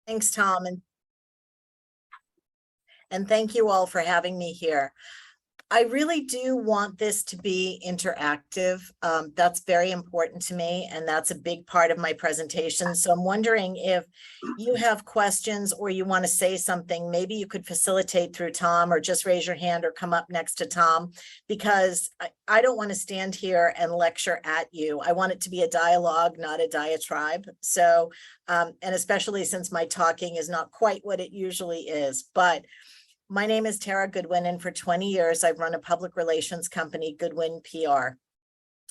Thanks, Tom, and thank you all for having me here. I really do want this to be interactive. That's very important to me, and that's a big part of my presentation. So I'm wondering if you have questions or you want to say something, maybe you could facilitate through Tom or just raise your hand or come up next to Tom, because I don't want to stand here and lecture at you. I want it to be a dialogue, not a diatribe. So, and especially since my talking is not quite what it usually is, but my name is Tara Goodwin, and for 20 years, I've run a public relations company, Goodwin PR.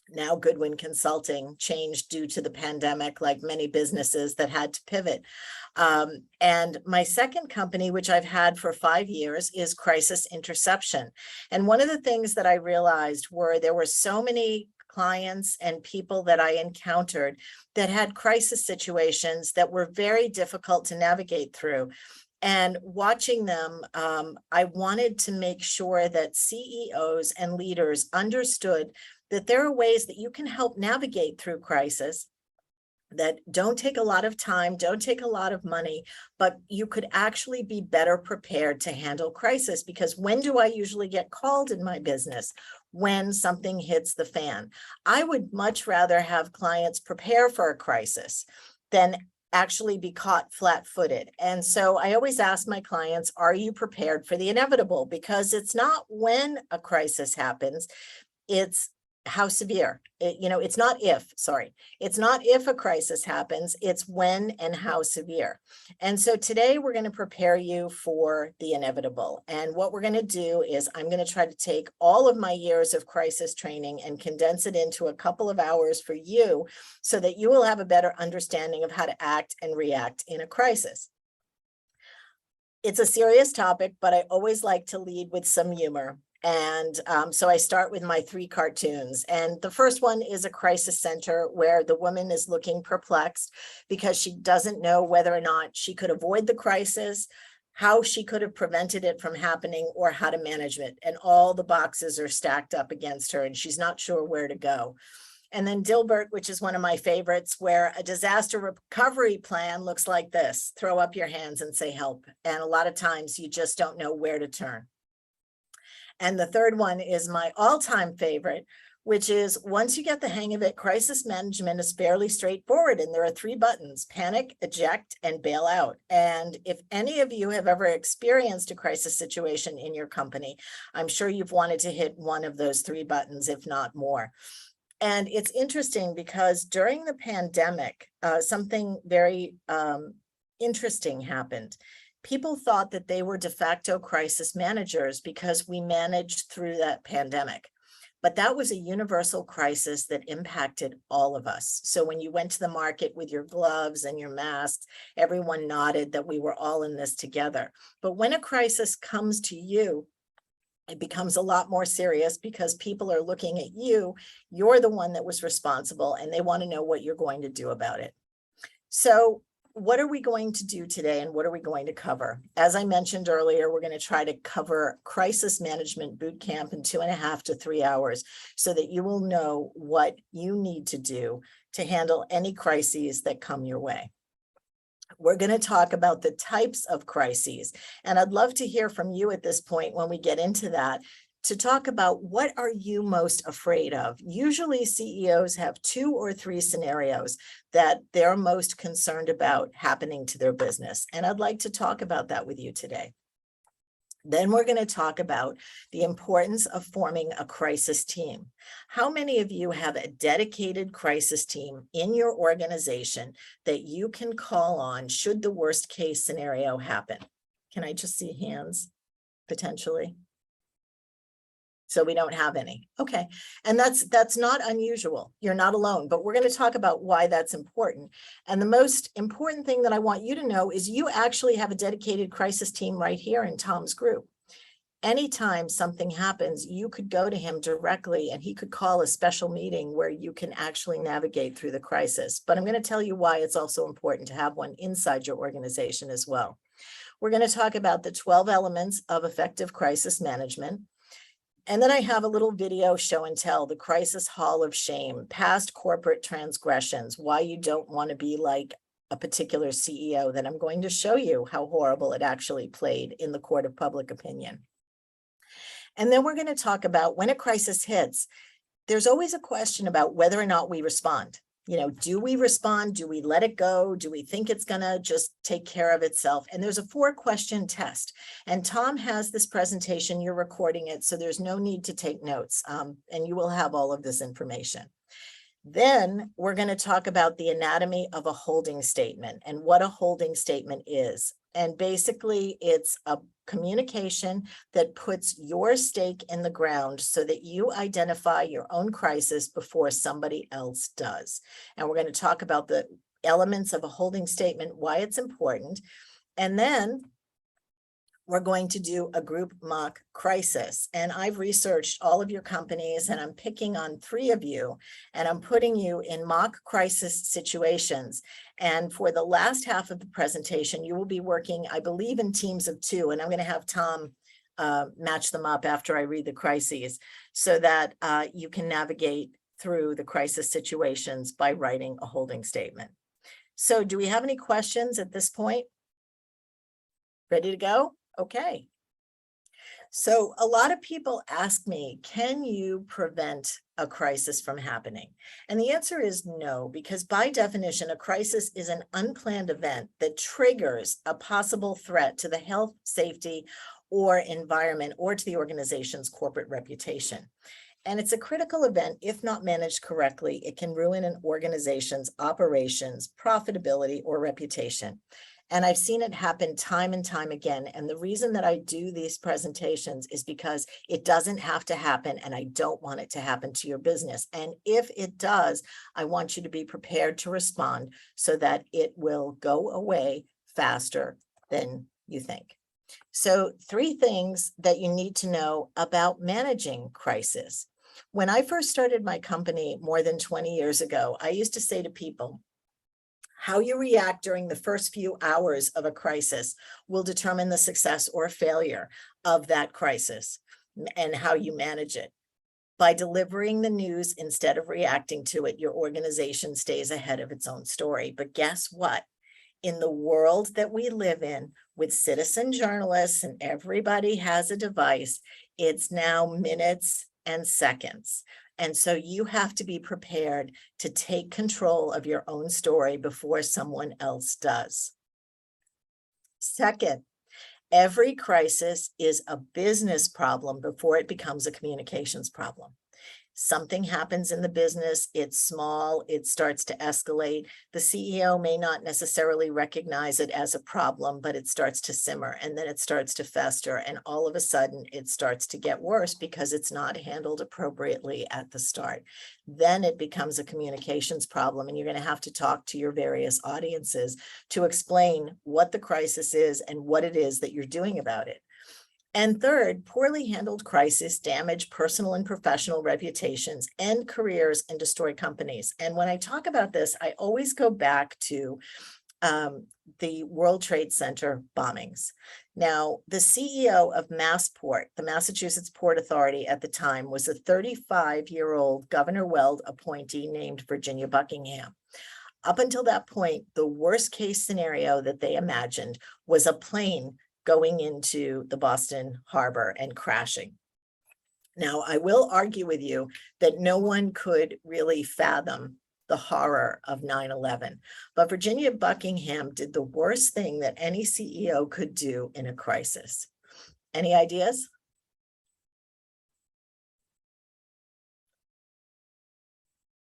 Now Goodwin Consulting changed due to the pandemic, like many businesses that had to pivot. And my second company, which I've had for 5 years, is Crisis Interception. And one of the things that I realized were there were so many clients and people that I encountered that had crisis situations that were very difficult to navigate through. And watching them, I wanted to make sure that CEOs and leaders understood that there are ways that you can help navigate through crisis that don't take a lot of time, don't take a lot of money, but you could actually be better prepared to handle crisis. Because when do I usually get called in my business? When something hits the fan. I would much rather have clients prepare for a crisis than actually be caught flat-footed. And so I always ask my clients, are you prepared for the inevitable? Because it's not when a crisis happens, it's how severe. It's not if, it's not if a crisis happens, it's when and how severe. And so today we're going to prepare you for the inevitable. And what we're going to do is I'm going to try to take all of my years of crisis training and condense it into a couple of hours for you so that you will have a better understanding of how to act and react in a crisis. It's a serious topic, but I always like to lead with some humor. And so I start with my 3 cartoons. And the first one is a crisis center where the woman is looking perplexed because she doesn't know whether or not she could avoid the crisis, how she could have prevented it from happening, or how to manage it. And all the boxes are stacked up against her and she's not sure where to go. And then Dilbert, which is one of my favorites, where a disaster recovery plan looks like this. Throw up your hands and say help. And a lot of times you just don't know where to turn. And the third one is my all-time favorite, which is once you get the hang of it, crisis management is fairly straightforward. And there are 3 buttons: panic, eject, and bail out. And if any of you have ever experienced a crisis situation in your company, I'm sure you've wanted to hit one of those 3 buttons, if not more. And it's interesting because during the pandemic, something very interesting happened. People thought that they were de facto crisis managers because we managed through that pandemic. But that was a universal crisis that impacted all of us. So when you went to the market with your gloves and your masks, everyone nodded that we were all in this together. But when a crisis comes to you, it becomes a lot more serious because people are looking at you. You're the one that was responsible, and they want to know what you're going to do about it. So what are we going to do today, and what are we going to cover? As I mentioned earlier, we're going to try to cover crisis management boot camp in 2.5 to 3 hours so that you will know what you need to do to handle any crises that come your way. We're going to talk about the types of crises, and I'd love to hear from you at this point when we get into that, to talk about what are you most afraid of. Usually CEOs have 2 or 3 scenarios that they're most concerned about happening to their business. And I'd like to talk about that with you today. Then we're going to talk about the importance of forming a crisis team. How many of you have a dedicated crisis team in your organization that you can call on should the worst case scenario happen? Can I just see hands potentially? So we don't have any. Okay. And that's not unusual. You're not alone, but we're going to talk about why that's important. And the most important thing that I want you to know is you actually have a dedicated crisis team right here in Tom's group. Anytime something happens, you could go to him directly and he could call a special meeting where you can actually navigate through the crisis. But I'm going to tell you why it's also important to have one inside your organization as well. We're going to talk about the 12 elements of effective crisis management. And then I have a little video show and tell, the crisis hall of shame, past corporate transgressions, why you don't want to be like a particular CEO that I'm going to show you how horrible it actually played in the court of public opinion. And then we're going to talk about when a crisis hits, there's always a question about whether or not we respond. Do we respond? Do we let it go? Do we think it's going to just take care of itself? And there's a 4-question test. And Tom has this presentation. You're recording it, so there's no need to take notes. And you will have all of this information. Then we're going to talk about the anatomy of a holding statement and what a holding statement is. And basically, it's a communication that puts your stake in the ground so that you identify your own crisis before somebody else does. And we're going to talk about the elements of a holding statement, why it's important. And then we're going to do a group mock crisis. And I've researched all of your companies, and I'm picking on 3 of you, and I'm putting you in mock crisis situations. And for the last half of the presentation, you will be working, I believe, in teams of 2, and I'm going to have Tom match them up after I read the crises so that you can navigate through the crisis situations by writing a holding statement. So do we have any questions at this point? Ready to go? Okay. So a lot of people ask me, can you prevent a crisis from happening? And the answer is no, because by definition, a crisis is an unplanned event that triggers a possible threat to the health, safety, or environment, or to the organization's corporate reputation. And it's a critical event. If not managed correctly, it can ruin an organization's operations, profitability, or reputation. And I've seen it happen time and time again. And the reason that I do these presentations is because it doesn't have to happen, and I don't want it to happen to your business. And if it does, I want you to be prepared to respond so that it will go away faster than you think. So 3 things that you need to know about managing crisis. When I first started my company more than 20 years ago, I used to say to people, how you react during the first few hours of a crisis will determine the success or failure of that crisis and how you manage it. By delivering the news instead of reacting to it, your organization stays ahead of its own story. But guess what? In the world that we live in, with citizen journalists and everybody has a device, it's now minutes and seconds. And so you have to be prepared to take control of your own story before someone else does. Second, every crisis is a business problem before it becomes a communications problem. Something happens in the business, it's small, it starts to escalate. The CEO may not necessarily recognize it as a problem, but it starts to simmer, and then it starts to fester, and all of a sudden it starts to get worse because it's not handled appropriately at the start. Then it becomes a communications problem, and you're going to have to talk to your various audiences to explain what the crisis is and what it is that you're doing about it. And third, poorly handled crises damage personal and professional reputations, end careers, and destroy companies. And when I talk about this, I always go back to the World Trade Center bombings. Now, the CEO of Massport, the Massachusetts Port Authority at the time, was a 35-year-old Governor Weld appointee named Virginia Buckingham. Up until that point, the worst case scenario that they imagined was a plane going into the Boston harbor and crashing. Now, I will argue with you that no one could really fathom the horror of 9/11, but Virginia Buckingham did the worst thing that any CEO could do in a crisis. Any ideas?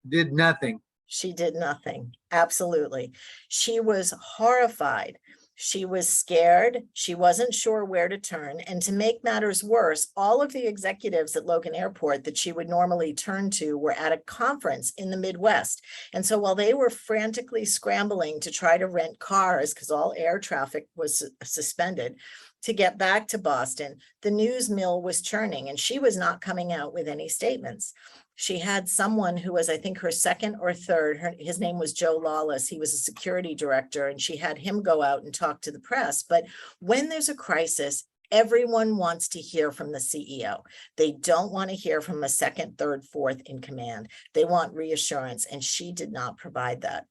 Did nothing. She did nothing. Absolutely. She was horrified. She was scared. She wasn't sure where to turn. And to make matters worse, all of the executives at Logan Airport that she would normally turn to were at a conference in the Midwest. And so while they were frantically scrambling to try to rent cars, because all air traffic was suspended, to get back to Boston, the news mill was churning, and she was not coming out with any statements. She had someone who was, I think, her second or third, his name was Joe Lawless. He was a security director, and she had him go out and talk to the press. But when there's a crisis, everyone wants to hear from the CEO. They don't want to hear from a second, third, fourth in command. They want reassurance, and she did not provide that.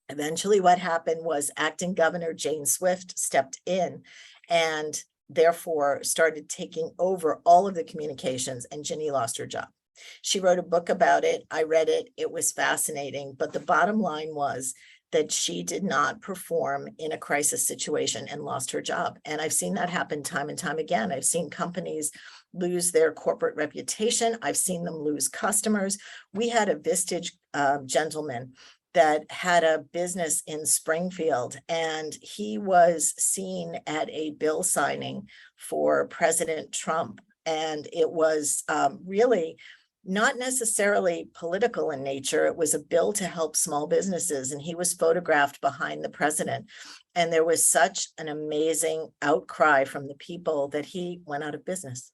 Eventually, what happened was acting Governor Jane Swift stepped in and therefore started taking over all of the communications, and Ginny lost her job. She wrote a book about it. I read it. It was fascinating. But the bottom line was that she did not perform in a crisis situation and lost her job. And I've seen that happen time and time again. I've seen companies lose their corporate reputation. I've seen them lose customers. We had a Vistage gentleman that had a business in Springfield, and he was seen at a bill signing for President Trump. And it was really not necessarily political in nature. It was a bill to help small businesses, and he was photographed behind the president. And there was such an amazing outcry from the people that he went out of business.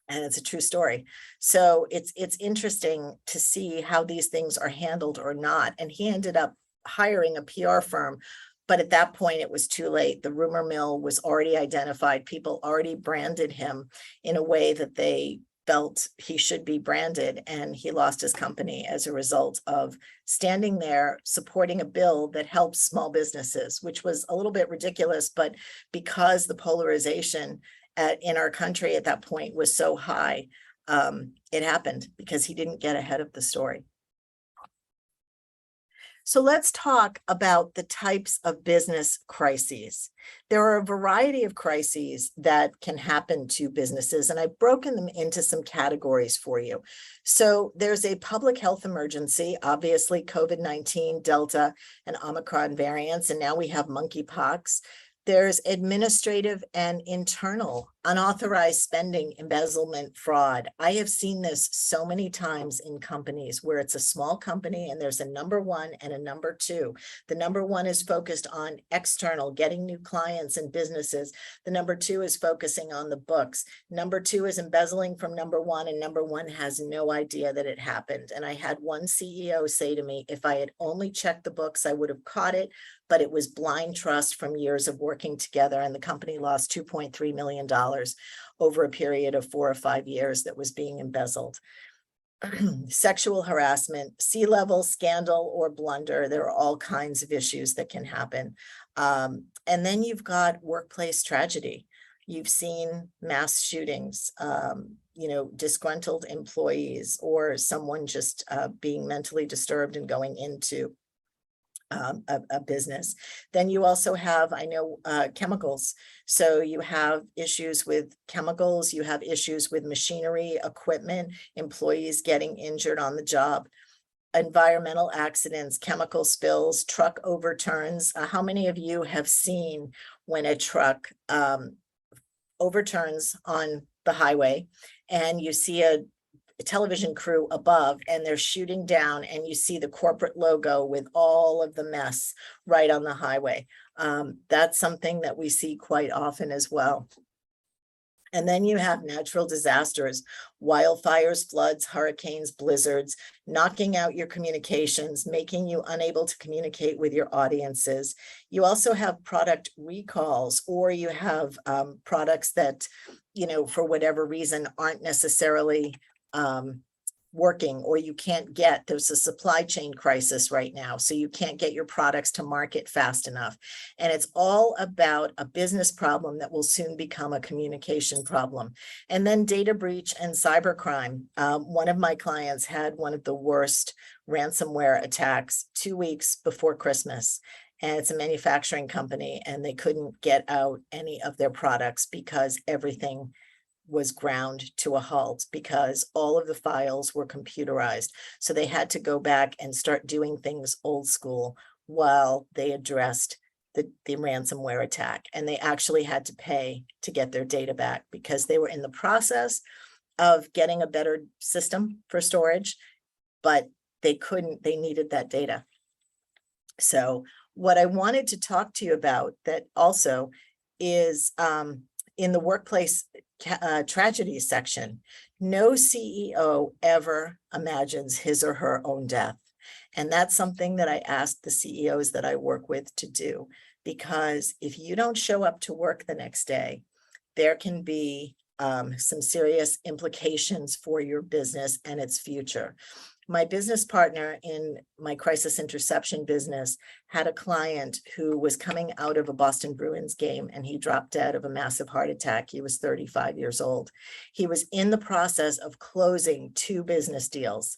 And it's a true story. So it's interesting to see how these things are handled or not. And he ended up hiring a PR firm, but at that point it was too late. The rumor mill was already identified. People already branded him in a way that they felt he should be branded, and he lost his company as a result of standing there supporting a bill that helps small businesses, which was a little bit ridiculous, but because the polarization in our country at that point was so high, it happened because he didn't get ahead of the story. So let's talk about the types of business crises. There are a variety of crises that can happen to businesses, and I've broken them into some categories for you. So there's a public health emergency, obviously COVID-19, Delta, and Omicron variants, and now we have monkeypox. There's administrative and internal unauthorized spending, embezzlement, fraud. I have seen this so many times in companies where it's a small company and there's a number one and a number two. The number one is focused on external, getting new clients and businesses. The number two is focusing on the books. Number two is embezzling from number one, and number one has no idea that it happened. And I had one CEO say to me, if I had only checked the books, I would have caught it, but it was blind trust from years of working together, and the company lost $2.3 million over a period of 4 or 5 years that was being embezzled. Sexual harassment, C-level scandal or blunder. There are all kinds of issues that can happen. And then you've got workplace tragedy. You've seen mass shootings, disgruntled employees, or someone just being mentally disturbed and going into a business. Then you also have, chemicals. So you have issues with chemicals, you have issues with machinery, equipment, employees getting injured on the job, environmental accidents, chemical spills, truck overturns. How many of you have seen when a truck overturns on the highway and you see a television crew above and they're shooting down, and you see the corporate logo with all of the mess right on the highway? That's something that we see quite often as well. And then you have natural disasters, wildfires, floods, hurricanes, blizzards, knocking out your communications, making you unable to communicate with your audiences. You also have product recalls, or you have products that, for whatever reason aren't necessarily working, or you can't get, there's a supply chain crisis right now, so you can't get your products to market fast enough. And it's all about a business problem that will soon become a communication problem. And then data breach and cybercrime. One of my clients had one of the worst ransomware attacks 2 weeks before Christmas. And it's a manufacturing company, and they couldn't get out any of their products because everything was ground to a halt, because all of the files were computerized. So they had to go back and start doing things old school while they addressed the ransomware attack. And they actually had to pay to get their data back because they were in the process of getting a better system for storage, but they needed that data. So what I wanted to talk to you about that also is in the workplace tragedy section, no CEO ever imagines his or her own death. And that's something that I ask the CEOs that I work with to do, because if you don't show up to work the next day, there can be some serious implications for your business and its future. My business partner in my crisis interception business had a client who was coming out of a Boston Bruins game and he dropped dead of a massive heart attack. He was 35 years old. He was in the process of closing 2 business deals,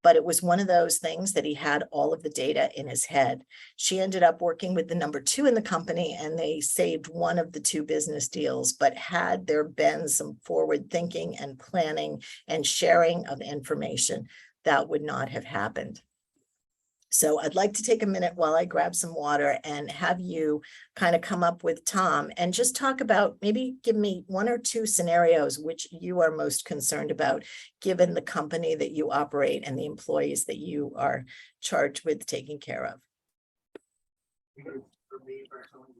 but it was one of those things that he had all of the data in his head. She ended up working with the number 2 in the company and they saved one of the 2 business deals, but had there been some forward thinking and planning and sharing of information, that would not have happened. So I'd like to take a minute while I grab some water and have you kind of come up with Tom and just talk about, maybe give me 1 or 2 scenarios which you are most concerned about, given the company that you operate and the employees that you are charged with taking care of. For me personally,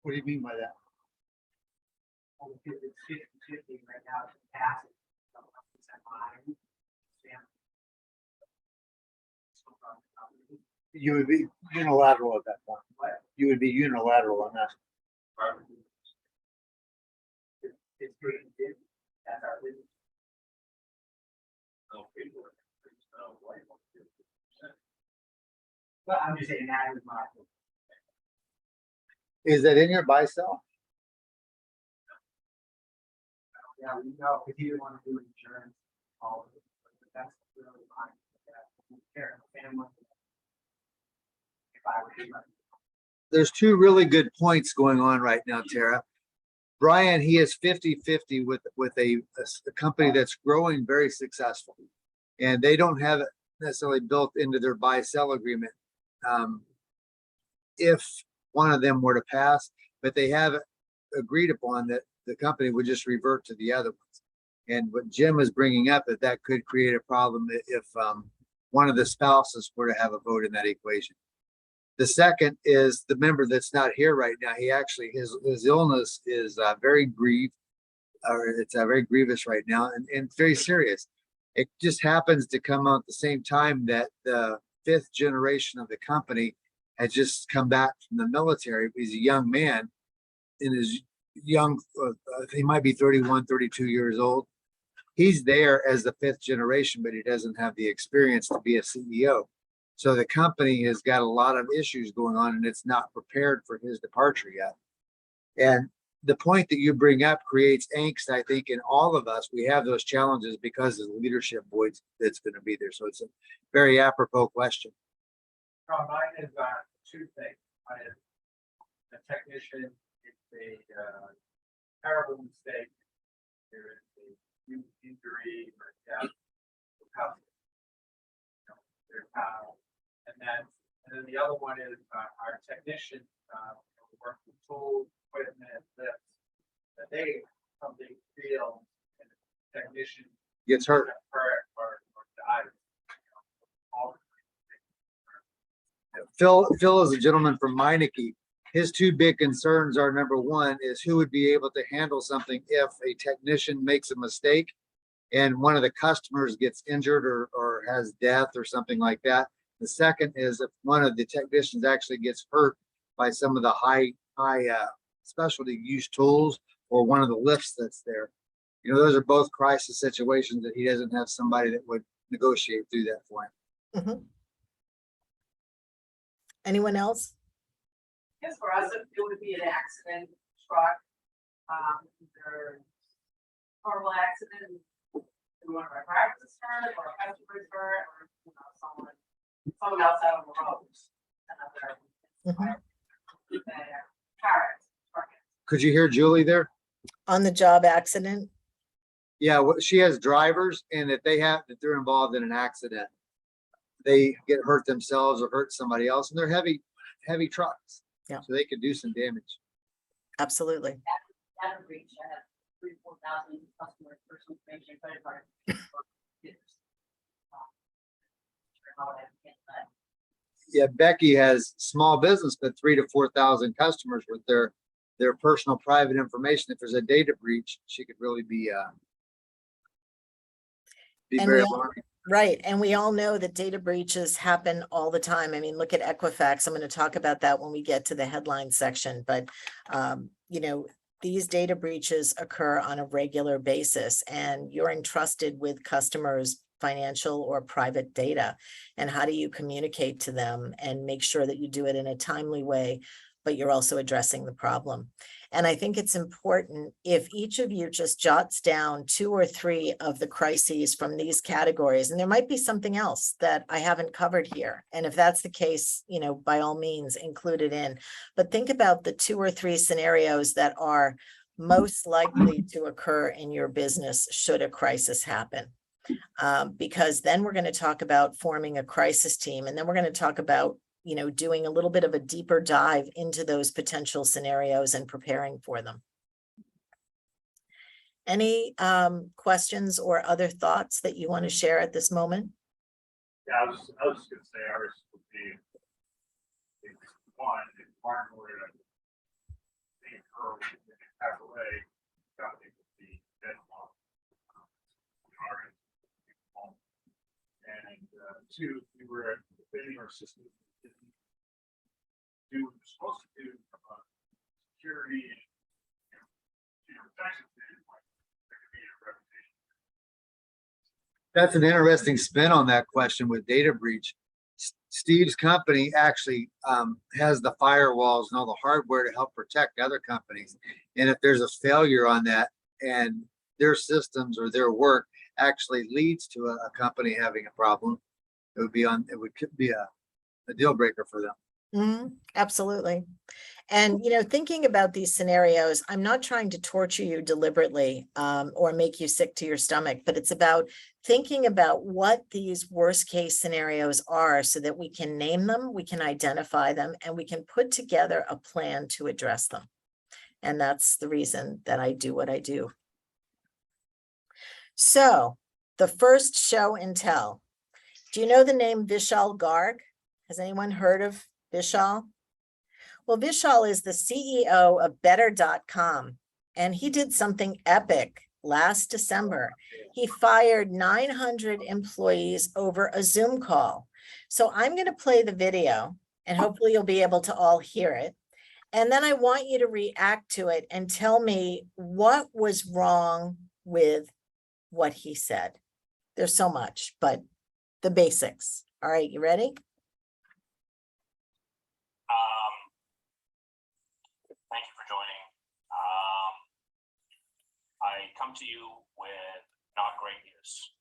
What do you mean by that? Because it's 50-50 right now to pass it. You would be unilateral at that point. You would be unilateral on that. It's pretty good. That's our business. But I'm just saying that is my. Is that in your buy sell? Yeah, we know if you want to do insurance, all of it, but that's really fine. Care of family. If I were to. There's 2 really good points going on right now, Tara. Brian, he is 50-50 with a company that's growing very successful. And they don't have it necessarily built into their buy-sell agreement. If one of them were to pass, but they have agreed upon that the company would just revert to the other ones. And what Jim is bringing up, that could create a problem if one of the spouses were to have a vote in that equation. The second is the member that's not here right now. He actually, his illness is very grieved, or it's very grievous right now, and very serious. It just happens to come out at the same time that the 5th generation of the company had just come back from the military. He's a young man in his young, he might be 31, 32 years old. He's there as the 5th generation, but he doesn't have the experience to be a CEO. So the company has got a lot of issues going on and it's not prepared for his departure yet. And the point that you bring up creates angst, I think, in all of us. We have those challenges because of the leadership void that's going to be there. So it's a very apropos question. Mine is 2 things. One is the technician, it's a terrible mistake. There is a huge injury or death. And then the other one is our technicians work with tools, equipment, lifts, that they something feel and the technician Gets hurt. or dies. Phil is a gentleman from Meineke. His 2 big concerns are, number 1 is who would be able to handle something if a technician makes a mistake and one of the customers gets injured or has death or something like that. The second is if one of the technicians actually gets hurt by some of the high specialty use tools or one of the lifts that's there. You know, those are both crisis situations that he doesn't have somebody that would negotiate through that for him. Mhm. Anyone else? Yes, for us, it would be an accident truck, either horrible accident, one of our drivers hurt, or a customer's hurt, or someone else out on the road. Another car accident. Could you hear Julie there? On the job accident? Yeah, she has drivers, and if they're involved in an accident, they get hurt themselves or hurt somebody else, and they're heavy trucks. Yeah. So they could do some damage. Absolutely. Data breach, I have 3,000-4,000 customers' personal information, credit card. Yeah, Becky has small business, but 3,000 to 4,000 customers with their personal private information. If there's a data breach, she could really be And very we all- alarming. Right. And we all know that data breaches happen all the time. I mean, look at Equifax. I'm going to talk about that when we get to the headline section. But, you know, these data breaches occur on a regular basis, and you're entrusted with customers' financial or private data. And how do you communicate to them and make sure that you do it in a timely way, but you're also addressing the problem? And I think it's important if each of you just jots down 2 or 3 of the crises from these categories, and there might be something else that I haven't covered here. And if that's the case, you know, by all means, include it in. But think about the 2 or 3 scenarios that are most likely to occur in your business should a crisis happen. Because then we're going to talk about forming a crisis team, and then we're going to talk about, you know, doing a little bit of a deeper dive into those potential scenarios and preparing for them. Any questions or other thoughts that you want to share at this moment? Yeah, I was just gonna say ours would be, one, if Martin were to leave her and pass away, company would be dead on. And two, we were fitting our system. Do what we're supposed to do from a security and, protection standpoint, there could be a reputation. That's an interesting spin on that question with data breach. Steve's company actually has the firewalls and all the hardware to help protect other companies. And if there's a failure on that and their systems or their work actually leads to a company having a problem, it would be a deal breaker for them. Absolutely. And, you know, thinking about these scenarios, I'm not trying to torture you deliberately or make you sick to your stomach, but it's about thinking about what these worst case scenarios are so that we can name them, we can identify them, and we can put together a plan to address them. And that's the reason that I do what I do. So the first show and tell. Do you know the name Vishal Garg? Has anyone heard of Vishal? Well, Vishal is the CEO of Better.com, and he did something epic last December. He fired 900 employees over a Zoom call. So I'm going to play the video, and hopefully you'll be able to all hear it. And then I want you to react to it and tell me what was wrong with what he said. There's so much, but the basics. All right, you ready? Thank you for joining. I come to you with not great news.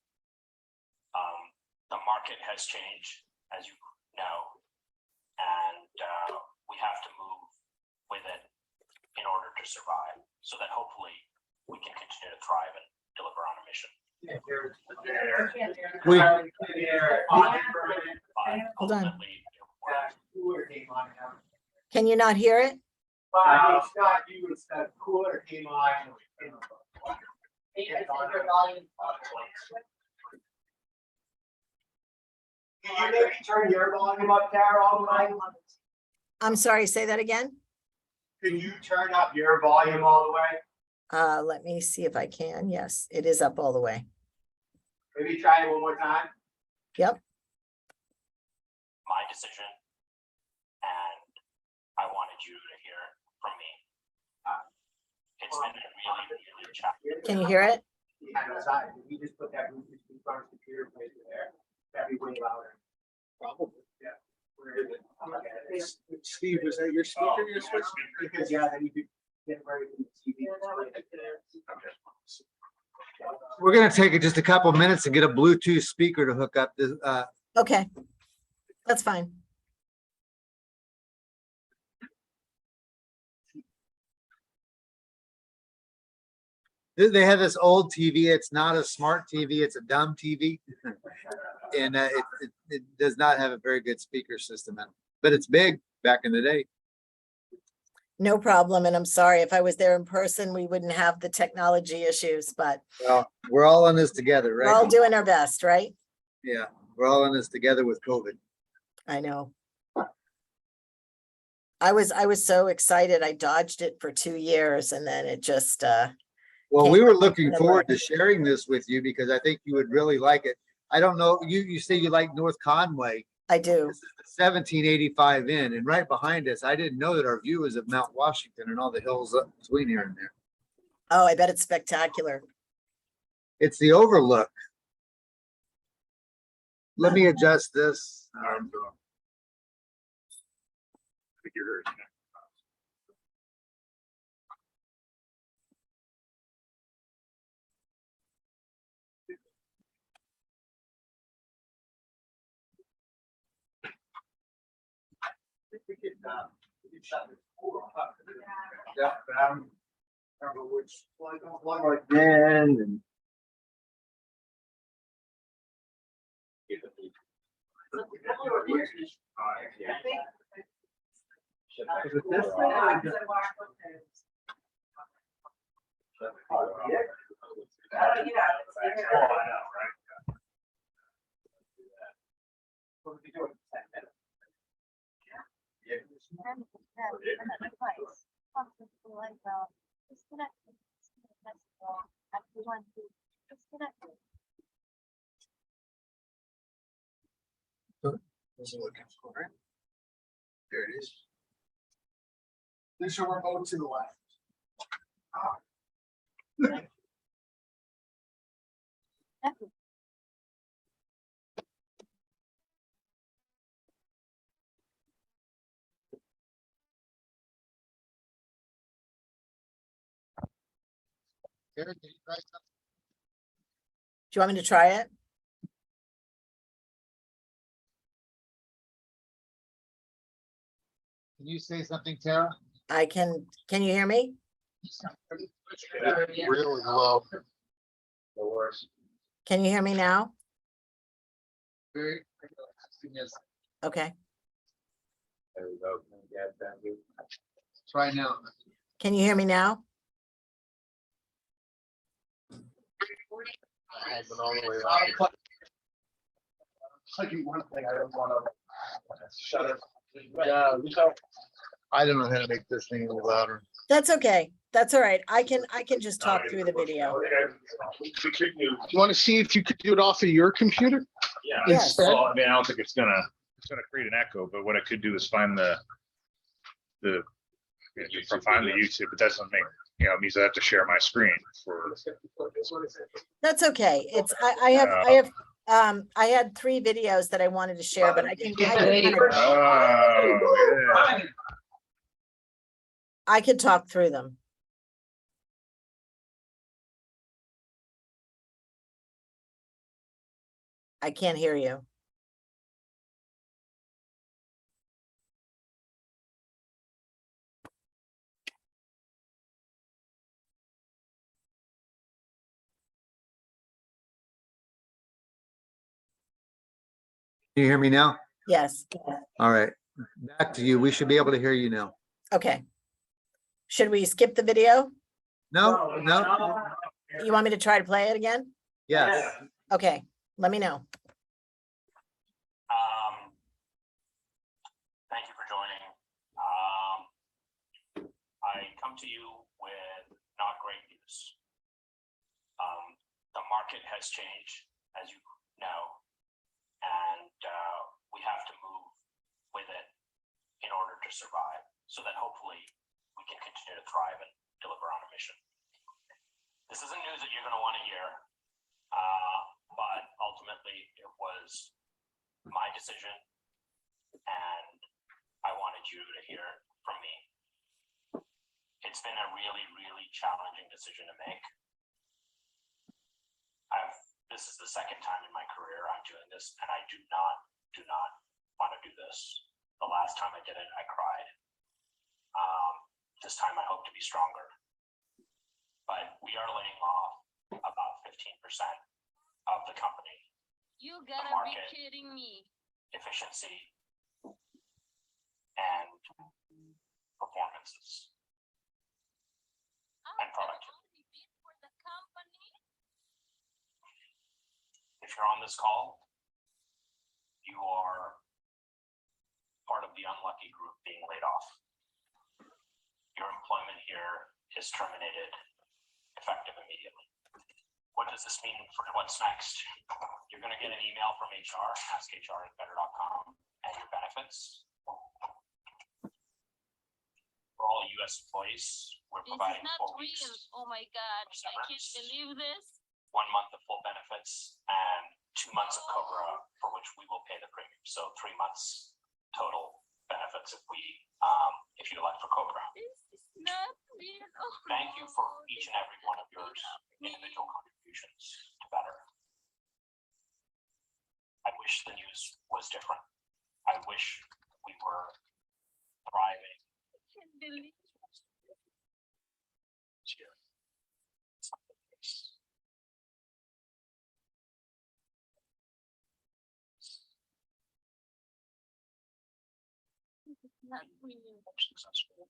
The market has changed, as you know, and we have to move with it in order to survive, so that hopefully we can continue to thrive and deliver on a mission. Hold on. Ultimately, Can you not hear it? It's not you, it's the cooler came on. Can you maybe turn your volume up, Tara, all the way? I'm sorry, say that again. Can you turn up your volume all the way? Let me see if I can. Yes, it is up all the way. Maybe try it one more time. Yep. my decision, and I wanted you to hear from me. It's been a really challenging. Can you hear it? Yeah, no, sorry. If you just put that Bluetooth speaker on the computer place it there, that'd be way louder. Probably. Yeah. Where is it? Okay. Steve, was that your speaker you're switching? Because yeah, then you could get ready for the TV. We're going to take just a couple minutes and get a Bluetooth speaker to hook up this. Okay, that's fine. They have this old TV. It's not a smart TV. It's a dumb TV. And it does not have a very good speaker system in it, but it's big back in the day. No problem. And I'm sorry, if I was there in person, we wouldn't have the technology issues, but Well, we're all in this together, we're all right? doing our best, right? Yeah, we're all in this together with COVID. I know. I was so excited. I dodged it for 2 years and then it just, Well, we were Came looking in the forward to break. sharing this with you because I think you would really like it. I don't know, you say you like North Conway. I do. This is the 1785 Inn, and right behind us, I didn't know that our view is of Mount Washington and all the hills up between here and there. Oh, I bet it's spectacular. It's the overlook. Let me adjust this. I think you're hurt. We could shut the pool off. Yeah, but I don't remember which one again and. Is it this one? There it is. Then show our vote to the left. Eric, can you try something? Do you want me to try it? Can you say something, Tara? I can you hear me? Really low. The worst. Can you hear me now? Very. Okay. There we go. Yeah, thank you. Try now. Can you hear me now? I've been all the way up. I'll do one thing, I don't wanna shut it. I don't know how to make this thing any louder. That's okay. That's all right. I can just talk through the video. You wanna see if you could do it off of your computer? Yeah, Yes. Instead? well, I mean, I don't think it's gonna create an echo, but what I could do is find the find the YouTube, but that doesn't make, it means I have to share my screen for. That's okay. It's, I had 3 videos that I wanted to share, but I can Oh, yeah. I could talk through them. I can't hear you. Can you hear me now? Yes. All right, back to you. We should be able to hear you now. Okay. Should we skip the video? No, no, You want me to try to play it again? yes. Okay, let me know. Thank you for joining. I come to you with not great news. The market has changed, as you know, and we have to move with it in order to survive, so that hopefully we can continue to thrive and deliver on a mission. This isn't news that you're going to want to hear, but ultimately it was my decision, and I wanted you to hear from me. It's been a really, really challenging decision to make. This is the second time in my career I'm doing this, and I do not want to do this. The last time I did it, I cried. This time I hope to be stronger. But we are laying off about 15% of the company. You gotta be market. kidding me. Efficiency and performances and productivity. Only bid for the company? If you're on this call, you are part of the unlucky group being laid off. Your employment here is terminated effective immediately. what does this mean for what's next? You're gonna get an email from HR, askhr@better.com, and your benefits. For all US employees, we're This is providing not 4 real. weeks, Oh my God, I can't Severance. believe this. 1 month of full benefits, and 2 months of COBRA, for which we will pay the premium. So 3 months total benefits if you elect for COBRA. This is not real. Oh Thank you for no, each this and every one of is yours not real. individual contributions to Better. I wish the news was different. I wish we were thriving. I can't believe. Here. It's not the case. This is not real. Successful.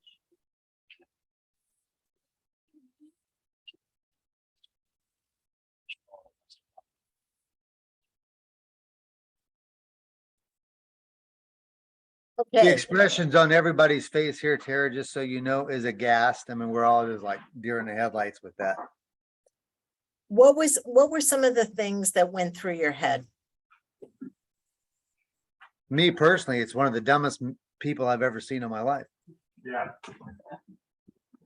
The Okay, expressions on everybody's face here, Tara, just so you know, is aghast. I mean, we're all just like deer in the headlights with that. what were some of the things that went through your head? Me personally, it's one of the dumbest people I've ever seen in my life. Yeah.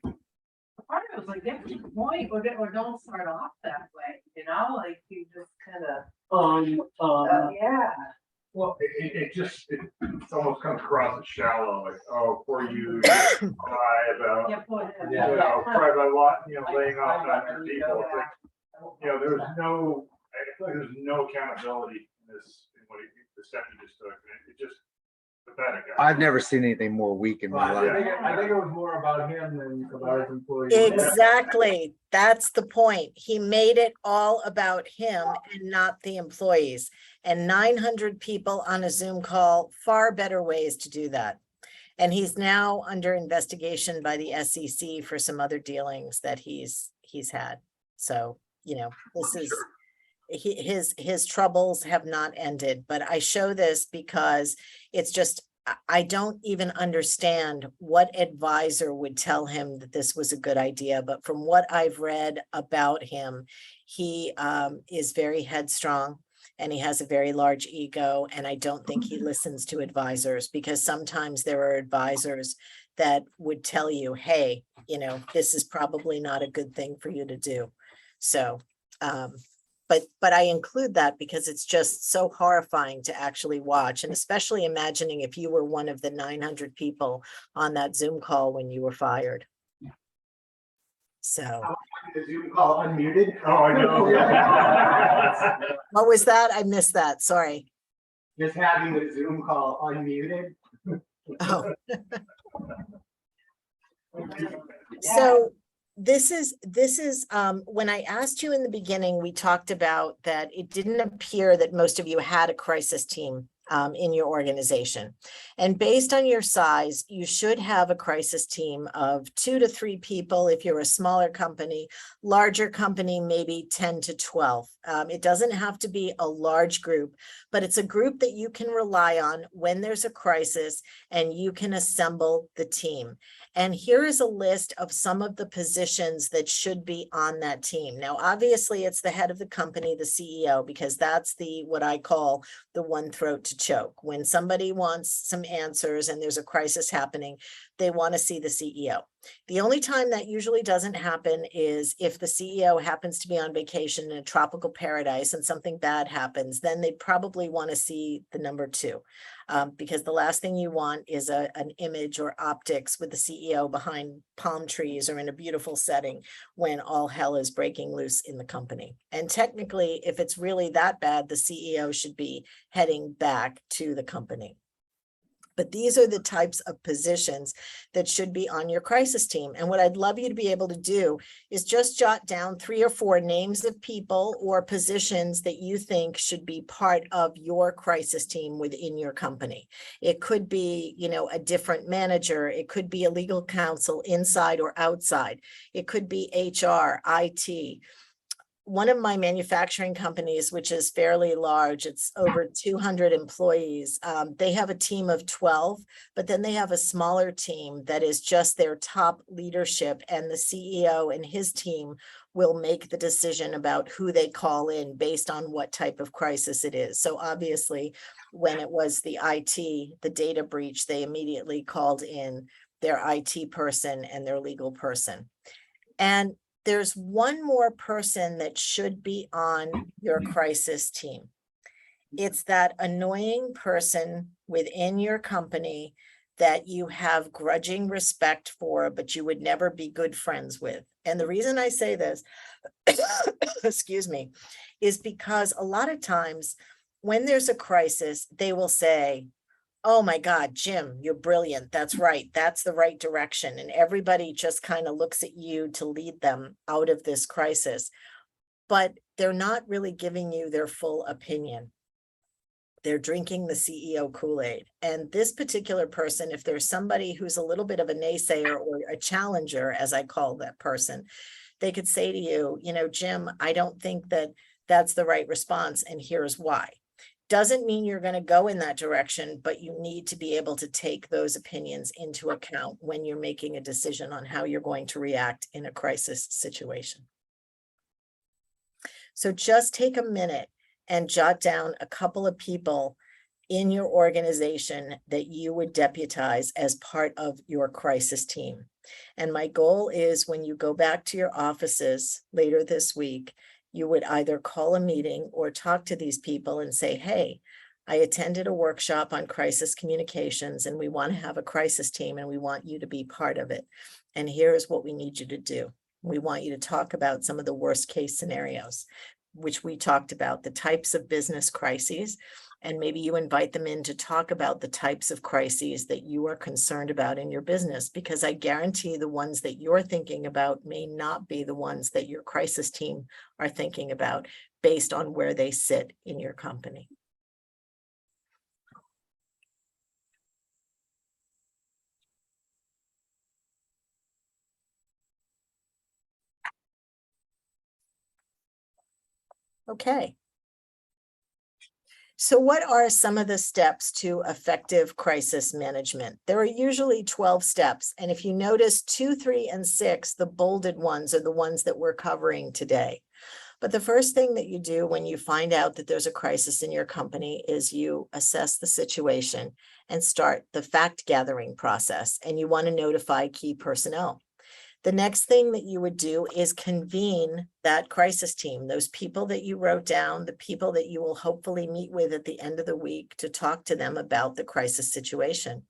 Part of it was like, get to the point, or don't start off that way, you know, like you just kind of, yeah. Well, it almost comes across as shallow, like, oh, poor you, cry about, Yeah, boy, you know, cry about laying off 900 people. It's like, there's no, I feel like there's no accountability in this, in what the step he just took, and it just pathetic. I've never seen anything more weak in my life. I think it was more about him than about his employees. Exactly. That's the point. He made it all about him and not the employees. And 900 people on a Zoom call, far better ways to do that. And he's now under investigation by the SEC for some other dealings that he's had. So, this is, his troubles have not ended, but I show this because it's just, I don't even understand what advisor would tell him that this was a good idea, but from what I've read about him, he is very headstrong and he has a very large ego, and I don't think he listens to advisors, because sometimes there are advisors that would tell you, hey, this is probably not a good thing for you to do. So, but I include that because it's just so horrifying to actually watch, and especially imagining if you were one of the 900 people on that Zoom call when you were fired. So The Zoom call unmuted. Oh, I know. what was that? I missed that. Sorry. Just having the Zoom call unmuted. Oh. So this is when I asked you in the beginning, we talked about that it didn't appear that most of you had a crisis team in your organization. And based on your size, you should have a crisis team of 2 to 3 people if you're a smaller company. Larger company, maybe 10 to 12. It doesn't have to be a large group, but it's a group that you can rely on when there's a crisis, and you can assemble the team. And here is a list of some of the positions that should be on that team. Now, obviously, it's the head of the company, the CEO, because that's what I call the one throat to choke. When somebody wants some answers and there's a crisis happening, they want to see the CEO. The only time that usually doesn't happen is if the CEO happens to be on vacation in a tropical paradise and something bad happens, then they probably want to see the number 2. Because the last thing you want is an image or optics with the CEO behind palm trees or in a beautiful setting when all hell is breaking loose in the company. And technically, if it's really that bad, the CEO should be heading back to the company. But these are the types of positions that should be on your crisis team. And what I'd love you to be able to do is just jot down 3 or 4 names of people or positions that you think should be part of your crisis team within your company. It could be, a different manager. It could be a legal counsel inside or outside. It could be HR, IT, one of my manufacturing companies, which is fairly large, it's over 200 employees. They have a team of 12, but then they have a smaller team that is just their top leadership, and the CEO and his team will make the decision about who they call in based on what type of crisis it is. So obviously, when it was the IT, the data breach, they immediately called in their IT person and their legal person. And there's one more person that should be on your crisis team. It's that annoying person within your company that you have grudging respect for, but you would never be good friends with. And the reason I say this, excuse me, is because a lot of times when there's a crisis, they will say, oh my God, Jim, you're brilliant. That's right. That's the right direction. And everybody just kind of looks at you to lead them out of this crisis. But they're not really giving you their full opinion. They're drinking the CEO Kool-Aid. And this particular person, if there's somebody who's a little bit of a naysayer or a challenger, as I call that person, they could say to you, you know, Jim, I don't think that that's the right response, and here's why. Doesn't mean you're going to go in that direction, but you need to be able to take those opinions into account when you're making a decision on how you're going to react in a crisis situation. So just take a minute and jot down a couple of people in your organization that you would deputize as part of your crisis team. And my goal is when you go back to your offices later this week, you would either call a meeting or talk to these people and say, hey, I attended a workshop on crisis communications and we want to have a crisis team and we want you to be part of it. And here's what we need you to do. We want you to talk about some of the worst case scenarios, which we talked about, the types of business crises, and maybe you invite them in to talk about the types of crises that you are concerned about in your business, because I guarantee the ones that you're thinking about may not be the ones that your crisis team are thinking about based on where they sit in your company. Okay. So what are some of the steps to effective crisis management? There are usually 12 steps. And if you notice 2, 3, and 6, the bolded ones are the ones that we're covering today. But the first thing that you do when you find out that there's a crisis in your company is you assess the situation and start the fact gathering process. And you want to notify key personnel. The next thing that you would do is convene that crisis team, those people that you wrote down, the people that you will hopefully meet with at the end of the week to talk to them about the crisis situation.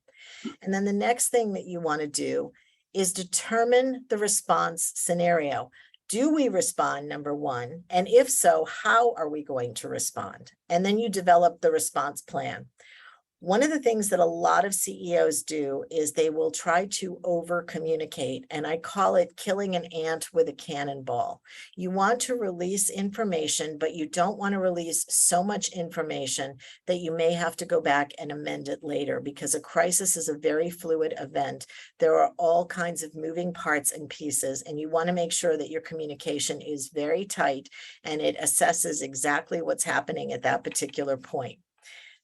And then the next thing that you want to do is determine the response scenario. Do we respond, number one? And if so, how are we going to respond? And then you develop the response plan. One of the things that a lot of CEOs do is they will try to over communicate, and I call it killing an ant with a cannonball. You want to release information, but you don't want to release so much information that you may have to go back and amend it later, because a crisis is a very fluid event. There are all kinds of moving parts and pieces, and you want to make sure that your communication is very tight and it assesses exactly what's happening at that particular point.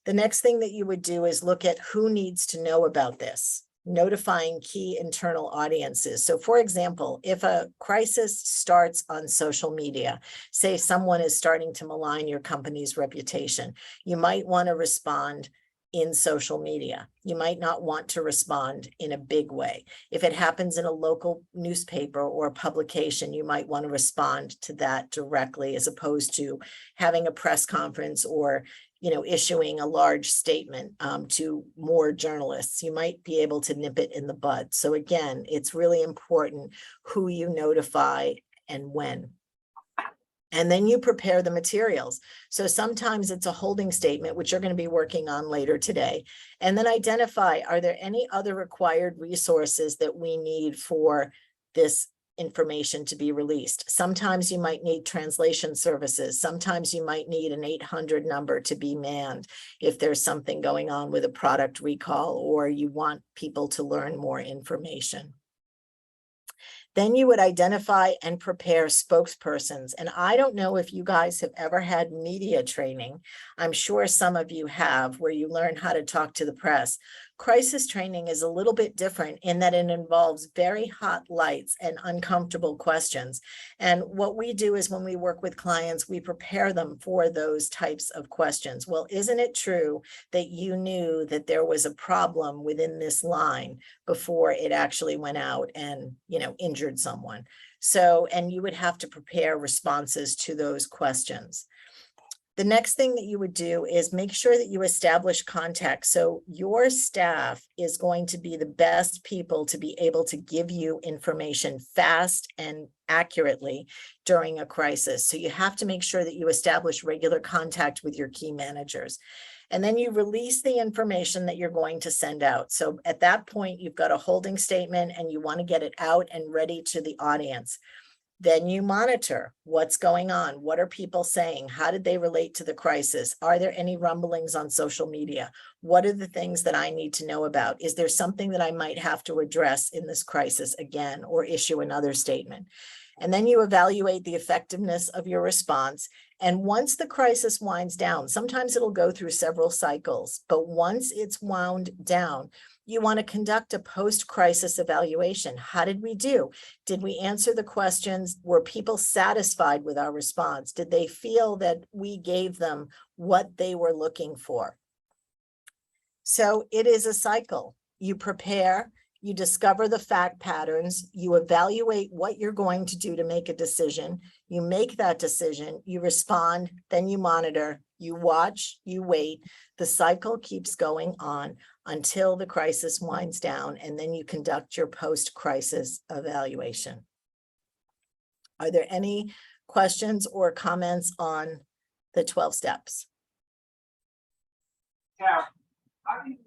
The next thing that you would do is look at who needs to know about this, notifying key internal audiences. So for example, if a crisis starts on social media, say someone is starting to malign your company's reputation, you might want to respond in social media. You might not want to respond in a big way. If it happens in a local newspaper or publication, you might want to respond to that directly as opposed to having a press conference or issuing a large statement to more journalists. You might be able to nip it in the bud. So again, it's really important who you notify and when. And then you prepare the materials. So sometimes it's a holding statement, which you're going to be working on later today. And then identify, are there any other required resources that we need for this information to be released? Sometimes you might need translation services. Sometimes you might need an 800 number to be manned if there's something going on with a product recall or you want people to learn more information. Then you would identify and prepare spokespersons. And I don't know if you guys have ever had media training. I'm sure some of you have, where you learn how to talk to the press. Crisis training is a little bit different in that it involves very hot lights and uncomfortable questions. And what we do is when we work with clients, we prepare them for those types of questions. Well, isn't it true that you knew that there was a problem within this line before it actually went out and, injured someone? So, and you would have to prepare responses to those questions. The next thing that you would do is make sure that you establish contact. So your staff is going to be the best people to be able to give you information fast and accurately during a crisis. So you have to make sure that you establish regular contact with your key managers. And then you release the information that you're going to send out. So at that point, you've got a holding statement and you want to get it out and ready to the audience. Then you monitor what's going on. What are people saying? How did they relate to the crisis? Are there any rumblings on social media? What are the things that I need to know about? Is there something that I might have to address in this crisis again, or issue another statement? And then you evaluate the effectiveness of your response. And once the crisis winds down, sometimes it'll go through several cycles, but once it's wound down, you want to conduct a post-crisis evaluation. How did we do? Did we answer the questions? Were people satisfied with our response? Did they feel that we gave them what they were looking for? So it is a cycle. You prepare, you discover the fact patterns, you evaluate what you're going to do to make a decision, you make that decision, you respond, then you monitor, you watch, you wait. The cycle keeps going on until the crisis winds down, and then you conduct your post-crisis evaluation. Are there any questions or comments on the 12 steps? Now, how do you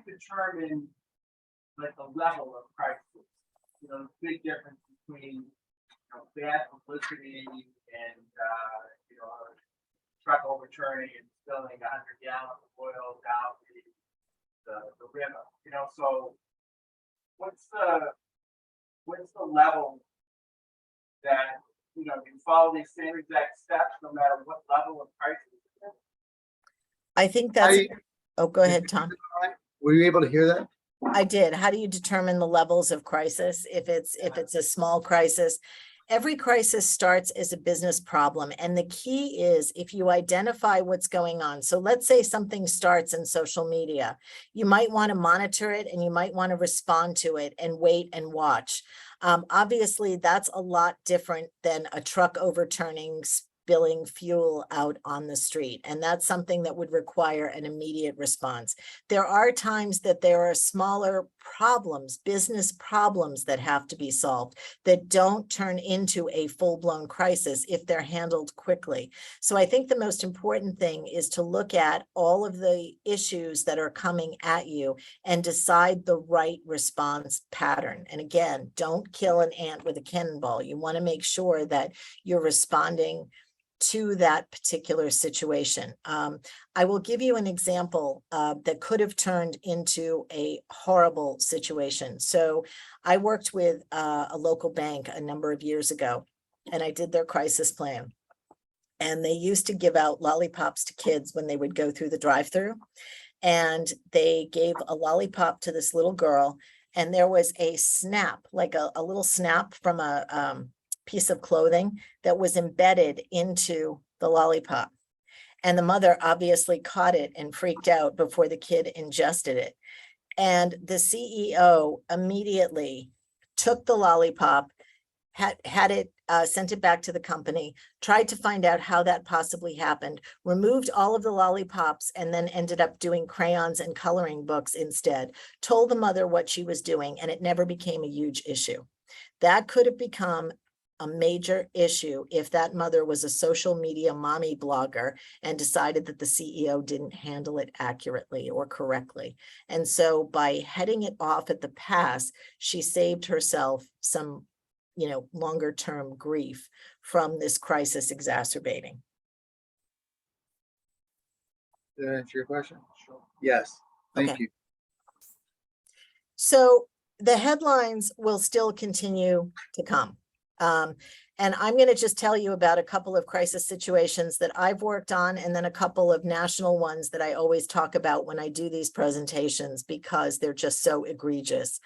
determine like the level of crisis? The big difference between bad publicity and truck overturning and spilling 100 gallons of oil down the river. So what's the level that you follow these same exact steps no matter what level of crisis it is? I think that's, oh, go ahead, Tom. Were you able to hear that? I did. How do you determine the levels of crisis? If it's a small crisis, every crisis starts as a business problem. And the key is if you identify what's going on. So let's say something starts in social media, you might want to monitor it and you might want to respond to it and wait and watch. Obviously, that's a lot different than a truck overturning, spilling fuel out on the street. And that's something that would require an immediate response. There are times that there are smaller problems, business problems that have to be solved that don't turn into a full-blown crisis if they're handled quickly. So I think the most important thing is to look at all of the issues that are coming at you and decide the right response pattern. And again, don't kill an ant with a cannonball. You want to make sure that you're responding to that particular situation. I will give you an example that could have turned into a horrible situation. So I worked with a local bank a number of years ago, and I did their crisis plan. And they used to give out lollipops to kids when they would go through the drive-through. And they gave a lollipop to this little girl, and there was a snap, like a little snap from a piece of clothing that was embedded into the lollipop. And the mother obviously caught it and freaked out before the kid ingested it. And the CEO immediately took the lollipop, had it sent it back to the company, tried to find out how that possibly happened, removed all of the lollipops, and then ended up doing crayons and coloring books instead, told the mother what she was doing, and it never became a huge issue. That could have become a major issue if that mother was a social media mommy blogger and decided that the CEO didn't handle it accurately or correctly. And so by heading it off at the pass, she saved herself some, longer term grief from this crisis exacerbating. Did that answer your question? Sure. Yes, thank Okay. you. So the headlines will still continue to come. And I'm going to just tell you about a couple of crisis situations that I've worked on, and then a couple of national ones that I always talk about when I do these presentations because they're just so egregious.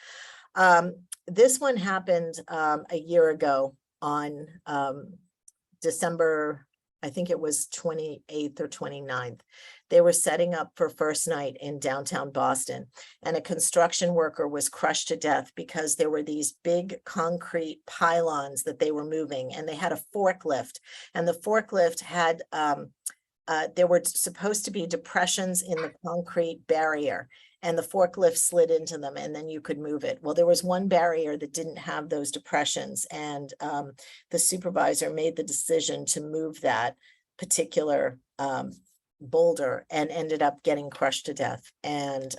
This one happened a year ago on December, I think it was 28th or 29th. They were setting up for first night in downtown Boston, and a construction worker was crushed to death because there were these big concrete pylons that they were moving, and they had a forklift, and the forklift had, there were supposed to be depressions in the concrete barrier, and the forklift slid into them, and then you could move it. Well, there was one barrier that didn't have those depressions, and the supervisor made the decision to move that particular boulder and ended up getting crushed to death. And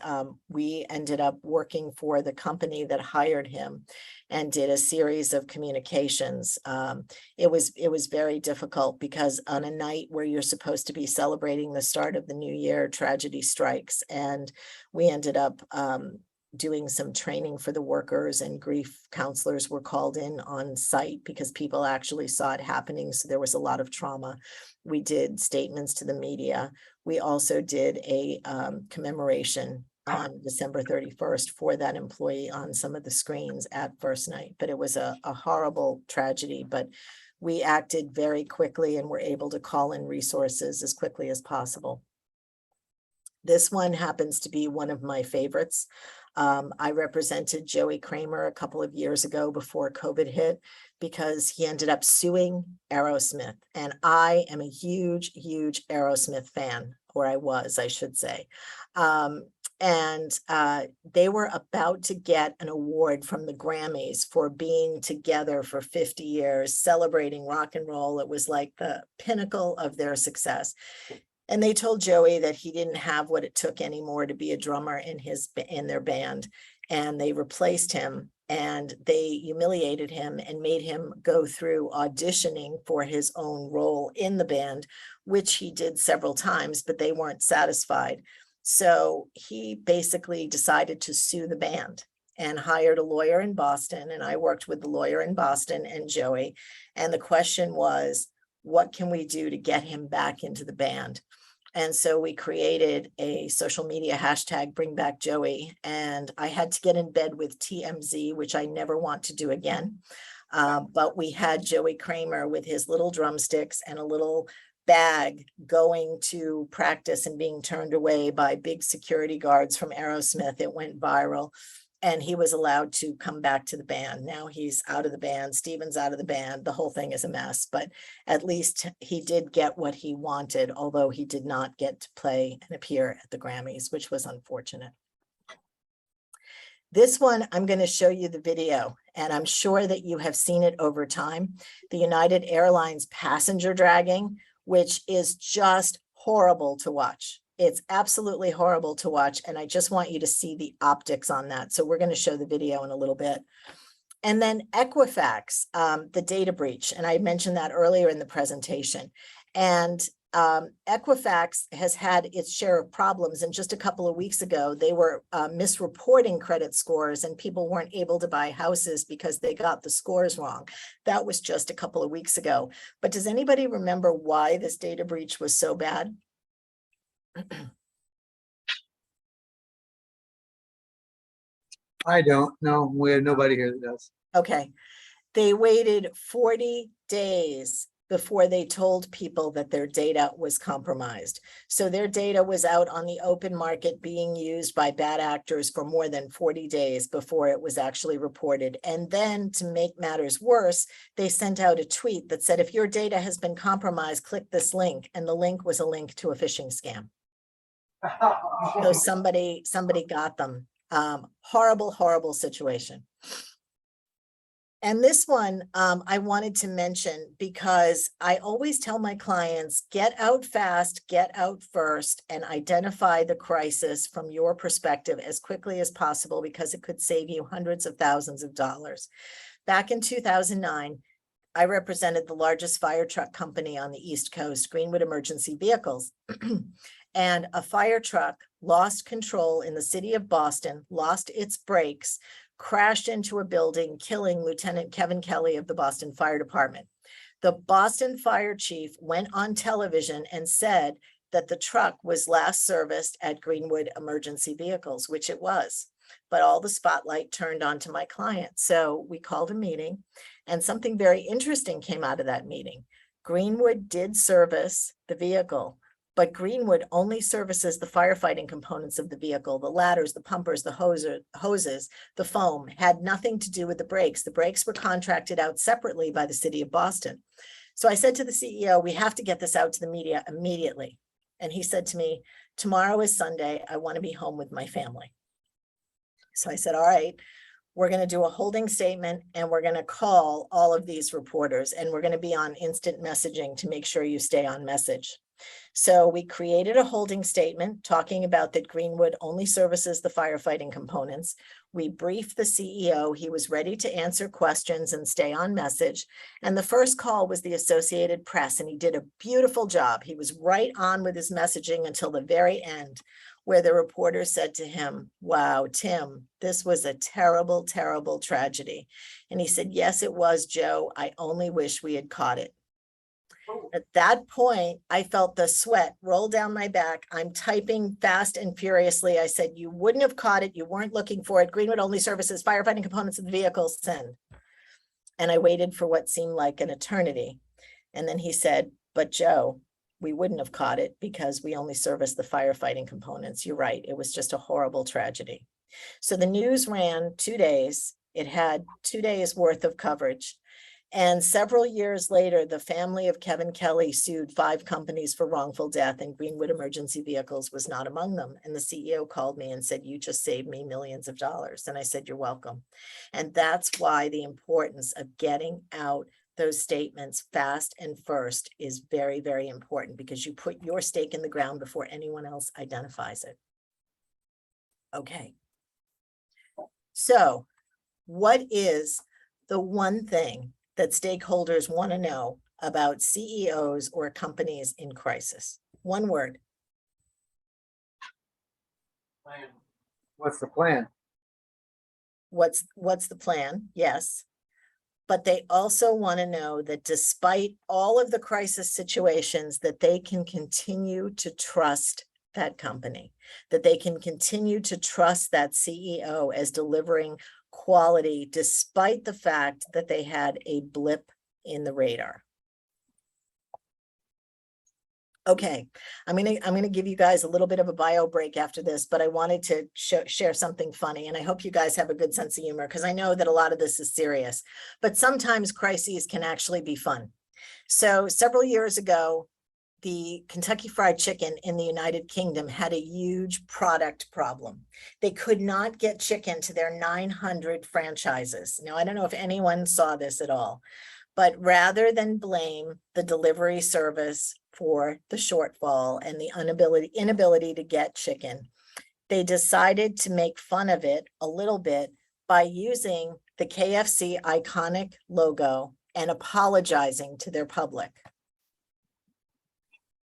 we ended up working for the company that hired him and did a series of communications. It was very difficult because on a night where you're supposed to be celebrating the start of the new year, tragedy strikes, and we ended up doing some training for the workers, and grief counselors were called in on site because people actually saw it happening. So there was a lot of trauma. We did statements to the media. We also did a commemoration on December 31st for that employee on some of the screens at first night. But it was a horrible tragedy, but we acted very quickly and were able to call in resources as quickly as possible. This one happens to be one of my favorites. I represented Joey Kramer a couple of years ago before COVID hit because he ended up suing Aerosmith. And I am a huge, huge Aerosmith fan, or I was, I should say. They were about to get an award from the Grammys for being together for 50 years, celebrating rock and roll. It was like the pinnacle of their success. And they told Joey that he didn't have what it took anymore to be a drummer in their band. And they replaced him, and they humiliated him and made him go through auditioning for his own role in the band, which he did several times, but they weren't satisfied. So he basically decided to sue the band and hired a lawyer in Boston. And I worked with the lawyer in Boston and Joey. And the question was, what can we do to get him back into the band? And so we created a social media hashtag, Bring Back Joey. And I had to get in bed with TMZ, which I never want to do again. But we had Joey Kramer with his little drumsticks and a little bag going to practice and being turned away by big security guards from Aerosmith. It went viral. And he was allowed to come back to the band. Now he's out of the band. Steven's out of the band. The whole thing is a mess, but at least he did get what he wanted, although he did not get to play and appear at the Grammys, which was unfortunate. This one, I'm going to show you the video, and I'm sure that you have seen it over time. The United Airlines passenger dragging, which is just horrible to watch. It's absolutely horrible to watch. And I just want you to see the optics on that. So we're going to show the video in a little bit. And then Equifax, the data breach. And I mentioned that earlier in the presentation. And Equifax has had its share of problems. And just a couple of weeks ago, they were misreporting credit scores, and people weren't able to buy houses because they got the scores wrong. That was just a couple of weeks ago. But does anybody remember why this data breach was so bad? I don't know. We have nobody here that does. Okay. They waited 40 days before they told people that their data was compromised. So their data was out on the open market being used by bad actors for more than 40 days before it was actually reported. And then to make matters worse, they sent out a tweet that said, if your data has been compromised, click this link. And the link was a link to a phishing scam. So somebody got them. Horrible, horrible situation. And this one I wanted to mention because I always tell my clients, get out fast, get out first, and identify the crisis from your perspective as quickly as possible, because it could save you hundreds of thousands of dollars. Back in 2009, I represented the largest fire truck company on the East Coast, Greenwood Emergency Vehicles. And a fire truck lost control in the city of Boston, lost its brakes, crashed into a building, killing Lieutenant Kevin Kelly of the Boston Fire Department. The Boston Fire Chief went on television and said that the truck was last serviced at Greenwood Emergency Vehicles, which it was. But all the spotlight turned onto my client. So we called a meeting, and something very interesting came out of that meeting. Greenwood did service the vehicle, but Greenwood only services the firefighting components of the vehicle, the ladders, the pumpers, the hoses, the foam, had nothing to do with the brakes. The brakes were contracted out separately by the city of Boston. So I said to the CEO, we have to get this out to the media immediately. And he said to me, tomorrow is Sunday. I want to be home with my family. So I said, all right, we're going to do a holding statement and we're going to call all of these reporters and we're going to be on instant messaging to make sure you stay on message. So we created a holding statement talking about that Greenwood only services the firefighting components. We briefed the CEO. He was ready to answer questions and stay on message. And the first call was the Associated Press, and he did a beautiful job. He was right on with his messaging until the very end, where the reporter said to him, wow, Tim, this was a terrible, terrible tragedy. And he said, yes, it was, Joe. I only wish we had caught it. At that point, I felt the sweat roll down my back. I'm typing fast and furiously. I said, you wouldn't have caught it. You weren't looking for it. Greenwood only services firefighting components of the vehicle. Send. And I waited for what seemed like an eternity. And then he said, but Joe, we wouldn't have caught it because we only service the firefighting components. You're right. It was just a horrible tragedy. So the news ran 2 days. It had 2 days worth of coverage. And several years later, the family of Kevin Kelly sued 5 companies for wrongful death, and Greenwood Emergency Vehicles was not among them. And the CEO called me and said, you just saved me millions of dollars. And I said, you're welcome. And that's why the importance of getting out those statements fast and first is very, very important, because you put your stake in the ground before anyone else identifies it. Okay. So what is the one thing that stakeholders want to know about CEOs or companies in crisis? One word. Plan. What's the plan? What's the plan? Yes. But they also want to know that despite all of the crisis situations, that they can continue to trust that company, that they can continue to trust that CEO as delivering quality, despite the fact that they had a blip in the radar. Okay, I'm gonna give you guys a little bit of a bio break after this, but I wanted to share something funny, and I hope you guys have a good sense of humor, because I know that a lot of this is serious, but sometimes crises can actually be fun. So several years ago, the Kentucky Fried Chicken in the United Kingdom had a huge product problem. They could not get chicken to their 900 franchises. Now, I don't know if anyone saw this at all, but rather than blame the delivery service for the shortfall and the inability to get chicken, they decided to make fun of it a little bit by using the KFC iconic logo and apologizing to their public.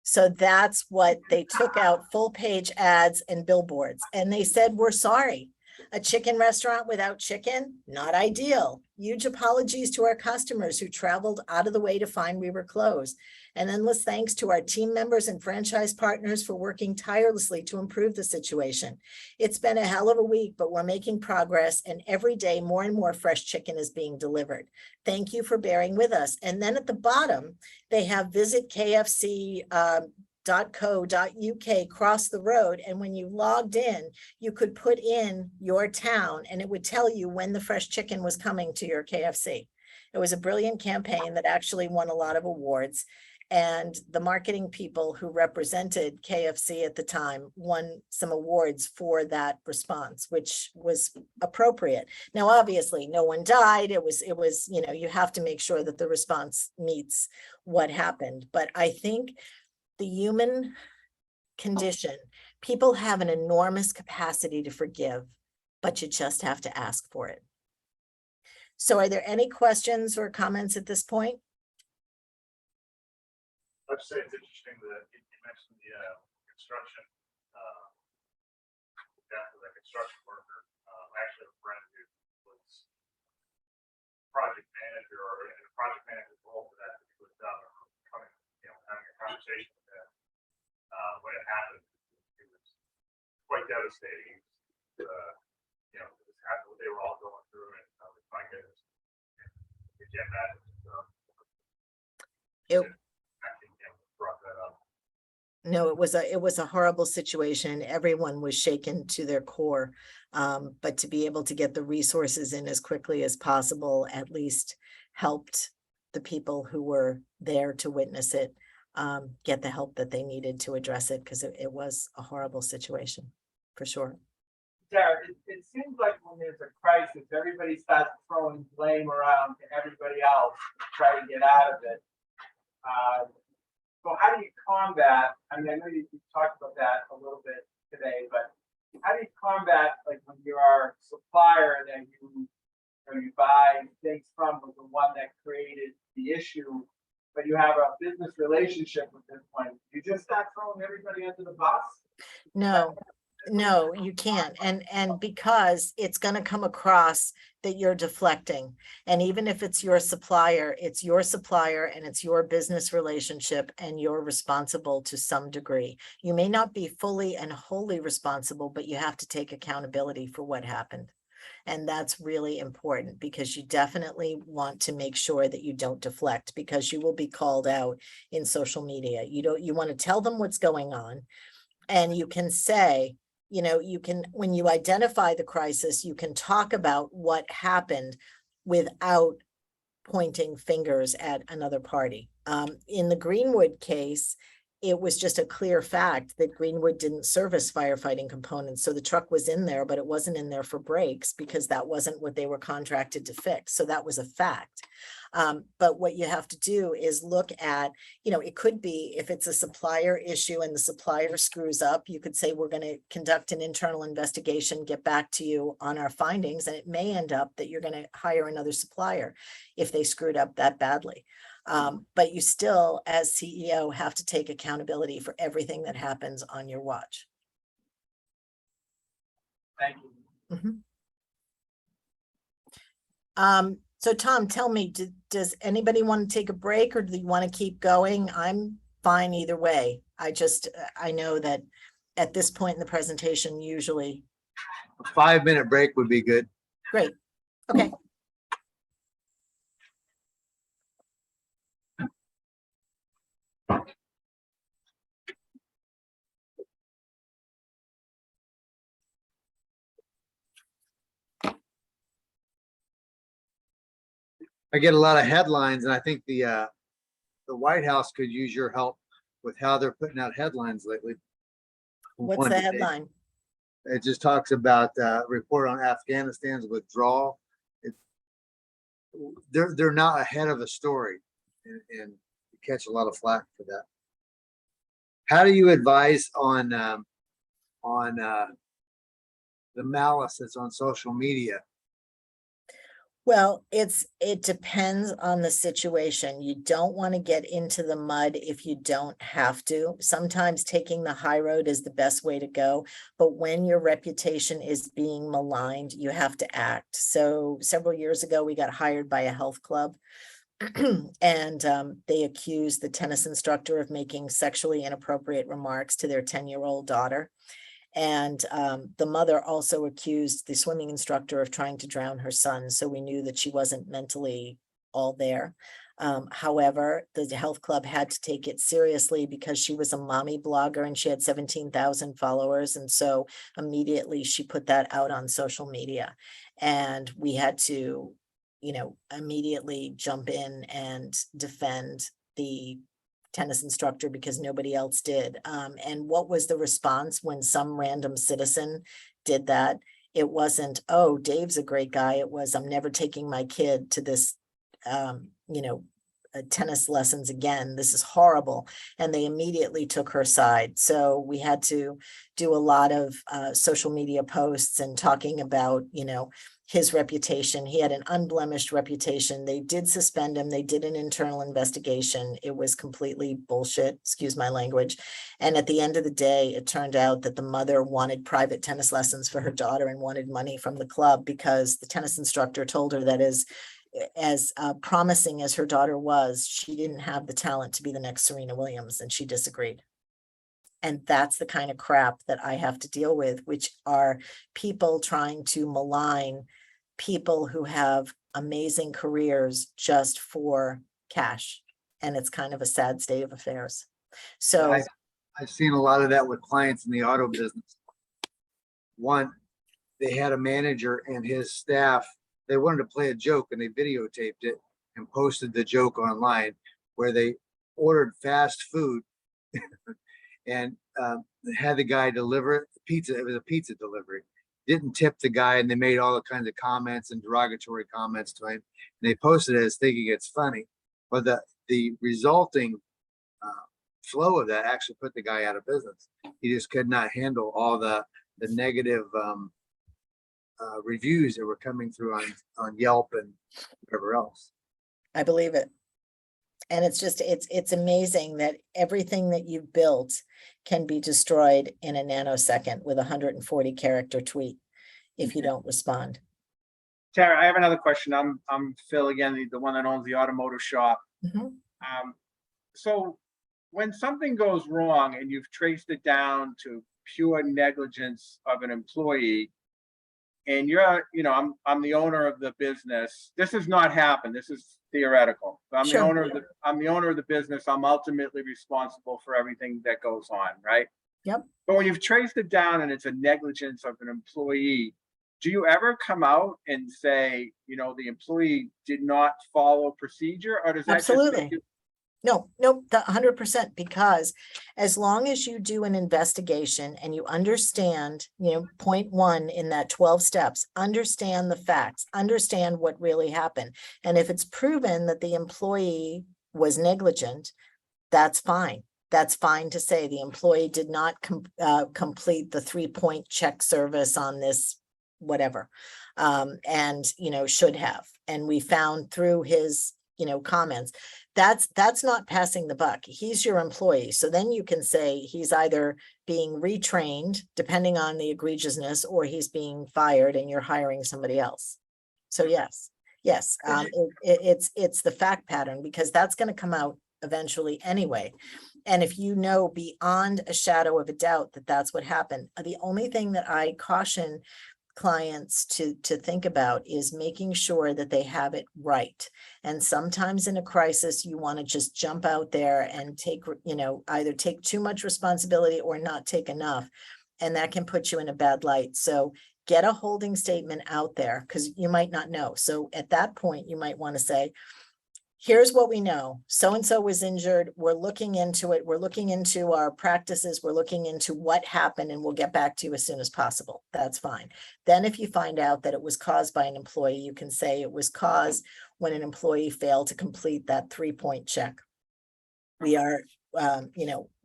So that's what they took out, full page ads and billboards. And they said, we're sorry. A chicken restaurant without chicken, not ideal. Huge apologies to our customers who traveled out of the way to find we were closed. And endless thanks to our team members and franchise partners for working tirelessly to improve the situation. It's been a hell of a week, but we're making progress, and every day more and more fresh chicken is being delivered. Thank you for bearing with us. And then at the bottom, they have visit KFC.co.uk cross the road, and when you logged in, you could put in your town and it would tell you when the fresh chicken was coming to your KFC. It was a brilliant campaign that actually won a lot of awards, and the marketing people who represented KFC at the time won some awards for that response, which was appropriate. Now, obviously, no one died. It was, you know, you have to make sure that the response meets what happened. But I think the human condition, people have an enormous capacity to forgive, but you just have to ask for it. So are there any questions or comments at this point? I'd say it's interesting that you mentioned the construction, death of a construction worker. I actually have a friend who manager or in a project manager's role for that to be done, or coming, having a conversation with them. When it happened, it was quite devastating. This happened, what they were all going through, and my goodness, you get that. It- I think brought that up. No, it was a horrible situation. Everyone was shaken to their core. But to be able to get the resources in as quickly as possible at least helped the people who were there to witness it get the help that they needed to address it, because it was a horrible situation, for sure. Sarah, it seems like when there's a crisis, everybody starts throwing blame around to everybody else to try to get out of it. So how do you combat, I mean, I know you talked about that a little bit today, but how do you combat, like, when you're a supplier that you buy things from was the one that created the issue, but you have a business relationship with this one? You just start throwing everybody under the bus? No, you can't. And because it's going to come across that you're deflecting. And even if it's your supplier and it's your business relationship, and you're responsible to some degree. You may not be fully and wholly responsible, but you have to take accountability for what happened. And that's really important, because you definitely want to make sure that you don't deflect, because you will be called out in social media. You want to tell them what's going on, and you can say, when you identify the crisis, you can talk about what happened without pointing fingers at another party. In the Greenwood case, it was just a clear fact that Greenwood didn't service firefighting components. So the truck was in there, but it wasn't in there for brakes, because that wasn't what they were contracted to fix. So that was a fact. But what you have to do is look at, it could be, if it's a supplier issue and the supplier screws up, you could say, we're going to conduct an internal investigation, get back to you on our findings. And it may end up that you're going to hire another supplier if they screwed up that badly. But you still, as CEO, have to take accountability for everything that happens on your watch. Thank you. So Tom, tell me, does anybody want to take a break, or do you want to keep going? I'm fine either way. I know that at this point in the presentation, usually. A 5-minute break would be good. Great. Okay. I get a lot of headlines, and I think the White House could use your help with how they're putting out headlines lately. What's One the today, headline? it just talks about report on Afghanistan's withdrawal. They're not ahead of the story, and you catch a lot of flack for that. How do you advise on the malice that's on social media? Well, it depends on the situation. You don't want to get into the mud if you don't have to. Sometimes taking the high road is the best way to go. But when your reputation is being maligned, you have to act. So several years ago, we got hired by a health club. And they accused the tennis instructor of making sexually inappropriate remarks to their 10-year-old daughter. And the mother also accused the swimming instructor of trying to drown her son. So we knew that she wasn't mentally all there. However, the health club had to take it seriously, because she was a mommy blogger and she had 17,000 followers. And so immediately she put that out on social media, and we had to, immediately jump in and defend the tennis instructor, because nobody else did. And what was the response when some random citizen did that? It wasn't, oh, Dave's a great guy. It was, I'm never taking my kid to this, tennis lessons again. This is horrible. And they immediately took her side. So we had to do a lot of social media posts and talking about, his reputation. He had an unblemished reputation. They did suspend him. They did an internal investigation. It was completely bullshit, excuse my language. And at the end of the day, it turned out that the mother wanted private tennis lessons for her daughter and wanted money from the club, because the tennis instructor told her that as promising as her daughter was, she didn't have the talent to be the next Serena Williams, and she disagreed. And that's the kind of crap that I have to deal with, which are people trying to malign people who have amazing careers just for cash. And it's kind of a sad state of affairs. So I've seen a lot of that with clients in the auto business. One, they had a manager and his staff, they wanted to play a joke and they videotaped it and posted the joke online where they ordered fast food and had the guy deliver pizza. It was a pizza delivery. Didn't tip the guy, and they made all kinds of comments and derogatory comments to him. And they posted it as thinking it's funny, but the resulting flow of that actually put the guy out of business. He just could not handle all the negative reviews that were coming through on Yelp and whatever else. I believe it. And it's just, it's amazing that everything that you've built can be destroyed in a nanosecond with a 140 character tweet if you don't respond. Tara, I have another question. I'm Phil again, the one that owns the automotive shop. Mhm. So when something goes wrong and you've traced it down to pure negligence of an employee, and you're, you know, I'm the owner of the business. This has not happened. This is theoretical. I'm Sure. the owner of the business. I'm ultimately responsible for everything that goes on, right? Yep. But when you've traced it down and it's a negligence of an employee, do you ever come out and say, you know, the employee did not follow procedure, or does that just Absolutely. make you? No, 100%, because as long as you do an investigation and you understand, point one in that 12 steps, understand the facts, understand what really happened. And if it's proven that the employee was negligent, that's fine. That's fine to say the employee did not complete the 3-point check service on this, whatever, and, should have. And we found through his, comments, that's not passing the buck. He's your employee. So then you can say he's either being retrained, depending on the egregiousness, or he's being fired and you're hiring somebody else. So yes, it's the fact pattern, because that's going to come out eventually anyway. And if you know beyond a shadow of a doubt that that's what happened, the only thing that I caution clients to think about is making sure that they have it right. And sometimes in a crisis, you want to just jump out there and take, either take too much responsibility or not take enough. And that can put you in a bad light. So get a holding statement out there, because you might not know. So at that point, you might want to say, here's what we know. So-and-so was injured. We're looking into it. We're looking into our practices. We're looking into what happened, and we'll get back to you as soon as possible. That's fine. Then if you find out that it was caused by an employee, you can say it was caused when an employee failed to complete that 3-point check. We are,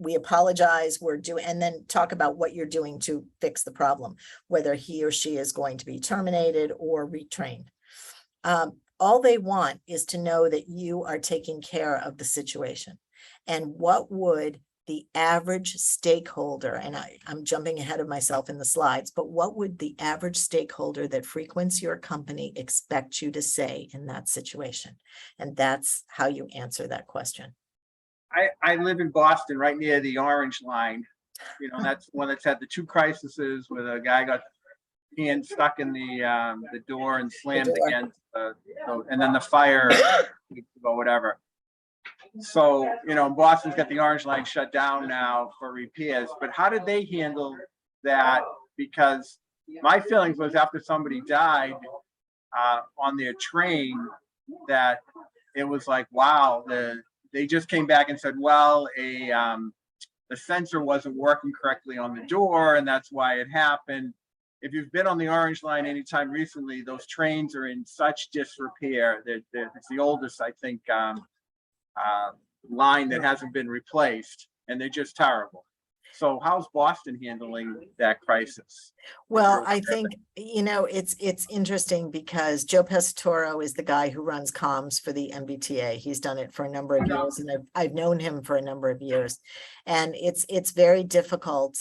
we apologize, and then talk about what you're doing to fix the problem, whether he or she is going to be terminated or retrained. All they want is to know that you are taking care of the situation. And what would the average stakeholder, and I'm jumping ahead of myself in the slides, but what would the average stakeholder that frequents your company expect you to say in that situation? And that's how you answer that question. I live in Boston, right near the Orange Line. That's one that's had the 2 crises where a guy got hand stuck in the door and slammed against, and then the fire or whatever. So, Boston's got the Orange Line shut down now for repairs, but how did they handle that? Because my feelings was after somebody died on their train, that it was like, wow, they just came back and said, well, the sensor wasn't working correctly on the door, and that's why it happened. If you've been on the Orange Line anytime recently, those trains are in such disrepair. It's the oldest, I think, line that hasn't been replaced, and they're just terrible. So how's Boston handling that crisis? Well, I think, it's interesting because Joe Pesatoro is the guy who runs comms for the MBTA. He's done it for a number of years, and I've known him for a number of years. And it's very difficult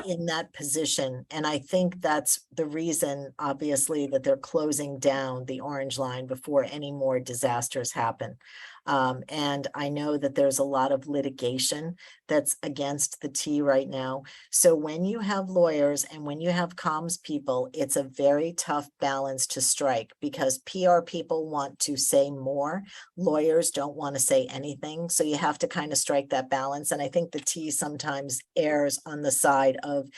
in that position. And I think that's the reason, obviously, that they're closing down the Orange Line before any more disasters happen. And I know that there's a lot of litigation that's against the T right now. So when you have lawyers and when you have comms people, it's a very tough balance to strike because PR people want to say more. Lawyers don't want to say anything. So you have to kind of strike that balance. And I think the T sometimes errs on the side of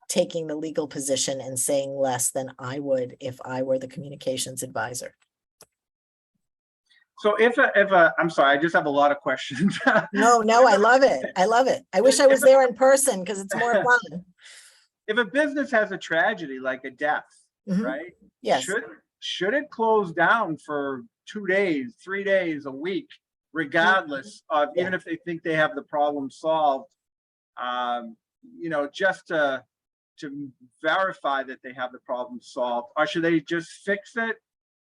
taking the legal position and saying less than I would if I were the communications advisor. So I'm sorry, I just have a lot of questions. No, I love it. I love it. I wish I was there in person because it's more fun. If a business has a tragedy like a death, Mhm. right? Yes. Should it close down for 2 days, 3 days, a week, regardless of, even if they think they have the problem solved? Just to verify that they have the problem solved, or should they just fix it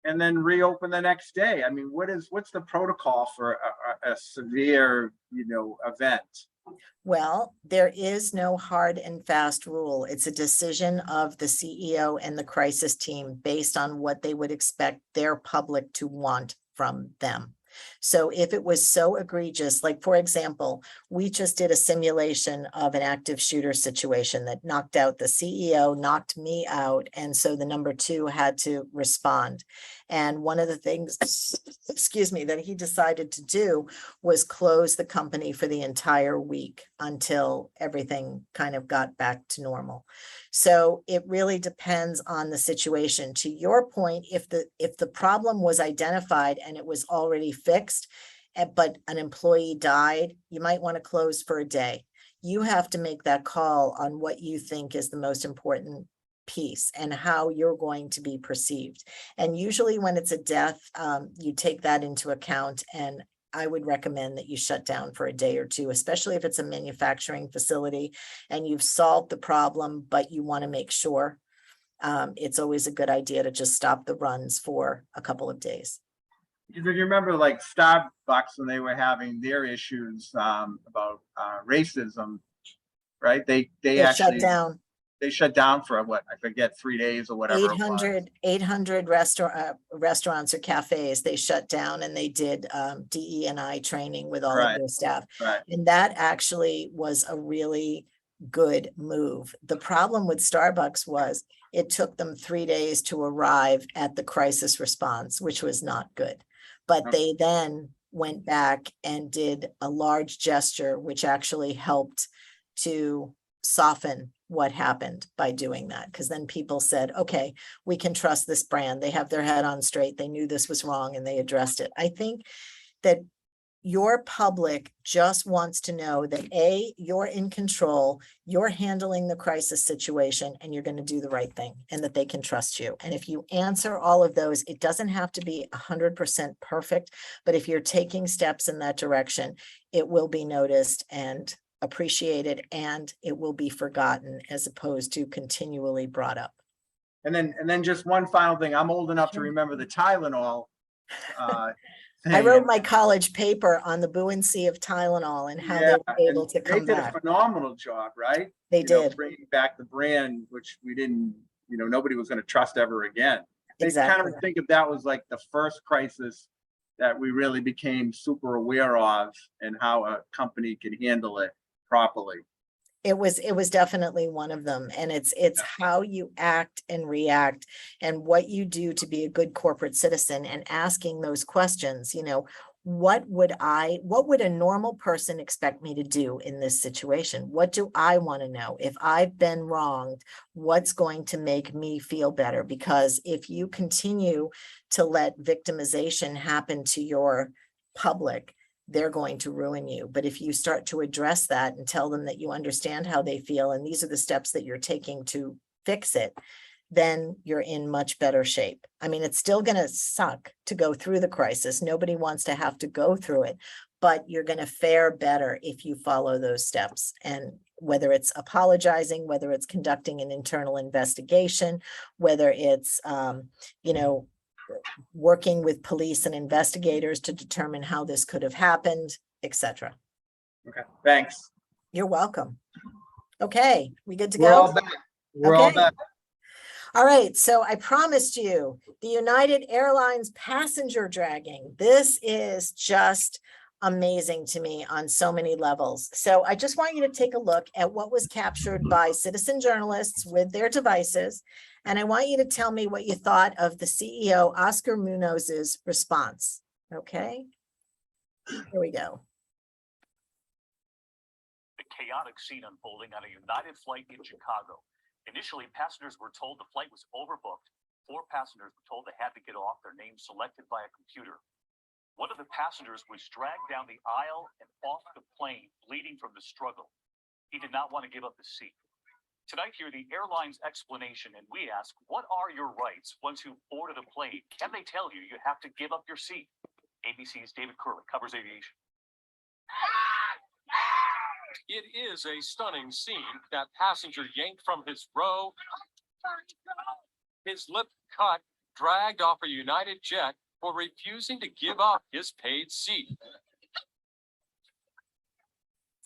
and then reopen the next day? I mean, what's the protocol for a severe, event? Well, there is no hard and fast rule. It's a decision of the CEO and the crisis team based on what they would expect their public to want from them. So if it was so egregious, like for example, we just did a simulation of an active shooter situation that knocked out the CEO, knocked me out. And so the number 2 had to respond. And one of the things, excuse me, that he decided to do was close the company for the entire week until everything kind of got back to normal. So it really depends on the situation. To your point, if the problem was identified and it was already fixed, but an employee died, you might want to close for a day. You have to make that call on what you think is the most important piece and how you're going to be perceived. And usually when it's a death, you take that into account, and I would recommend that you shut down for a day or two, especially if it's a manufacturing facility and you've solved the problem, but you want to make sure. It's always a good idea to just stop the runs for a couple of days. Because if you remember, like Starbucks, when they were having their issues about racism, right? They They actually shut down. They shut down for what, I forget, 3 days or whatever. 800 restaurants or cafes, they shut down, and they did DE&I training with all of their staff. Right. And that actually was a really good move. The problem with Starbucks was it took them 3 days to arrive at the crisis response, which was not good. But they then went back and did a large gesture, which actually helped to soften what happened by doing that. Because then people said, okay, we can trust this brand. They have their head on straight. They knew this was wrong and they addressed it. I think that your public just wants to know that A, you're in control, you're handling the crisis situation, and you're going to do the right thing, and that they can trust you. And if you answer all of those, it doesn't have to be 100% perfect, but if you're taking steps in that direction, it will be noticed and appreciated, and it will be forgotten as opposed to continually brought up. And then just one final thing. I'm old enough to remember the Tylenol. I wrote my college paper on the buoyancy of Tylenol and how they were able to come They did back. a phenomenal job, right? They did. Bringing back the brand, which we didn't, nobody was going to trust ever again. They Exactly. kind of think of that was like the first crisis that we really became super aware of, and how a company could handle it properly. It was definitely one of them. And it's how you act and react and what you do to be a good corporate citizen, and asking those questions, what would a normal person expect me to do in this situation? What do I want to know? If I've been wronged, what's going to make me feel better? Because if you continue to let victimization happen to your public, they're going to ruin you. But if you start to address that and tell them that you understand how they feel, and these are the steps that you're taking to fix it, then you're in much better shape. I mean, it's still going to suck to go through the crisis. Nobody wants to have to go through it, but you're going to fare better if you follow those steps. And whether it's apologizing, whether it's conducting an internal investigation, whether it's, working with police and investigators to determine how this could have happened, etc. Okay, thanks. You're welcome. Okay, we good to We're all go? back. We're all Okay. back. All right, so I promised you the United Airlines passenger dragging. This is just amazing to me on so many levels. So I just want you to take a look at what was captured by citizen journalists with their devices. And I want you to tell me what you thought of the CEO, Oscar Munoz's response. Okay, here we go. The chaotic scene unfolding on a United flight in Chicago. Initially, passengers were told the flight was overbooked. 4 passengers were told they had to get off, their names selected by a computer. One of the passengers was dragged down the aisle and off the plane, bleeding from the struggle. He did not want to give up his seat. Tonight, hear the airline's explanation, and we ask, what are your rights once you've boarded a plane? Can they tell you you have to give up your seat? ABC's David Curley covers aviation. It is a stunning scene. That passenger yanked from his row, his lip cut, dragged off a United jet for refusing to give up his paid seat.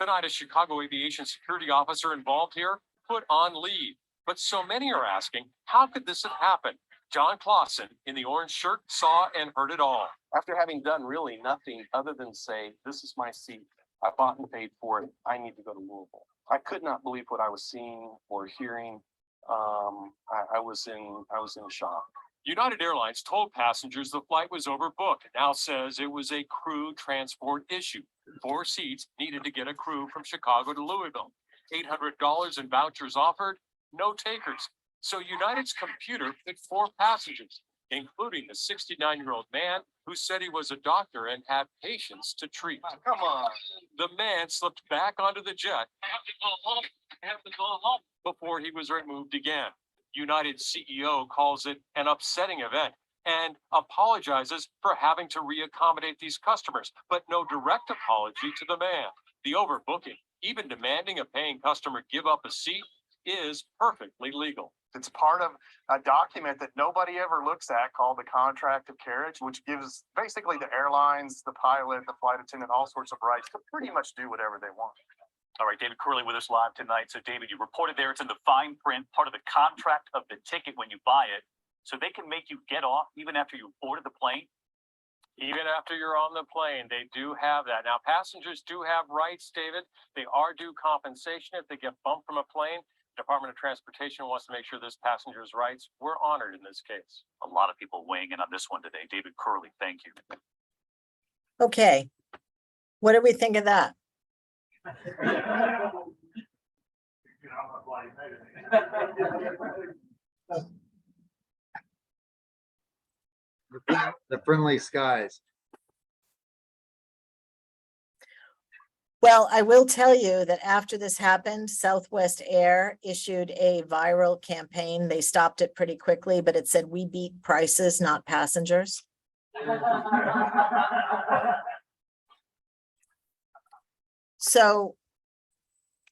Tonight, a Chicago aviation security officer involved here put on leave. But so many are asking, how could this have happened? John Clausen in the orange shirt saw and heard it all. After having done really nothing other than say, this is my seat, I bought and paid for it, I need to go to Louisville. I could not believe what I was seeing or hearing. I was in shock. United Airlines told passengers the flight was overbooked and now says it was a crew transport issue. 4 seats needed to get a crew from Chicago to Louisville. $800 in vouchers offered, no takers. So United's computer picked 4 passengers, including the 69-year-old man who said he was a doctor and had patients to treat. Come on. The man slipped back onto the jet. I have to go home before he was removed again. United CEO calls it an upsetting event and apologizes for having to reaccommodate these customers, but no direct apology to the man. The overbooking, even demanding a paying customer give up a seat, is perfectly legal. It's part of a document that nobody ever looks at called the contract of carriage, which gives basically the airlines, the pilot, the flight attendant, all sorts of rights to pretty much do whatever they want. All right, David Curley with us live tonight. So David, you reported there, it's in the fine print, part of the contract of the ticket when you buy it. So they can make you get off even after you boarded the plane? Even after you're on the plane, they do have that. Now, passengers do have rights, David. They are due compensation if they get bumped from a plane. Department of Transportation wants to make sure this passenger's rights were honored in this case. A lot of people weighing in on this one today. David Curley, thank you. Okay, what do we think of that? The friendly skies. Well, I will tell you that after this happened, Southwest Air issued a viral campaign. They stopped it pretty quickly, but it said, "We beat prices, not passengers." So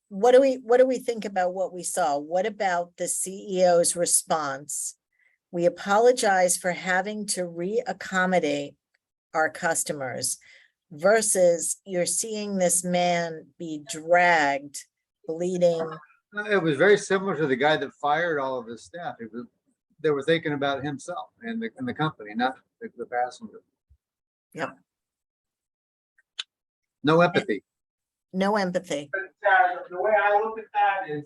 what do we think about what we saw? What about the CEO's response? We apologize for having to reaccommodate our customers versus you're seeing this man be dragged, bleeding. It was very similar to the guy that fired all of his staff. They were thinking about himself and the company, not the passenger. Yep. No empathy. No empathy. But the way I look at that is,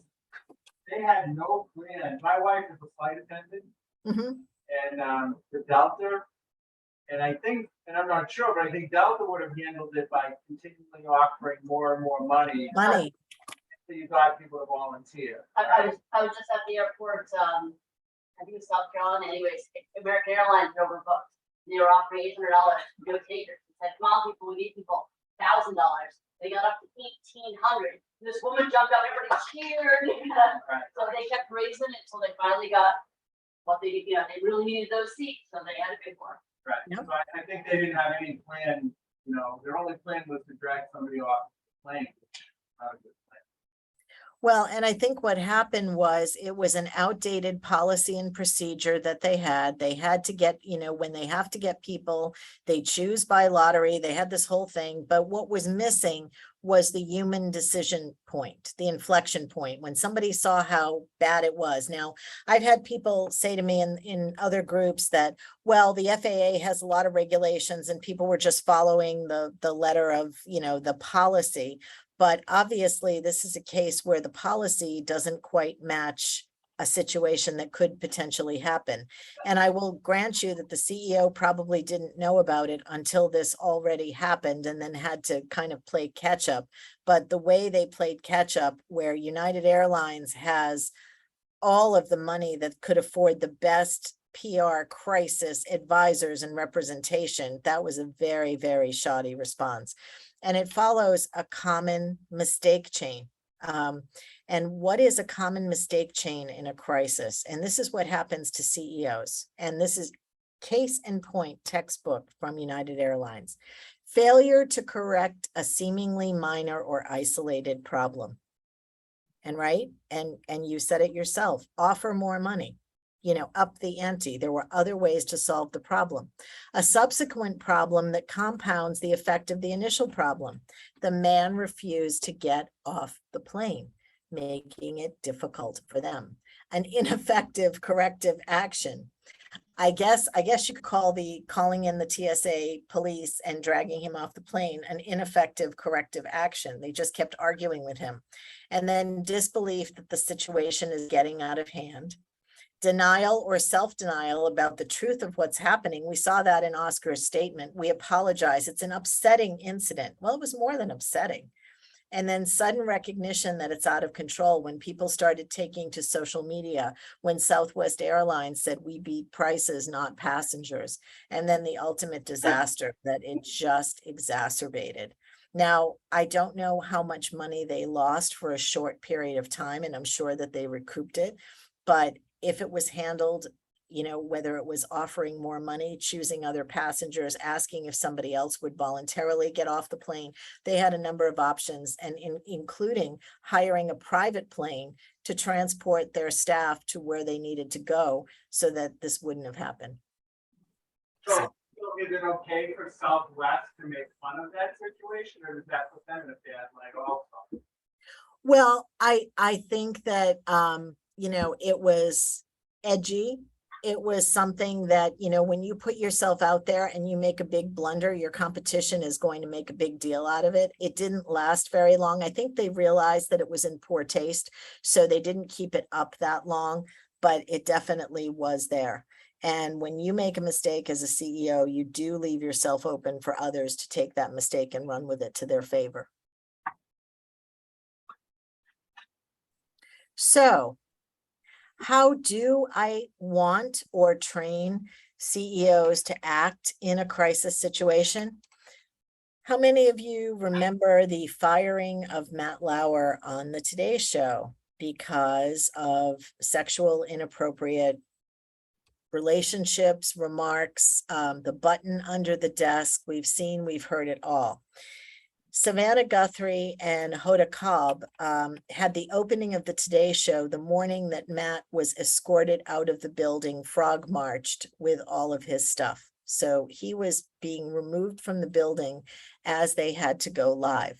they had no plan. My wife is a flight attendant, Mhm. and the Delta, and I think, and I'm not sure, but I think Delta would have handled it by continually offering more and more money. Money. So you got people to volunteer. I was just at the airport, I think it's South Carolina anyways, American Airlines overbooked. They were offering $800, no takers. It said, come on, people, we need people, $1,000. They got up to 1,800. This woman jumped up, everybody cheered. Right. So they kept raising it until they finally got what they, they really needed those seats, so they had to pay for it. Right, Yep. so I think they didn't have any plan, their only plan was to drag somebody off the plane. Not a good plan. Well, and I think what happened was it was an outdated policy and procedure that they had. They had to get, when they have to get people, they choose by lottery. They had this whole thing, but what was missing was the human decision point, the inflection point, when somebody saw how bad it was. Now, I've had people say to me in other groups that, well, the FAA has a lot of regulations and people were just following the letter of, the policy. But obviously, this is a case where the policy doesn't quite match a situation that could potentially happen. And I will grant you that the CEO probably didn't know about it until this already happened and then had to kind of play catch up. But the way they played catch up, where United Airlines has all of the money that could afford the best PR crisis advisors and representation, that was a very, very shoddy response. And it follows a common mistake chain. And what is a common mistake chain in a crisis? And this is what happens to CEOs. And this is case in point textbook from United Airlines. Failure to correct a seemingly minor or isolated problem. And you said it yourself, offer more money, up the ante. There were other ways to solve the problem. A subsequent problem that compounds the effect of the initial problem. The man refused to get off the plane, making it difficult for them. An ineffective corrective action. I guess you could call calling in the TSA police and dragging him off the plane an ineffective corrective action. They just kept arguing with him. And then disbelief that the situation is getting out of hand. Denial or self-denial about the truth of what's happening. We saw that in Oscar's statement. We apologize. It's an upsetting incident. Well, it was more than upsetting. And then sudden recognition that it's out of control when people started taking to social media, when Southwest Airlines said we beat prices, not passengers. And then the ultimate disaster that it just exacerbated. Now, I don't know how much money they lost for a short period of time, and I'm sure that they recouped it. But if it was handled, whether it was offering more money, choosing other passengers, asking if somebody else would voluntarily get off the plane, they had a number of options, and including hiring a private plane to transport their staff to where they needed to go so that this wouldn't have happened. So is it okay for Southwest to make fun of that situation, or does that put them in a bad light also? Well, I think that, it was edgy. It was something that, when you put yourself out there and you make a big blunder, your competition is going to make a big deal out of it. It didn't last very long. I think they realized that it was in poor taste, so they didn't keep it up that long, but it definitely was there. And when you make a mistake as a CEO, you do leave yourself open for others to take that mistake and run with it to their favor. So, how do I want or train CEOs to act in a crisis situation? How many of you remember the firing of Matt Lauer on the Today Show because of sexual inappropriate relationships, remarks, the button under the desk? We've heard it all. Savannah Guthrie and Hoda Kotb had the opening of the Today Show the morning that Matt was escorted out of the building, frog marched with all of his stuff. So he was being removed from the building as they had to go live.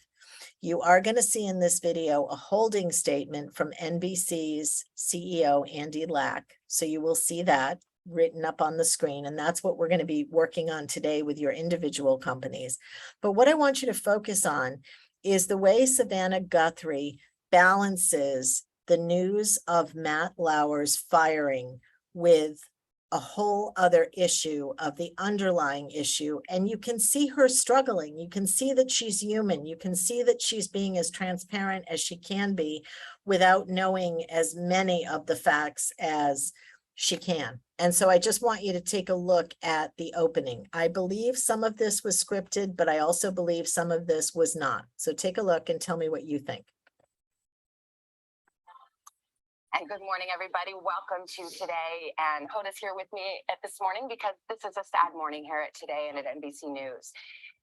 You are going to see in this video a holding statement from NBC's CEO, Andy Lack. So you will see that written up on the screen, and that's what we're going to be working on today with your individual companies. But what I want you to focus on is the way Savannah Guthrie balances the news of Matt Lauer's firing with a whole other issue of the underlying issue. And you can see her struggling. You can see that she's human. You can see that she's being as transparent as she can be without knowing as many of the facts as she can. And so I just want you to take a look at the opening. I believe some of this was scripted, but I also believe some of this was not. So take a look and tell me what you think. And good morning, everybody. Welcome to Today. And Hoda's here with me this morning because this is a sad morning here at Today and at NBC News.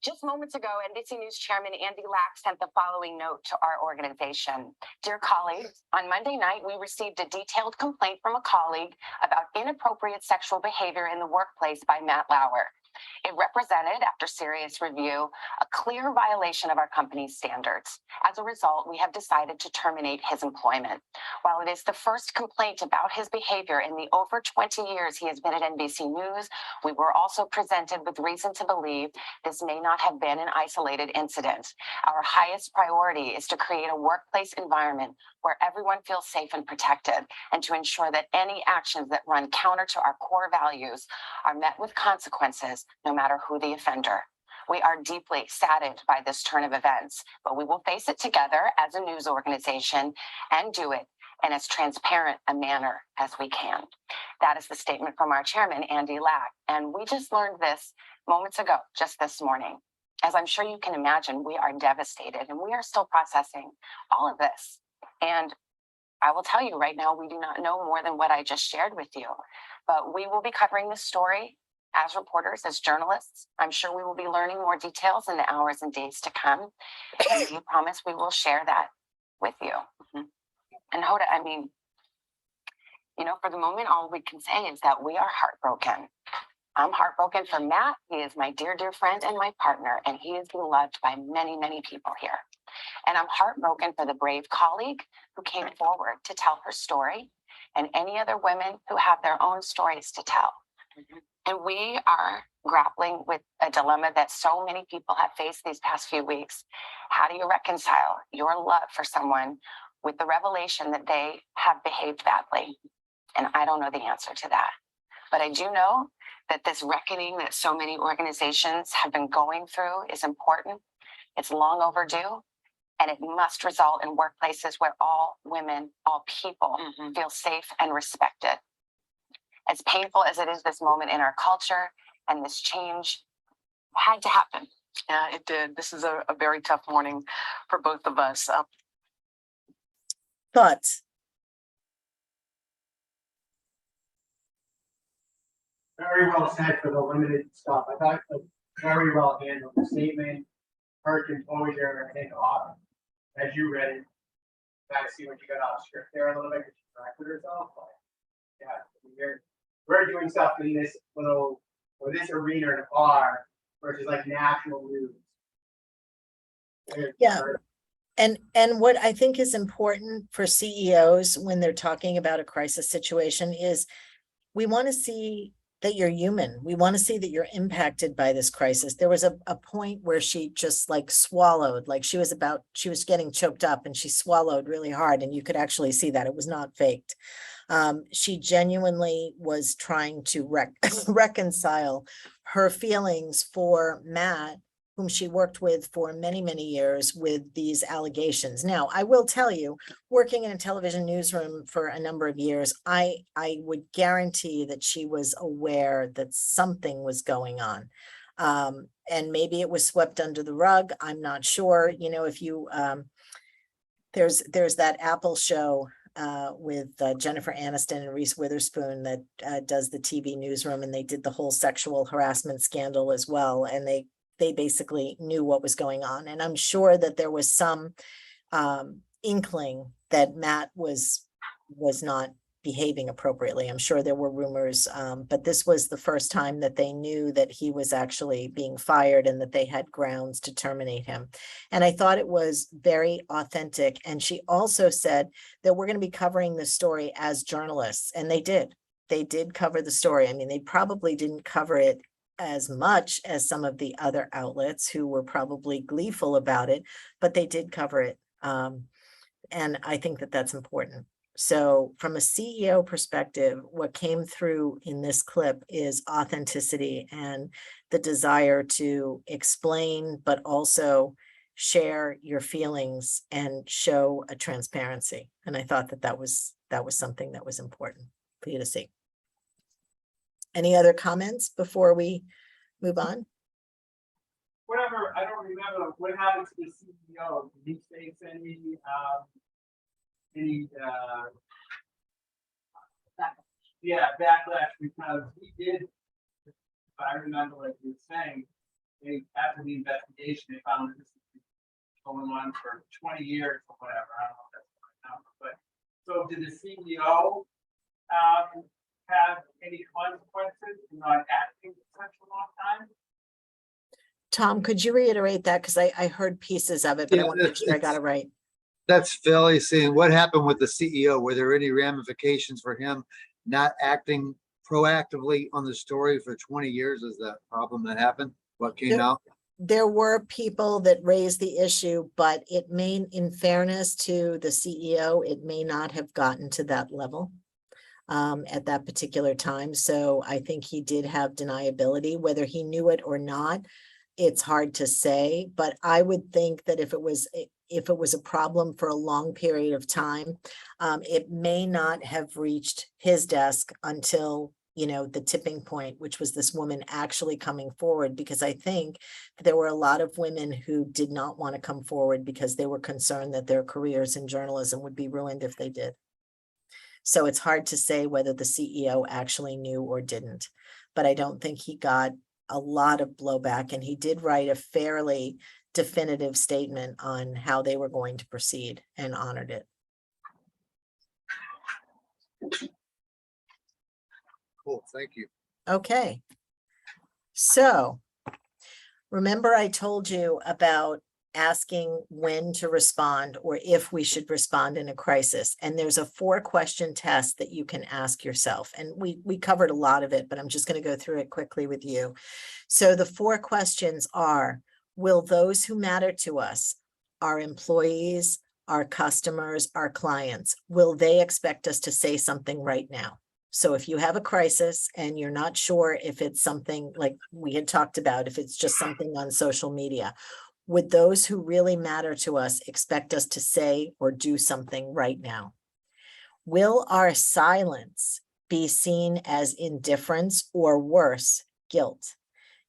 Just moments ago, NBC News Chairman Andy Lack sent the following note to our organization. Dear colleagues, on Monday night, we received a detailed complaint from a colleague about inappropriate sexual behavior in the workplace by Matt Lauer. It represented, after serious review, a clear violation of our company's standards. As a result, we have decided to terminate his employment. While it is the first complaint about his behavior in the over 20 years he has been at NBC News, we were also presented with reason to believe this may not have been an isolated incident. Our highest priority is to create a workplace environment where everyone feels safe and protected, and to ensure that any actions that run counter to our core values are met with consequences, no matter who the offender. We are deeply saddened by this turn of events, but we will face it together as a news organization and do it in as transparent a manner as we can. That is the statement from our chairman, Andy Lack. And we just learned this moments ago, just this morning. As I'm sure you can imagine, we are devastated and we are still processing all of this. And I will tell you right now, we do not know more than what I just shared with you, but we will be covering this story as reporters, as journalists. I'm sure we will be learning more details in the hours and days to come. And we promise we will share that with you. And Hoda, I mean, for the moment, all we can say is that we are heartbroken. I'm heartbroken for Matt. He is my dear, dear friend and my partner, and he is beloved by many, many people here. And I'm heartbroken for the brave colleague who came forward to tell her story, and any other women who have their own stories to tell. And we are grappling with a dilemma that so many people have faced these past few weeks. How do you reconcile your love for someone with the revelation that they have behaved badly? And I don't know the answer to that. But I do know that this reckoning that so many organizations have been going through is important. It's long overdue, and it must result in workplaces where all women, all people feel safe and respected. As painful as it is this moment in our culture, and this change had to happen. Yeah, it did. This is a very tough morning for both of us. Thoughts? Very well said for the limited stuff. I thought very well handled the statement, her composure, and as you read it, kind of see what you got off script there a little bit, because she corrected herself. But yeah, we're doing stuff in this little, or this arena in a bar versus like national news. Yeah. And what I think is important for CEOs when they're talking about a crisis situation is we want to see that you're human. We want to see that you're impacted by this crisis. There was a point where she just like swallowed, like she was getting choked up and she swallowed really hard, and you could actually see that it was not faked. She genuinely was trying to reconcile her feelings for Matt, whom she worked with for many, many years, with these allegations. Now, I will tell you, working in a television newsroom for a number of years, I would guarantee that she was aware that something was going on. And maybe it was swept under the rug. I'm not sure. If you, there's that Apple show with Jennifer Aniston and Reese Witherspoon that does the TV newsroom, and they did the whole sexual harassment scandal as well. And they basically knew what was going on. And I'm sure that there was some inkling that Matt was not behaving appropriately. I'm sure there were rumors, but this was the first time that they knew that he was actually being fired and that they had grounds to terminate him. And I thought it was very authentic. And she also said that we're going to be covering this story as journalists. And they did. They did cover the story. I mean, they probably didn't cover it as much as some of the other outlets who were probably gleeful about it, but they did cover it. And I think that that's important. So from a CEO perspective, what came through in this clip is authenticity and the desire to explain, but also share your feelings and show a transparency. And I thought that was something that was important for you to see. Any other comments before we move on? Whatever, I don't remember what happened to the CEO. Did he face any backlash, because he did, if I remember like you were saying, after the investigation, they found that this has been going on for 20 years or whatever. I don't know if that's the right number, but so did the CEO have any consequences for not acting for such a long time? Tom, could you reiterate that? Because I heard pieces of it, but I Yeah, want to make sure I got it right. That's Phil. He's saying, what happened with the CEO? Were there any ramifications for him not acting proactively on the story for 20 years? Is that problem that happened? What came out? There were people that raised the issue, but it may, in fairness to the CEO, it may not have gotten to that level at that particular time. So I think he did have deniability, whether he knew it or not. It's hard to say, but I would think that if it was a problem for a long period of time, it may not have reached his desk until, you know, the tipping point, which was this woman actually coming forward, because I think there were a lot of women who did not want to come forward because they were concerned that their careers in journalism would be ruined if they did. So it's hard to say whether the CEO actually knew or didn't, but I don't think he got a lot of blowback, and he did write a fairly definitive statement on how they were going to proceed and honored it. Cool, thank you. Okay. So remember I told you about asking when to respond or if we should respond in a crisis. And there's a 4-question test that you can ask yourself. And we covered a lot of it, but I'm just going to go through it quickly with you. So the 4 questions are, will those who matter to us, our employees, our customers, our clients, will they expect us to say something right now? So if you have a crisis and you're not sure if it's something like we had talked about, if it's just something on social media, would those who really matter to us expect us to say or do something right now? Will our silence be seen as indifference or worse, guilt?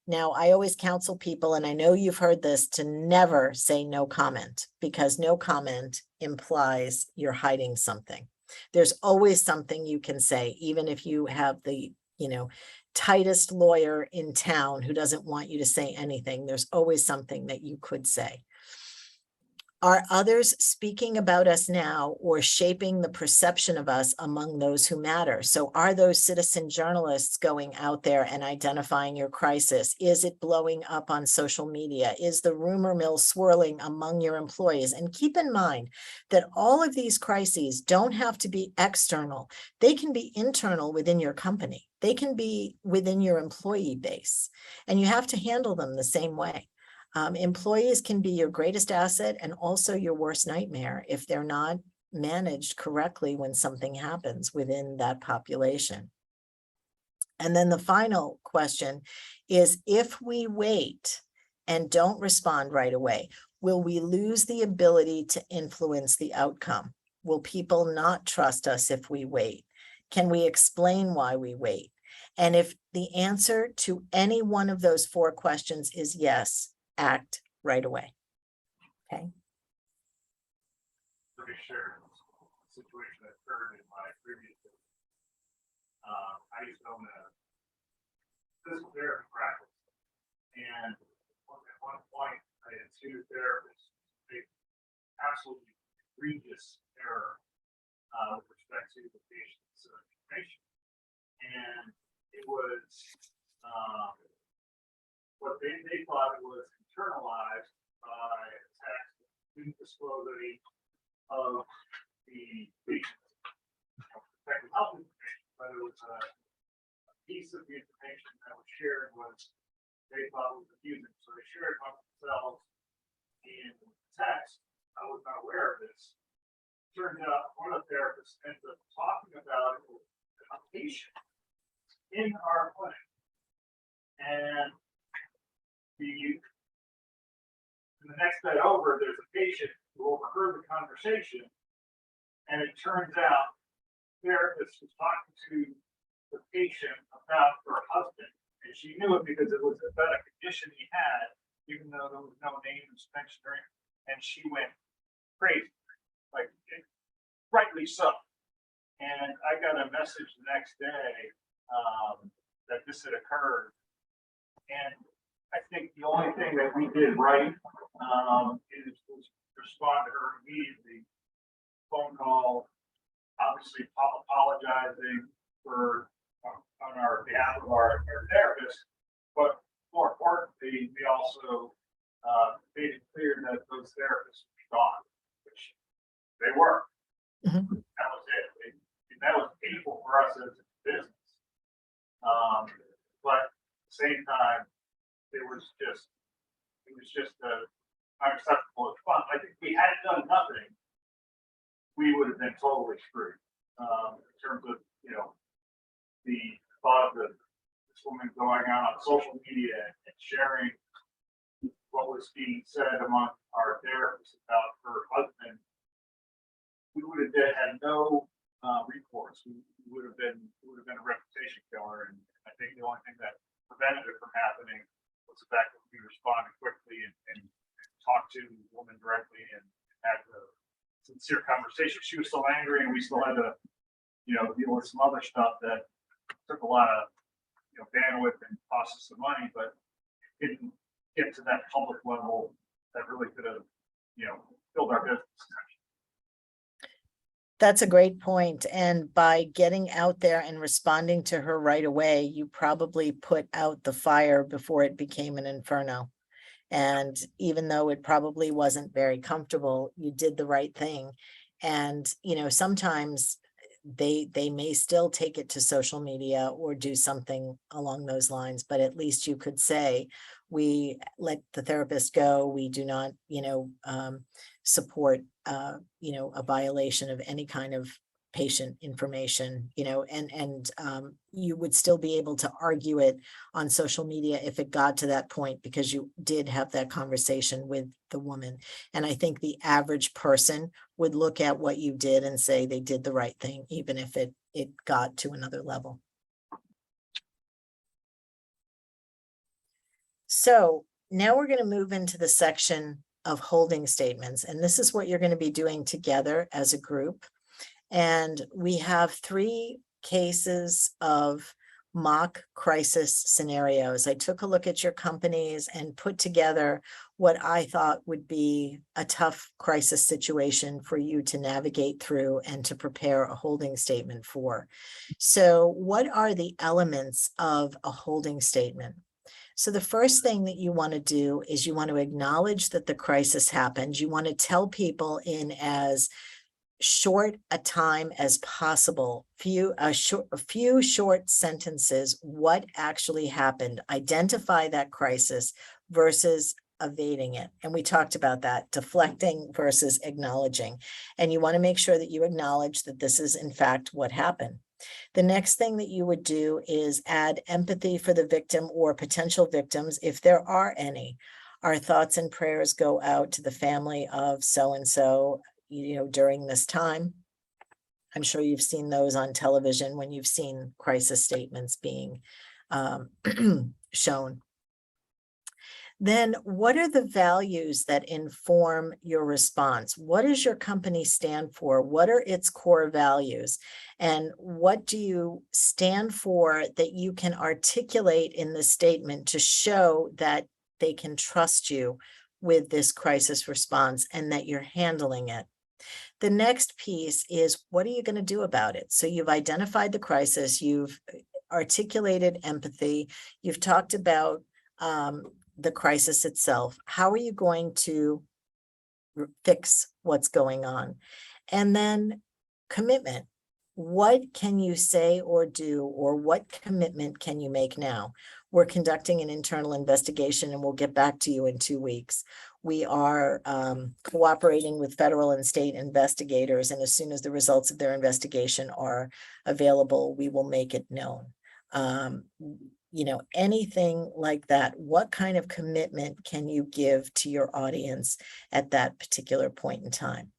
Now, I always counsel people, and I know you've heard this, to never say no comment, because no comment implies you're hiding something. There's always something you can say, even if you have the, you know, tightest lawyer in town who doesn't want you to say anything. There's always something that you could say. Are others speaking about us now or shaping the perception of us among those who matter? So are those citizen journalists going out there and identifying your crisis? Is it blowing up on social media? Is the rumor mill swirling among your employees? And keep in mind that all of these crises don't have to be external. They can be internal within your company. They can be within your employee base, and you have to handle them the same way. Employees can be your greatest asset and also your worst nightmare if they're not managed correctly when something happens within that population. And then the final question is, if we wait and don't respond right away, will we lose the ability to influence the outcome? Will people not trust us if we wait? Can we explain why we wait? And if the answer to any one of those 4 questions is yes, act right away. Okay. Let me share a situation that occurred in my previous business. I used to own a physical therapy practice, and at one point I had 2 therapists make absolutely egregious error with respect to the patient's information, and it was what they thought it was internalized by a text didn't disclose any of the protected health information, but it was a piece of the information that was shared was they thought was abusing. So they shared among themselves in the text. I was not aware of this. Turns out one of the therapists ended up talking about it with a patient in our clinic. And the next day over, there's a patient who overheard the conversation, and it turns out the therapist was talking to the patient about her husband, and she knew it because it was about a condition he had, even though there was no name mentioned or anything, and she went crazy, like rightly so. And I got a message the next day that this had occurred, and I think the only thing that we did right was respond to her immediately. Phone call, obviously apologizing on our behalf of our therapist, but more importantly, we also also made it clear that those therapists would be gone, which they were. Mhm. That was it. That was painful for us as a business. But at the same time, it was just unacceptable response. I think if we had done nothing, we would have been totally screwed. In terms of, the thought of this woman going out on social media and sharing what was being said among our therapists about her husband, we would have had no recourse. We would have been a reputation killer. And I think the only thing that prevented it from happening was the fact that we responded quickly and talked to the woman directly and had a sincere conversation. She was still angry, and we still had to, deal with some other stuff that took a lot of, bandwidth and cost us some money, but didn't get to that public level that really could have, filled our business. That's a great point. And by getting out there and responding to her right away, you probably put out the fire before it became an inferno. And even though it probably wasn't very comfortable, you did the right thing. And, sometimes they may still take it to social media or do something along those lines, but at least you could say, we let the therapist go. We do not, support, a violation of any kind of patient information, and you would still be able to argue it on social media if it got to that point, because you did have that conversation with the woman. And I think the average person would look at what you did and say they did the right thing, even if it got to another level. So now we're going to move into the section of holding statements, and this is what you're going to be doing together as a group. And we have 3 cases of mock crisis scenarios. I took a look at your companies and put together what I thought would be a tough crisis situation for you to navigate through and to prepare a holding statement for. So what are the elements of a holding statement? So the first thing that you want to do is you want to acknowledge that the crisis happened. You want to tell people in as short a time as possible, a few short sentences, what actually happened. Identify that crisis versus evading it. And we talked about that, deflecting versus acknowledging. And you want to make sure that you acknowledge that this is in fact what happened. The next thing that you would do is add empathy for the victim or potential victims, if there are any. Our thoughts and prayers go out to the family of so-and-so, during this time. I'm sure you've seen those on television when you've seen crisis statements being shown. Then what are the values that inform your response? What does your company stand for? What are its core values? And what do you stand for that you can articulate in the statement to show that they can trust you with this crisis response and that you're handling it? The next piece is, what are you going to do about it? So you've identified the crisis, you've articulated empathy, you've talked about the crisis itself. How are you going to fix what's going on? And then commitment. What can you say or do, or what commitment can you make now? We're conducting an internal investigation and we'll get back to you in 2 weeks. We are cooperating with federal and state investigators, and as soon as the results of their investigation are available, we will make it known. Anything like that. What kind of commitment can you give to your audience at that particular point in time?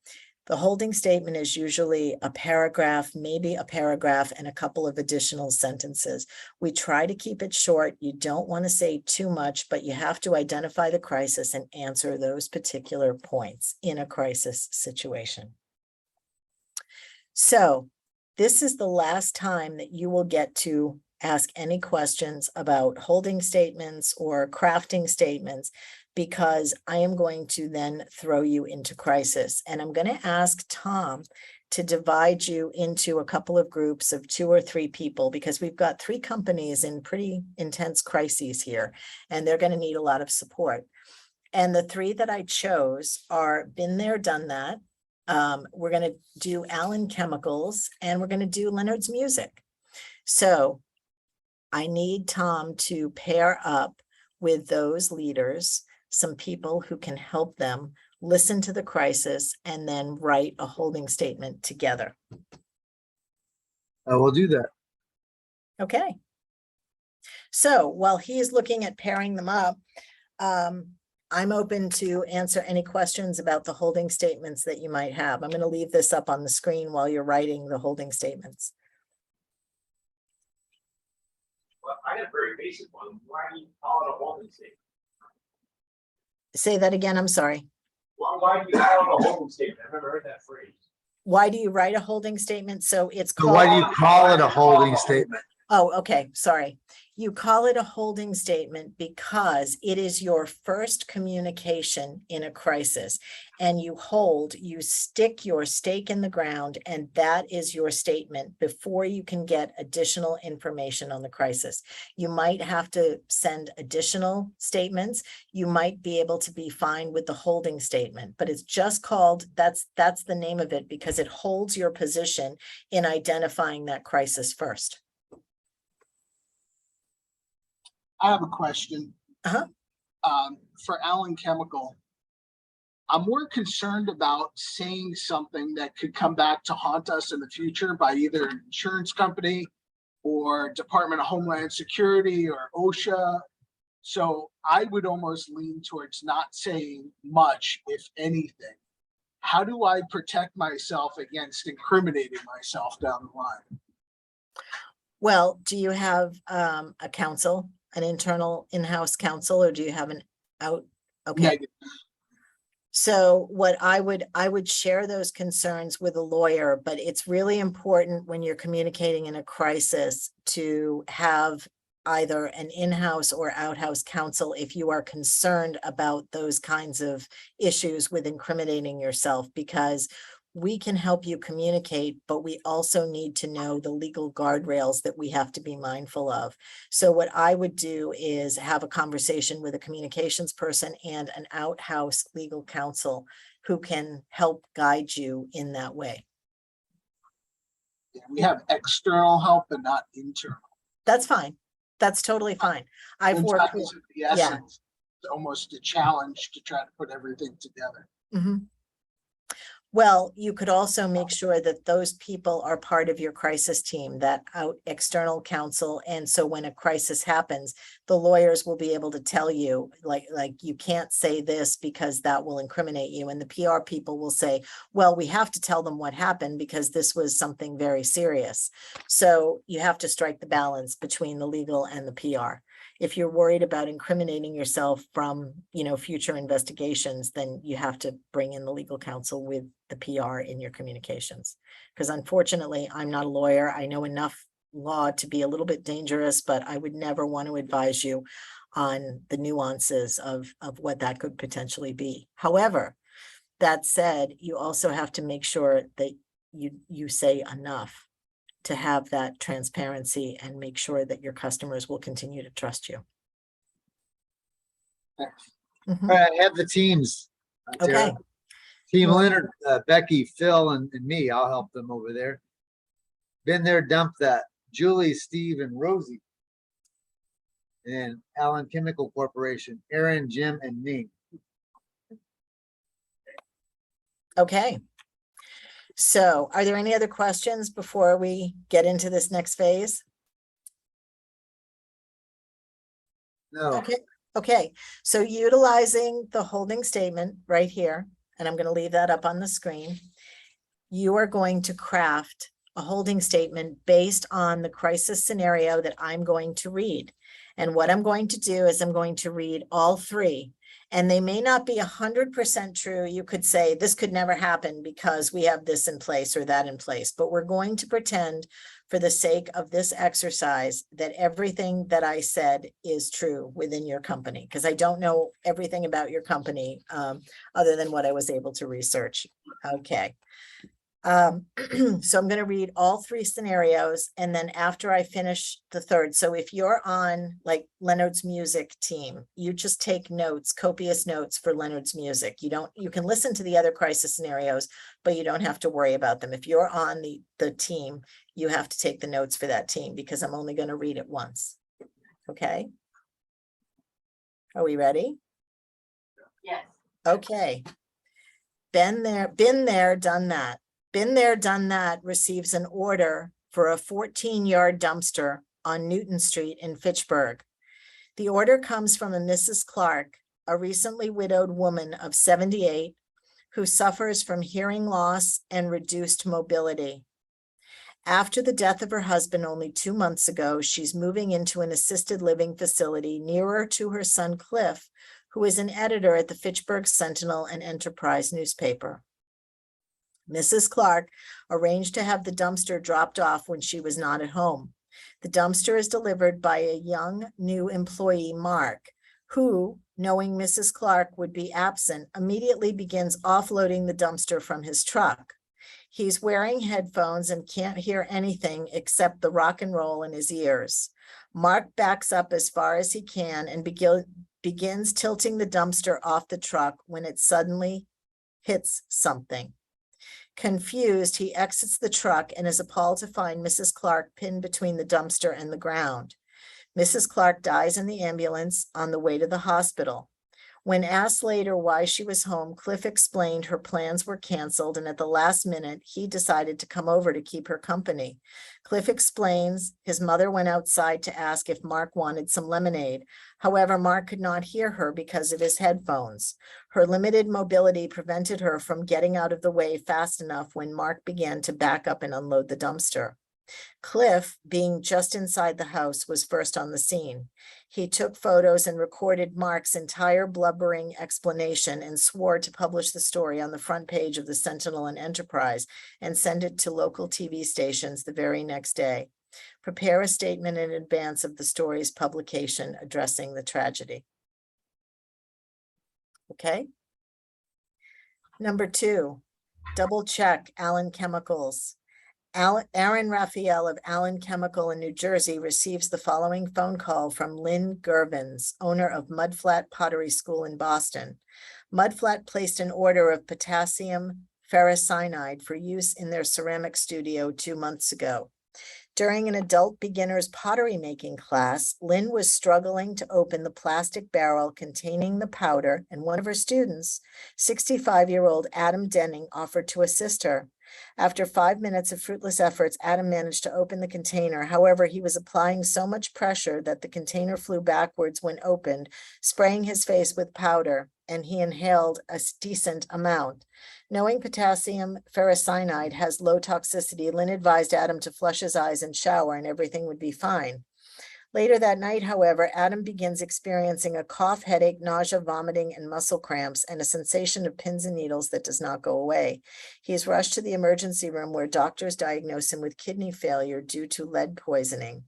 The holding statement is usually a paragraph, maybe a paragraph and a couple of additional sentences. We try to keep it short. You don't want to say too much, but you have to identify the crisis and answer those particular points in a crisis situation. So this is the last time that you will get to ask any questions about holding statements or crafting statements, because I am going to then throw you into crisis. And I'm going to ask Tom to divide you into a couple of groups of 2 or 3 people, because we've got 3 companies in pretty intense crises here, and they're going to need a lot of support. And the 3 that I chose are been there, done that. We're going to do Allen Chemicals, and we're going to do Leonard's Music. So I need Tom to pair up with those leaders, some people who can help them listen to the crisis and then write a holding statement together. We'll do that. Okay. So while he is looking at pairing them up, I'm open to answer any questions about the holding statements that you might have. I'm going to leave this up on the screen while you're writing the holding statements. Well, I got a very basic one. Why do you call it a holding statement? Say that again. I'm sorry. Why do you call it a holding statement? I've never heard that phrase. Why do you write a holding statement? So it's So called. why do you call it a holding statement? Oh, okay. Sorry. You call it a holding statement because it is your first communication in a crisis, and you stick your stake in the ground, and that is your statement before you can get additional information on the crisis. You might have to send additional statements. You might be able to be fine with the holding statement, but it's just called, that's the name of it, because it holds your position in identifying that crisis first. I have a question. Uh-huh. For Allen Chemical, I'm more concerned about saying something that could come back to haunt us in the future by either an insurance company or Department of Homeland Security or OSHA. So I would almost lean towards not saying much, if anything. How do I protect myself against incriminating myself down the line? Well, do you have a counsel, an internal in-house counsel, or do you have an out? Okay. Negative. So what I would share those concerns with a lawyer, but it's really important when you're communicating in a crisis to have either an in-house or outhouse counsel if you are concerned about those kinds of issues with incriminating yourself, because we can help you communicate, but we also need to know the legal guardrails that we have to be mindful of. So what I would do is have a conversation with a communications person and an outhouse legal counsel who can help guide you in that way. Yeah, we have external help, but not internal. That's fine. That's totally fine. I've And worked time with, is of the essence. It's almost a challenge to try to put everything together. Mhm. Well, you could also make sure that those people are part of your crisis team, that external counsel. And so when a crisis happens, the lawyers will be able to tell you, like you can't say this because that will incriminate you. And the PR people will say, well, we have to tell them what happened because this was something very serious. So you have to strike the balance between the legal and the PR. If you're worried about incriminating yourself from, future investigations, then you have to bring in the legal counsel with the PR in your communications. Because unfortunately, I'm not a lawyer. I know enough law to be a little bit dangerous, but I would never want to advise you on the nuances of what that could potentially be. However, that said, you also have to make sure that you say enough to have that transparency and make sure that your customers will continue to trust you. Mhm. All right, have the teams. Tara. Okay. Team Leonard, Becky, Phil, and me. I'll help them over there. Been there, dumped that. Julie, Steve, and Rosie. And Allen Chemical Corporation, Aaron, Jim, and me. Okay. So are there any other questions before we get into this next phase? No. Okay. So utilizing the holding statement right here, and I'm going to leave that up on the screen, you are going to craft a holding statement based on the crisis scenario that I'm going to read. And what I'm going to do is I'm going to read all 3. And they may not be 100% true. You could say this could never happen because we have this in place or that in place, but we're going to pretend for the sake of this exercise that everything that I said is true within your company, because I don't know everything about your company other than what I was able to research. Okay. So I'm going to read all three scenarios, and then after I finish the third, so if you're on like Leonard's music team, you just take notes, copious notes for Leonard's music. You can listen to the other crisis scenarios, but you don't have to worry about them. If you're on the team, you have to take the notes for that team because I'm only going to read it once. Okay? Are we ready? Yes. Okay. Been there, done that. Been there, done that receives an order for a 14-yard dumpster on Newton Street in Fitchburg. The order comes from a Mrs. Clark, a recently widowed woman of 78 who suffers from hearing loss and reduced mobility. After the death of her husband only 2 months ago, she's moving into an assisted living facility nearer to her son Cliff, who is an editor at the Fitchburg Sentinel and Enterprise newspaper. Mrs. Clark arranged to have the dumpster dropped off when she was not at home. The dumpster is delivered by a young new employee, Mark, who, knowing Mrs. Clark would be absent, immediately begins offloading the dumpster from his truck. He's wearing headphones and can't hear anything except the rock and roll in his ears. Mark backs up as far as he can and begins tilting the dumpster off the truck when it suddenly hits something. Confused, he exits the truck and is appalled to find Mrs. Clark pinned between the dumpster and the ground. Mrs. Clark dies in the ambulance on the way to the hospital. When asked later why she was home, Cliff explained her plans were canceled, and at the last minute, he decided to come over to keep her company. Cliff explains his mother went outside to ask if Mark wanted some lemonade. However, Mark could not hear her because of his headphones. Her limited mobility prevented her from getting out of the way fast enough when Mark began to back up and unload the dumpster. Cliff, being just inside the house, was first on the scene. He took photos and recorded Mark's entire blubbering explanation and swore to publish the story on the front page of the Sentinel and Enterprise and send it to local TV stations the very next day. Prepare a statement in advance of the story's publication addressing the tragedy. Okay. Number 2, double check Allen Chemicals. Aaron Raphael of Allen Chemical in New Jersey receives the following phone call from Lynn Gervins, owner of Mudflat Pottery School in Boston. Mudflat placed an order of potassium ferricyanide for use in their ceramic studio 2 months ago. During an adult beginner's pottery making class, Lynn was struggling to open the plastic barrel containing the powder, and one of her students, 65-year-old Adam Denning, offered to assist her. After 5 minutes of fruitless efforts, Adam managed to open the container. However, he was applying so much pressure that the container flew backwards when opened, spraying his face with powder, and he inhaled a decent amount. Knowing potassium ferricyanide has low toxicity, Lynn advised Adam to flush his eyes and shower and everything would be fine. Later that night, however, Adam begins experiencing a cough, headache, nausea, vomiting, and muscle cramps, and a sensation of pins and needles that does not go away. He is rushed to the emergency room where doctors diagnose him with kidney failure due to lead poisoning.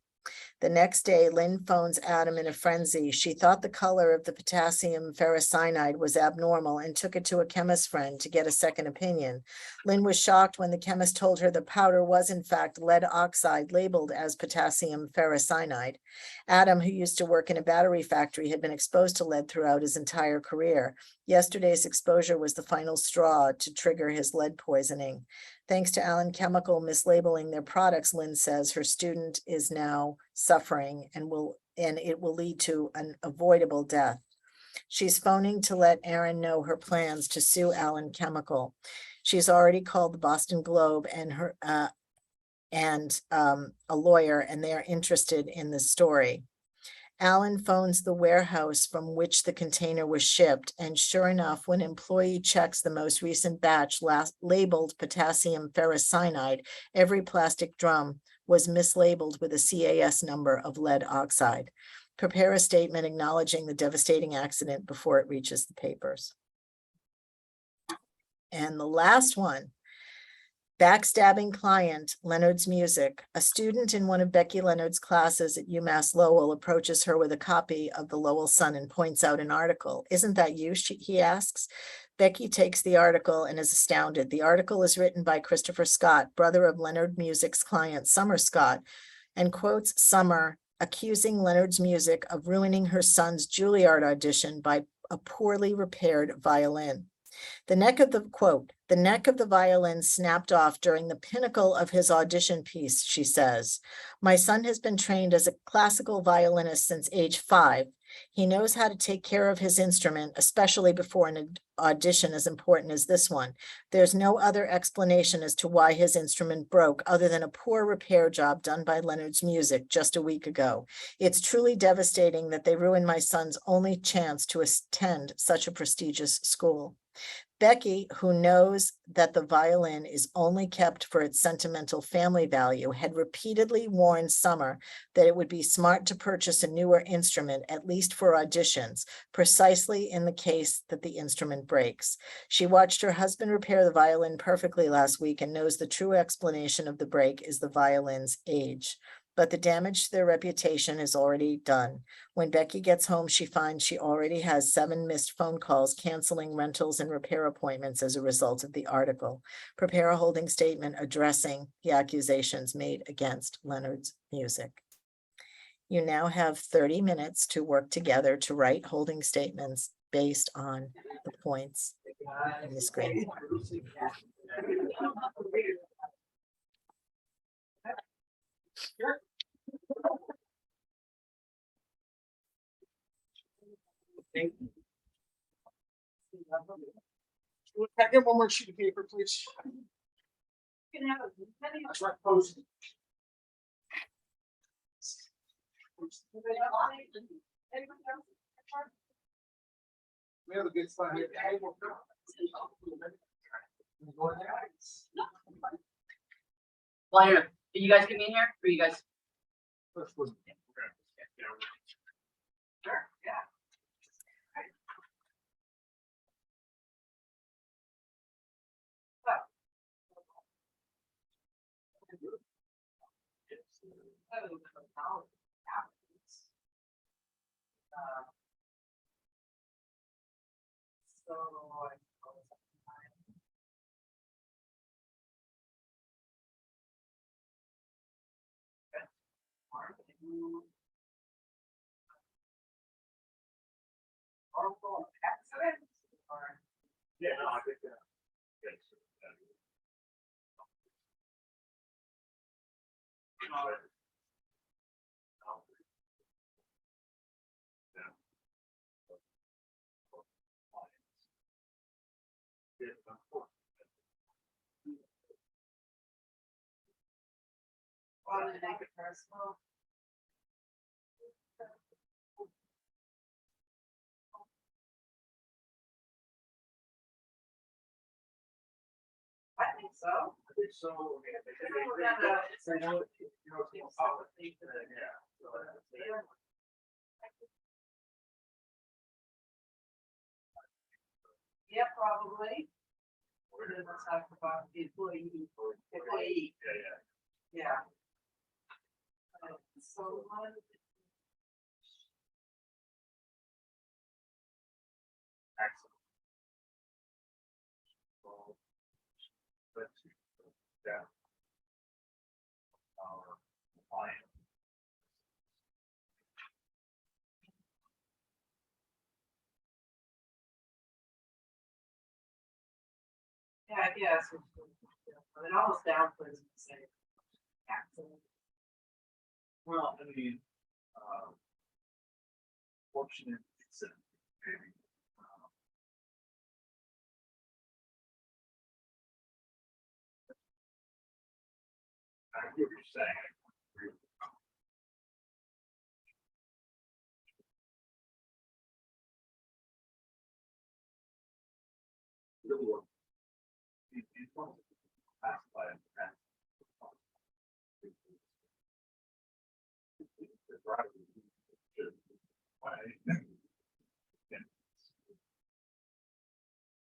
The next day, Lynn phones Adam in a frenzy. She thought the color of the potassium ferricyanide was abnormal and took it to a chemist friend to get a second opinion. Lynn was shocked when the chemist told her the powder was in fact lead oxide labeled as potassium ferricyanide. Adam, who used to work in a battery factory, had been exposed to lead throughout his entire career. Yesterday's exposure was the final straw to trigger his lead poisoning. Thanks to Allen Chemical mislabeling their products, Lynn says her student is now suffering and it will lead to an avoidable death. She's phoning to let Aaron know her plans to sue Allen Chemical. She's already called the Boston Globe and a lawyer, and they are interested in the story. Allen phones the warehouse from which the container was shipped, and sure enough, when an employee checks the most recent batch labeled potassium ferricyanide, every plastic drum was mislabeled with a CAS number of lead oxide. Prepare a statement acknowledging the devastating accident before it reaches the papers. And the last one, backstabbing client, Leonard's Music. A student in one of Becky Leonard's classes at UMass Lowell approaches her with a copy of the Lowell Sun and points out an article. Isn't that you? He asks. Becky takes the article and is astounded. The article is written by Christopher Scott, brother of Leonard Music's client, Summer Scott, and quotes Summer accusing Leonard's Music of ruining her son's Juilliard audition by a poorly repaired violin. The neck of the violin snapped off during the pinnacle of his audition piece, she says. My son has been trained as a classical violinist since age 5. He knows how to take care of his instrument, especially before an audition as important as this one. There's no other explanation as to why his instrument broke other than a poor repair job done by Leonard's Music just a week ago. It's truly devastating that they ruined my son's only chance to attend such a prestigious school. Becky, who knows that the violin is only kept for its sentimental family value, had repeatedly warned Summer that it would be smart to purchase a newer instrument, at least for auditions, precisely in the case that the instrument breaks. She watched her husband repair the violin perfectly last week and knows the true explanation of the break is the violin's age. But the damage to their reputation is already done. When Becky gets home, she finds she already has 7 missed phone calls canceling rentals and repair appointments as a result of the article. Prepare a holding statement addressing the accusations made against Leonard's Music. You now have 30 minutes to work together to write holding statements based on the points in the screen. Can I get one more sheet of paper, please? That's right, post it. We have a good spot here. Well, you guys get me in here, or you guys? First one. Sure, yeah. Yeah, no, I think that. I think so. So. Yeah, probably. We're gonna talk about the employee. Yeah. So. Yeah. Our client. Yeah, I guess. It almost downplays the same. Well, I mean, fortunate, it's maybe. I hear what you're saying. I agree with you. Really work. It's one of the past by that.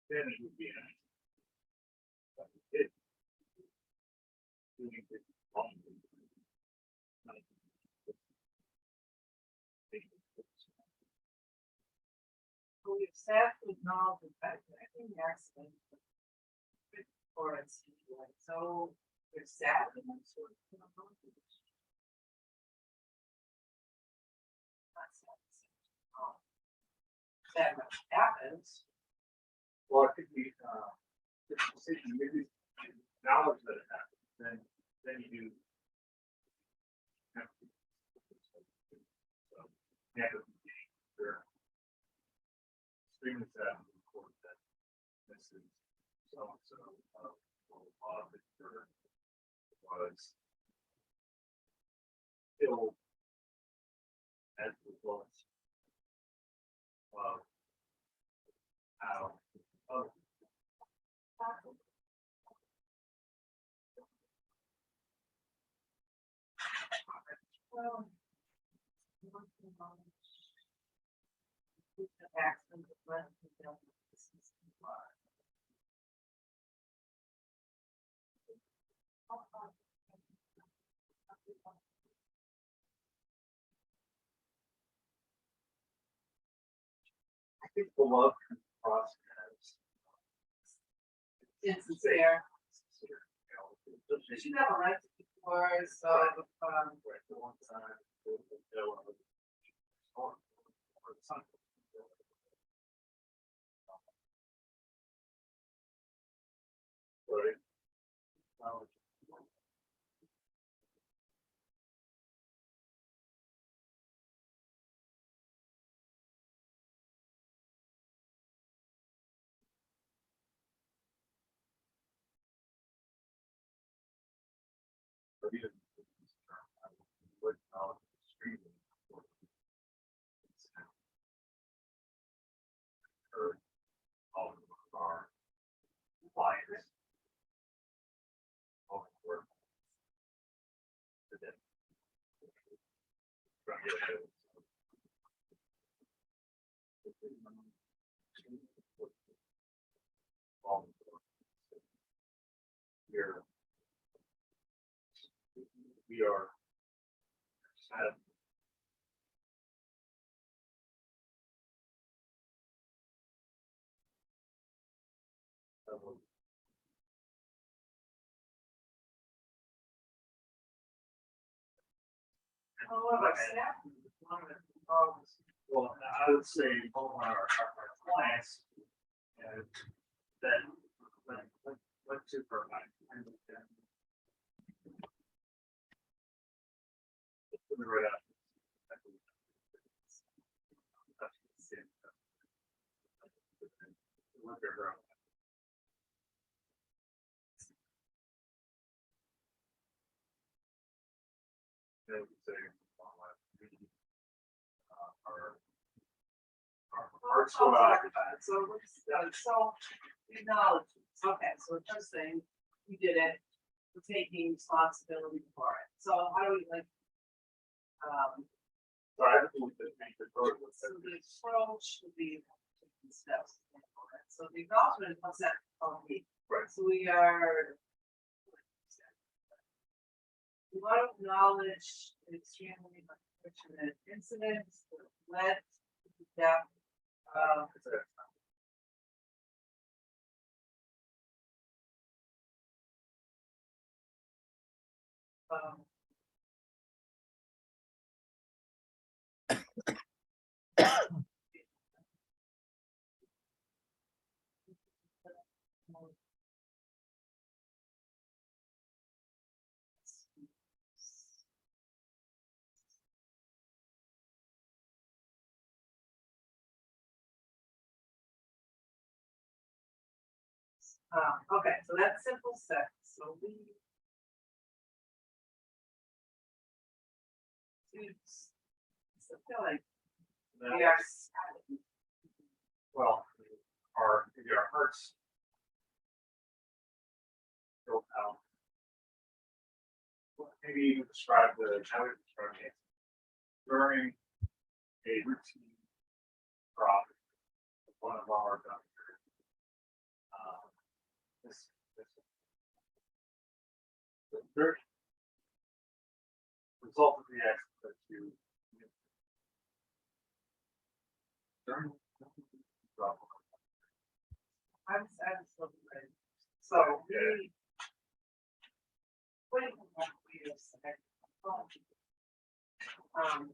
Then it would be nice. But it. Doing it wrong. We have staff with No, I think the accident. Or it's like, so there's sad. That much happens. Well, it could be, the decision, maybe knowledge that it happened, then you do. have to- So, you have to be sure. Extremely sad to report that this is so-and-so, was killed as a result of how, of Well. Accident, but I think the love process. it's there. You have a right to keep yours, so, The one side, the other. Or something. Right. But even would not extremely important. Heard all of our clients. All the work. Today. Here. We are. Sad. Well, I would say all our clients. And then, what to provide. Right up. They would say, our hearts go out. So, acknowledge, okay, so it's just saying, you did it, we're taking responsibility for it, so how do we like? So I think that make the road with So the approach would be taking steps. So the acknowledgement is that, Right. so we are. We want to acknowledge the extremely unfortunate incidents that led to the death of. Um, okay, so that's simple steps, so we. So feel like we are. Well, maybe our hearts. Go out. Maybe you describe how we describe it. During a routine crop, one of our doctors. This. The third. Result of the accident that you. During. So we. Wait a second. Um.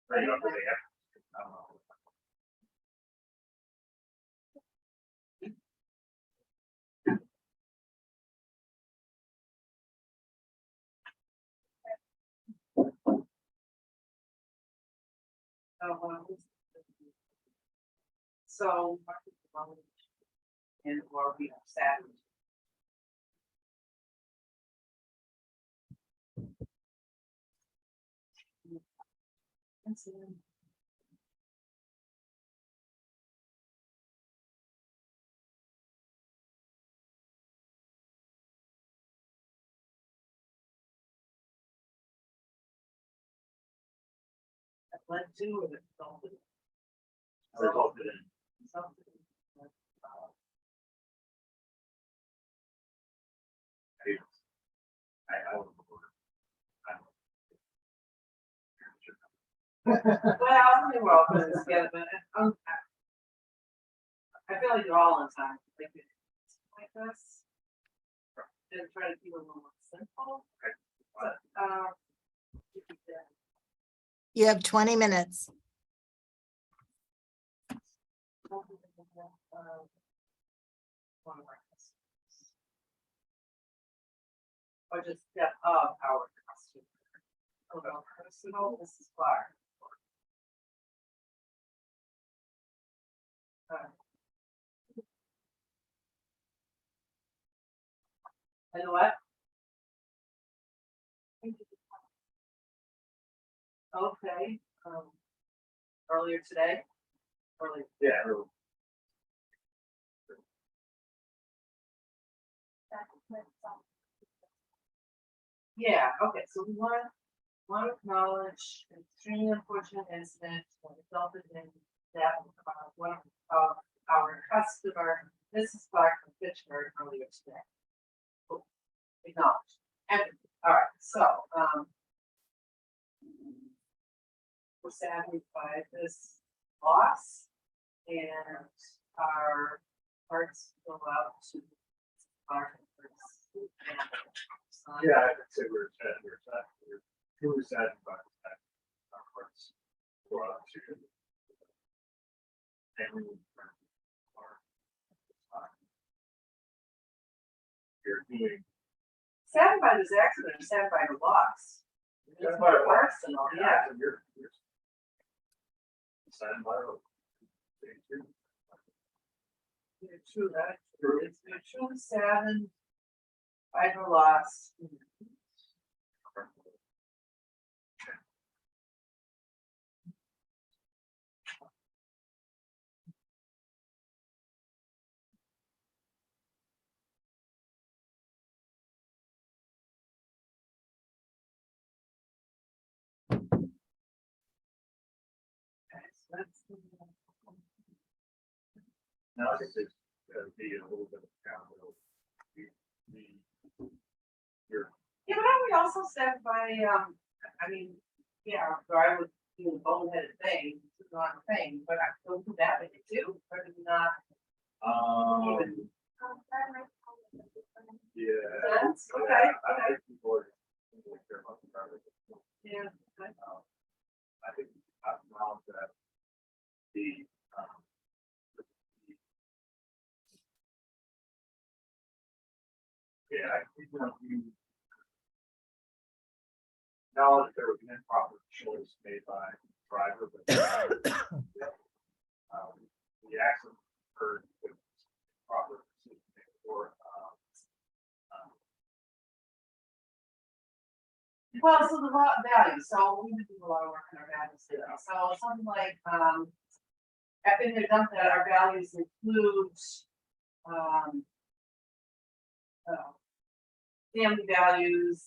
Right over there. So. And or we have Saturday. Led to or that resulted. Resulted in. Resulted in, I don't know. Well, we're all putting this together, but I feel like you're all on time, like this. And try to keep it a little more simple. But, You have 20 minutes. or just step of our customer. Although personal, this is Clark. And what? Okay, earlier today? Earlier. Yeah. Yeah, okay, so we want to acknowledge an extremely unfortunate incident that resulted in death of one of our customer, Mrs. Clark from Fitchburg earlier today. Cool. Acknowledged. And, all right, so, we're saddened by this loss, and our hearts go out to Clark. Yeah, I would say we're truly saddened by that. Our hearts go out to family and friends. You're doing. Saddened by this accident, saddened by the loss. It's more personal, yeah. You're saddened by it. You're true, that's true. You're truly saddened by her loss. Now I think there's be a little bit of accountability. You're. Yeah, but aren't we also sad by, I mean, yeah, I would do a boneheaded thing, it's not a thing, but I still do that with it too, but it's not even. Yeah. Sense, okay, I think people are care about the private. yeah. I think I've found that the yeah, I think you acknowledge there was an improper choice made by the driver, but the accident occurred with proper decision making or Well, so the value, so we do a lot of work in our values today, so something like, I've been there, done that, our values include, family values,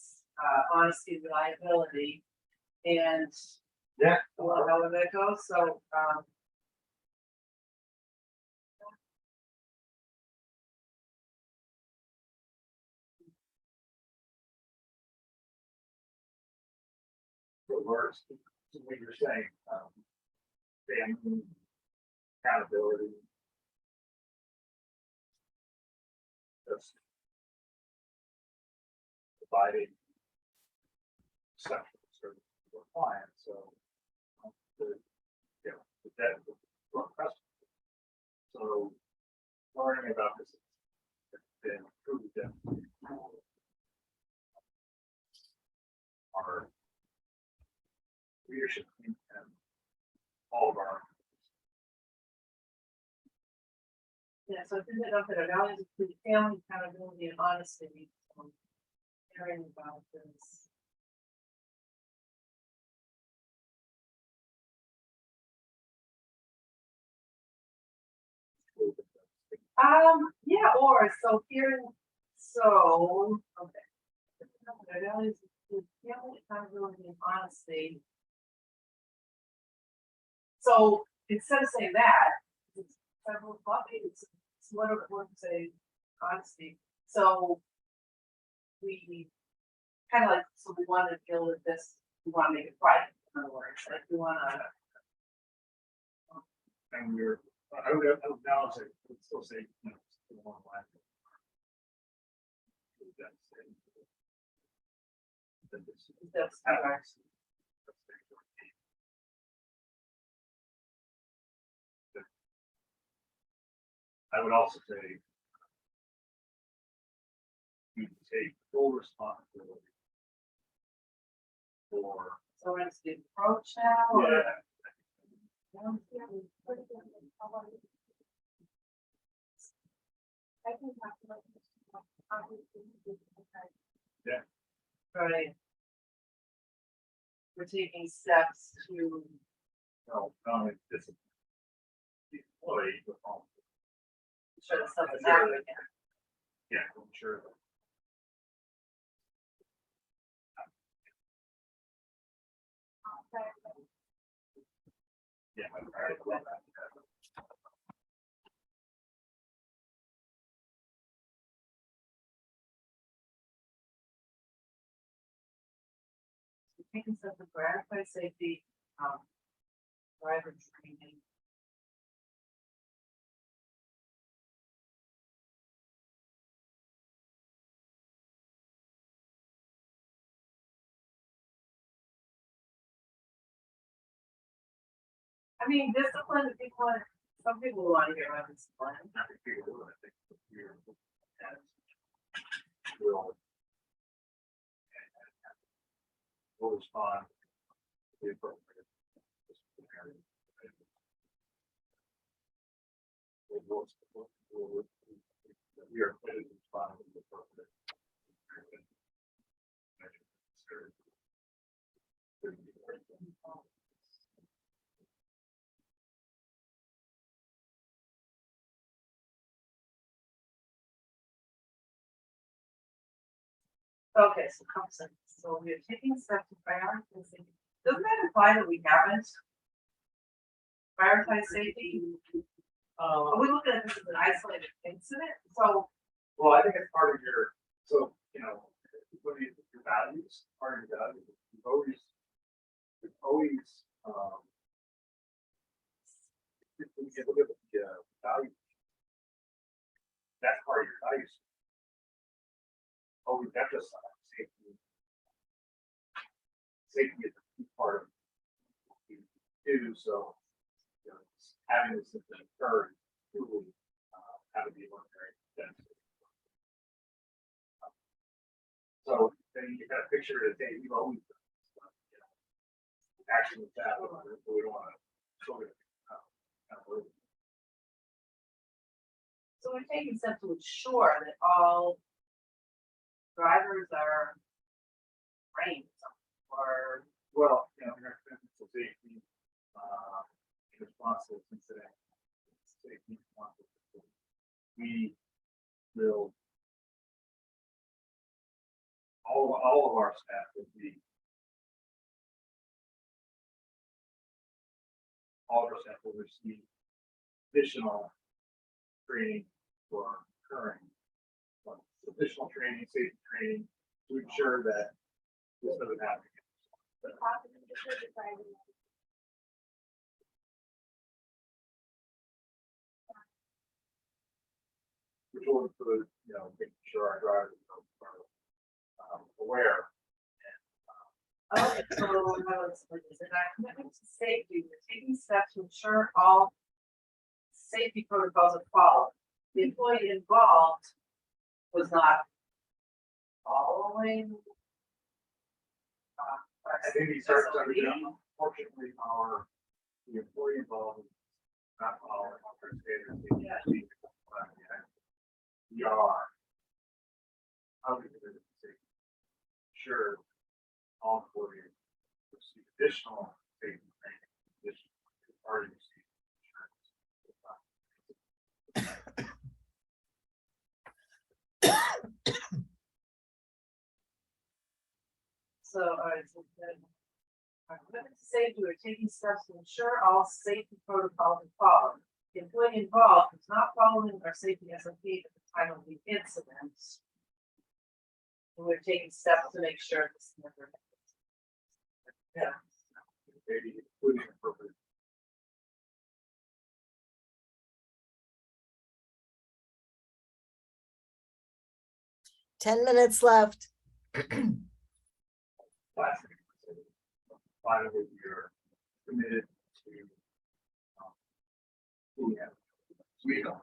honesty, reliability, and yeah. well, however that goes, so, words, to what you're saying, family, accountability. Just providing exceptional service to our clients, so. The, you know, the debt for our customers. So learning about this has been truly definitely our leadership team and all of our. Yeah, so I think that our values include family, accountability, and honesty. Caring about this. Yeah, or so here, so, okay. Our values include family, accountability, and honesty. So instead of saying that, it's several copies, it's what it would say, honesty. So we kind of like, so we want to deal with this, we want to make it private, in other words, like we want to. And we're, I would now say, I would still say, you know, still one line. That's correct. I would also say you take full responsibility for. So we're just the approach now. Or? Yeah. Yeah. Right. We're taking steps to. No, not only discipline. The employee, but also. Sure, the stuff is happening. Yeah, I'm sure. Yeah, I'm right. Taking steps to gratify safety, driver training. I mean, discipline, people want, some people want to get around discipline. I think you're will will respond to the appropriate disciplinary. We are committed to responding to the appropriate. Okay, so concept, so we are taking steps to prioritize safety. Doesn't that imply that we haven't prioritized safety? Are we looking at this as an isolated incident? So, Well, I think it's part of your, so, you know, what are your values, part of your values, you've always, if you look at the value, that's part of your values. Always emphasize safety. Safety is a key part of what you do, so, you know, having this system occur, truly, how to be one very sensitive. So then you got a picture of the day you've always done. You know, action with that, we don't want to sort of so we're taking steps to ensure that all drivers are trained or. well, you know, in our physical safety, in response to this incident, safety responsibility, we will all of our staff will be all of our staff will receive additional training for current additional training, safety training to ensure that this doesn't happen again. Which one for the, making sure our drivers are aware. Okay, so let's put this in our commitment to safety, we're taking steps to ensure all safety protocols are followed. The employee involved was not following. I think he starts to understand, unfortunately, the employee involved is not following our standards. We are. How we do it, sure, all employees receive additional safety training, additional already received insurance. So, all right, so then, our commitment to safety, we're taking steps to ensure all safety protocols are followed. The employee involved is not following our safety SOP at the time of the incident. And we're taking steps to make sure this never happens. Yeah. Maybe including appropriate. Ten minutes left. Finally, we're committed to, we don't,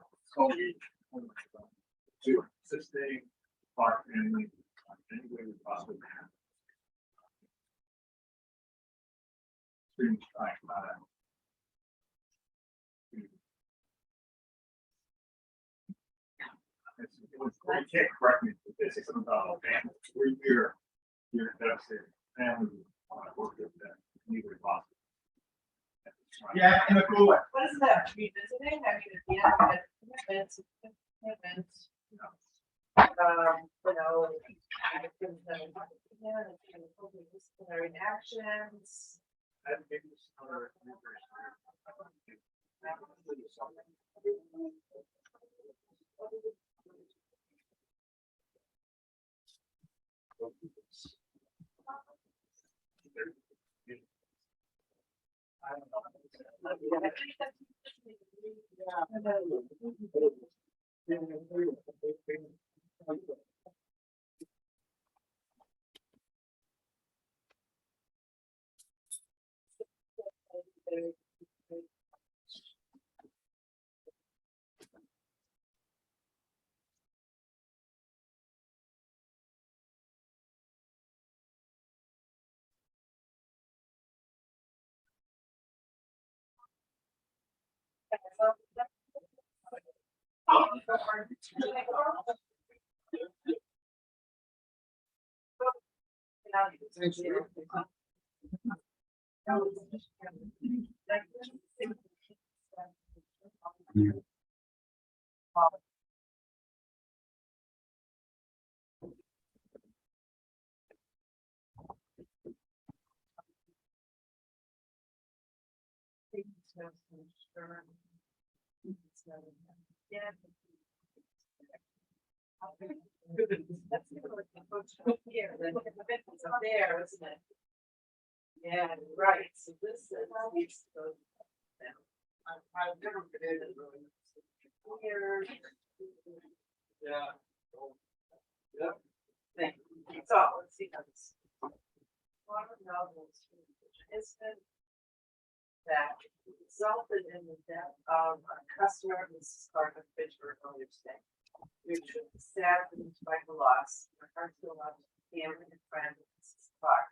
to assisting our family any way we possibly can. Students trying about it. You can't correct me if this is something about family. We're devastated. Family, work with them, any way possible. Yeah, in a cool way. What is that, revisiting? I mean, at the end, we had commitments, you know, I couldn't, disciplinary actions. And maybe some other There, isn't it? Yeah, right, so this is. I've never been in it really. Here. Yeah. Thing. So, let's see how this. Incident that resulted in the death of a customer, Mrs. Clark of Pittsburgh, earlier today. We're truly sad for despite the loss. Our hearts go out to the family and friends of Mrs. Clark.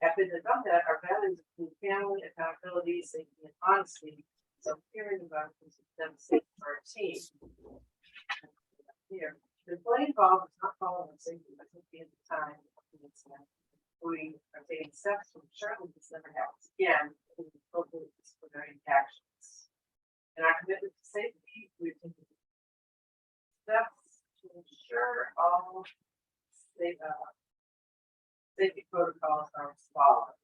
After the that, our values include family, accountability, safety, and honesty. So hearing about this is devastating for our team. Here, the employee involved is not following safety SOP at the time of the incident. We are taking steps to ensure that this never happens again with appropriate disciplinary actions. In our commitment to safety, we're taking steps to ensure all safety protocols are followed.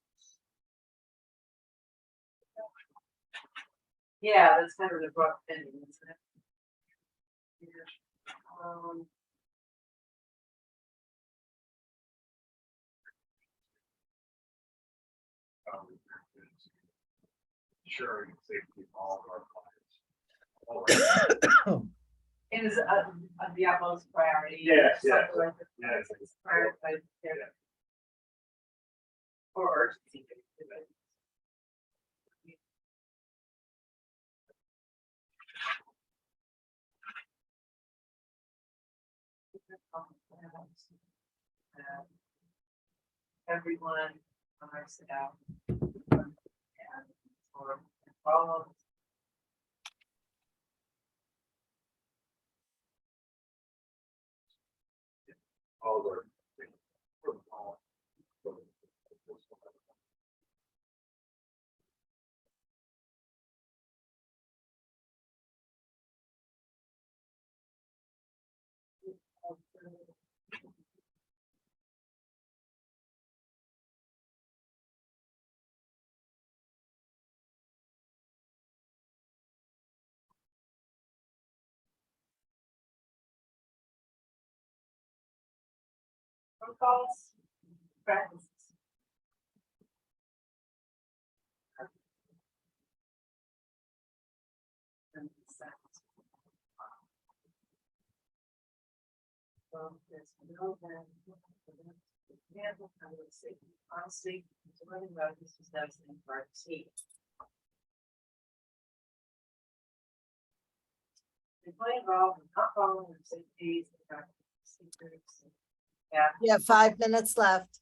Yeah, that's kind of the rough ending, isn't it? Yeah. ensuring safety of all of our clients. It is the utmost priority. Yes, yes, Something like this. yes. It's prioritized, yeah. Yeah. Or urgency. Everyone on our staff. And for follow. All their protocol. Protocols, practices. And consent. Well, there's no then. Example, I would say, honestly, learning about this was devastating for our team. Employee involved in not following their safety procedures. Yeah. You have 5 minutes left.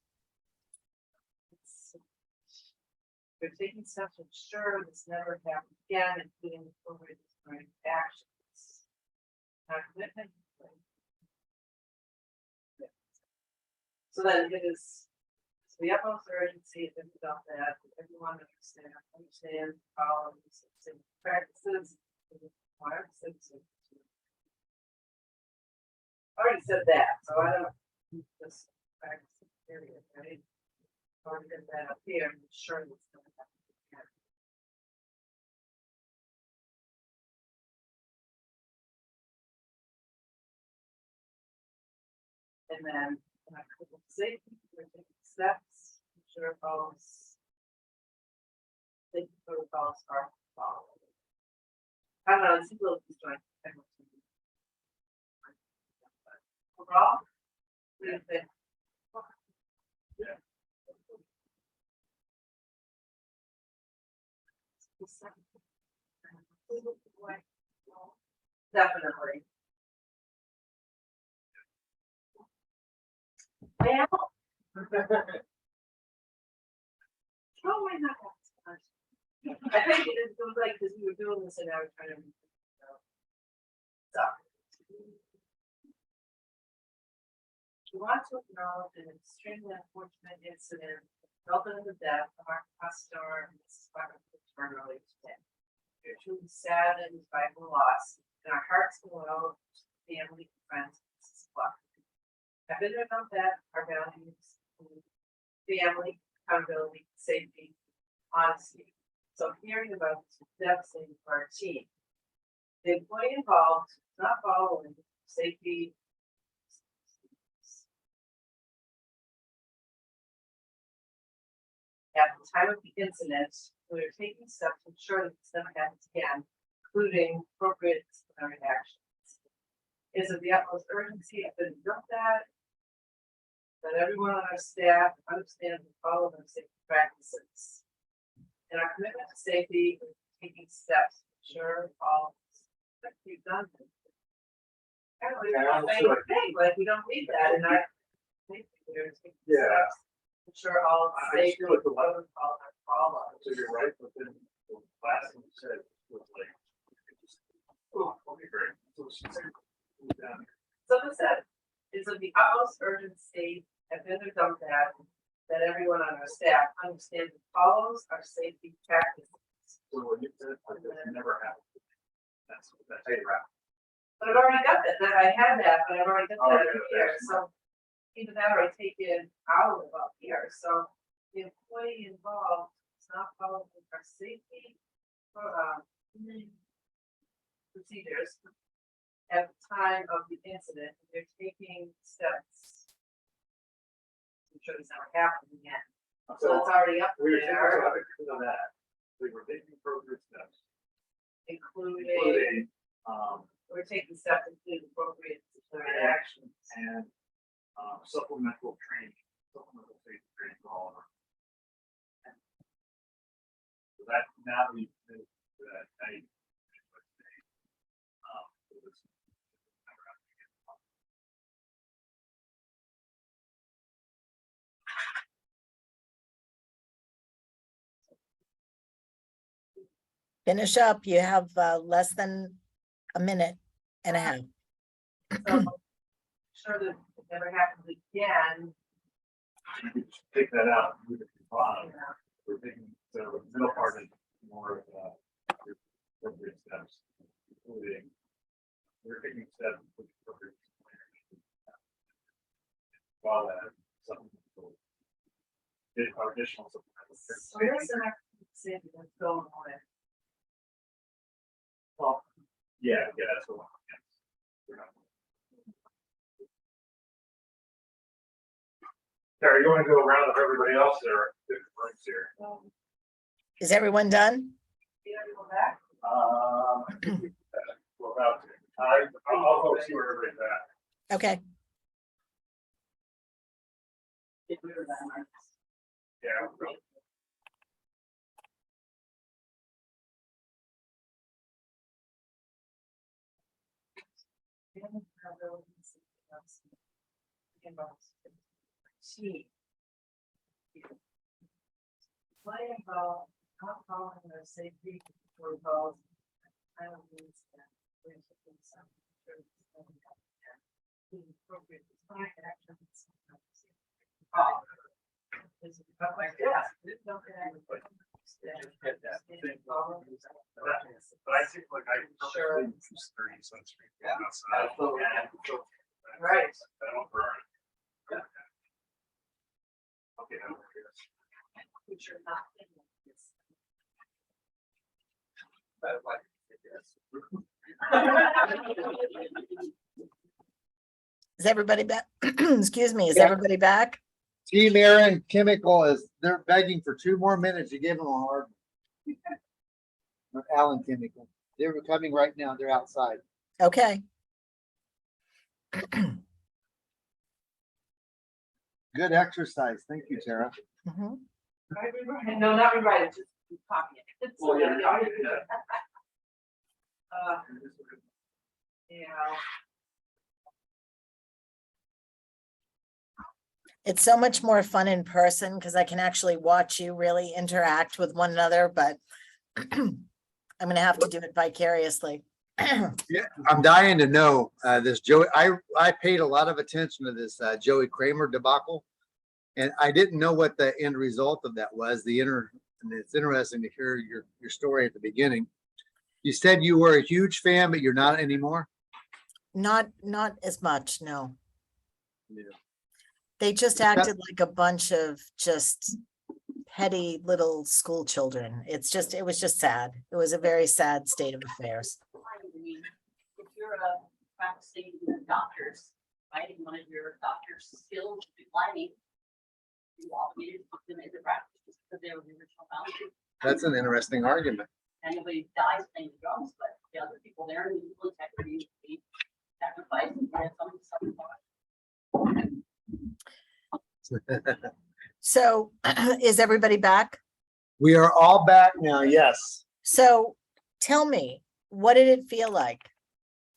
They're taking steps to ensure this never happens again, including appropriate disciplinary actions. Our commitment. So then it is, so the utmost urgency to adopt that, everyone understands all of these safety practices. I already said that, so I don't, just practice period, right? Or get that up here and ensure it's gonna happen again. And then, safety, we're taking steps, ensure follows. Safety protocols are followed. I don't know, it's a little disjointed. Overall, what do you think? Definitely. Well. How am I not? I think it was like, because we were doing this and I was trying to. So. We want to acknowledge an extremely unfortunate incident resulting in the death of our customer, Mrs. Buckner, earlier today. We're truly saddened by her loss, and our hearts go out to family and friends of Mrs. Buckner. I've been there about that, our values, family, accountability, safety, honesty. So hearing about this is devastating for our team. The employee involved is not following safety. At the time of the incident, we are taking steps to ensure that this never happens again, including appropriate disciplinary actions. It is of the utmost urgency I've been looked at that everyone on our staff understands and follow their safety practices. And our commitment to safety is taking steps to ensure all that we've done. I don't know, like we don't need that in our safety. We're taking steps to ensure all safety protocols are followed. So you're right, but then the last thing you said was like, oh, okay, great. So she said, "Move down." So this said, is of the utmost urgency and been done that everyone on our staff understands and follows our safety practices. So when you said like this never happened. That's how you wrap. But I've already got that, I had that, but I've already got that Okay, up here, so either that or I take it out of up here, so the employee involved is not following our safety procedures at the time of the incident, they're taking steps to ensure this never happens again. So it's already up We were there. because of that. we were taking appropriate steps, including, um, we're taking steps to include appropriate disciplinary actions. and, supplemental safety training for all of us. So that now we, that, for this- Finish up. You have less than a minute and a half. So, sure that it never happens again. You could take that out, move it to the bottom. Yeah. We're taking, so the middle part is more of, appropriate steps, including, we're taking steps with appropriate. While that, supplemental. Additional supplemental. So this is what's going on. Well, yeah, that's the one. Yes. We're not- Terry, you want to go around with everybody else or different points here? Is everyone done? Yeah, we go back. We're about to. I'll go see where everybody's at. Okay. Get rid of that, Mark. Yeah. we'll go. Playing about, not calling the safety for both. I don't mean that. There's some. Appropriate design actions. Oh. This is not like that. It's not that. Just get that thing. But I think like I. Sure. 30 sunscreen. Yeah. Outside. Right. I don't burn. Okay. I don't care. Which are not in this. But like, Is everybody back? Excuse me, is everybody back? Team Aaron Chemical they're begging for 2 more minutes. You gave them a hard. Or Allen Chemical. They're coming right now. They're outside. Okay. Good exercise. Thank you, Tara. Mhm. No, not rewrite it, just copy it. Oh, yeah, copy it, yeah. Yeah. It's so much more fun in person because I can actually watch you really interact with one another, but I'm gonna have to do it vicariously. Yeah, I'm dying to know this Joey. I paid a lot of attention to this Joey Kramer debacle, and I didn't know what the end result of that was. And it's interesting to hear your story at the beginning. You said you were a huge fan, but you're not anymore. Not as much, no. Yeah. They just acted like a bunch of just petty little school children. It was just sad. It was a very sad state of affairs. I mean, if you're a practicing doctors, right, and one of your doctor's skills is lighting, you obligated to put them into practice just because they were the original founders. That's an interesting argument. And nobody dies playing the drums, but the other people there in the integrity, they sacrifice and get some. So is everybody back? We are all back now. Yes. So tell me, what did it feel like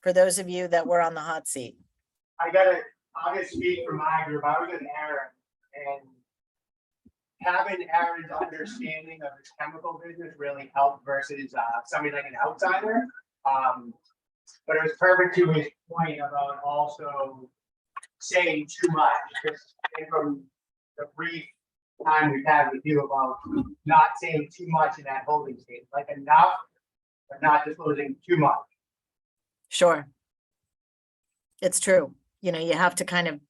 for those of you that were on the hot seat? I'll just speak for my group. I was with Aaron, and having Aaron's understanding of his chemical business really helped versus somebody like an outsider. But it was perfect to his point about also saying too much. Just from the brief time we've had with you about not saying too much in that holding state, like enough, but not disclosing too much. Sure. It's true. You know, you have to kind of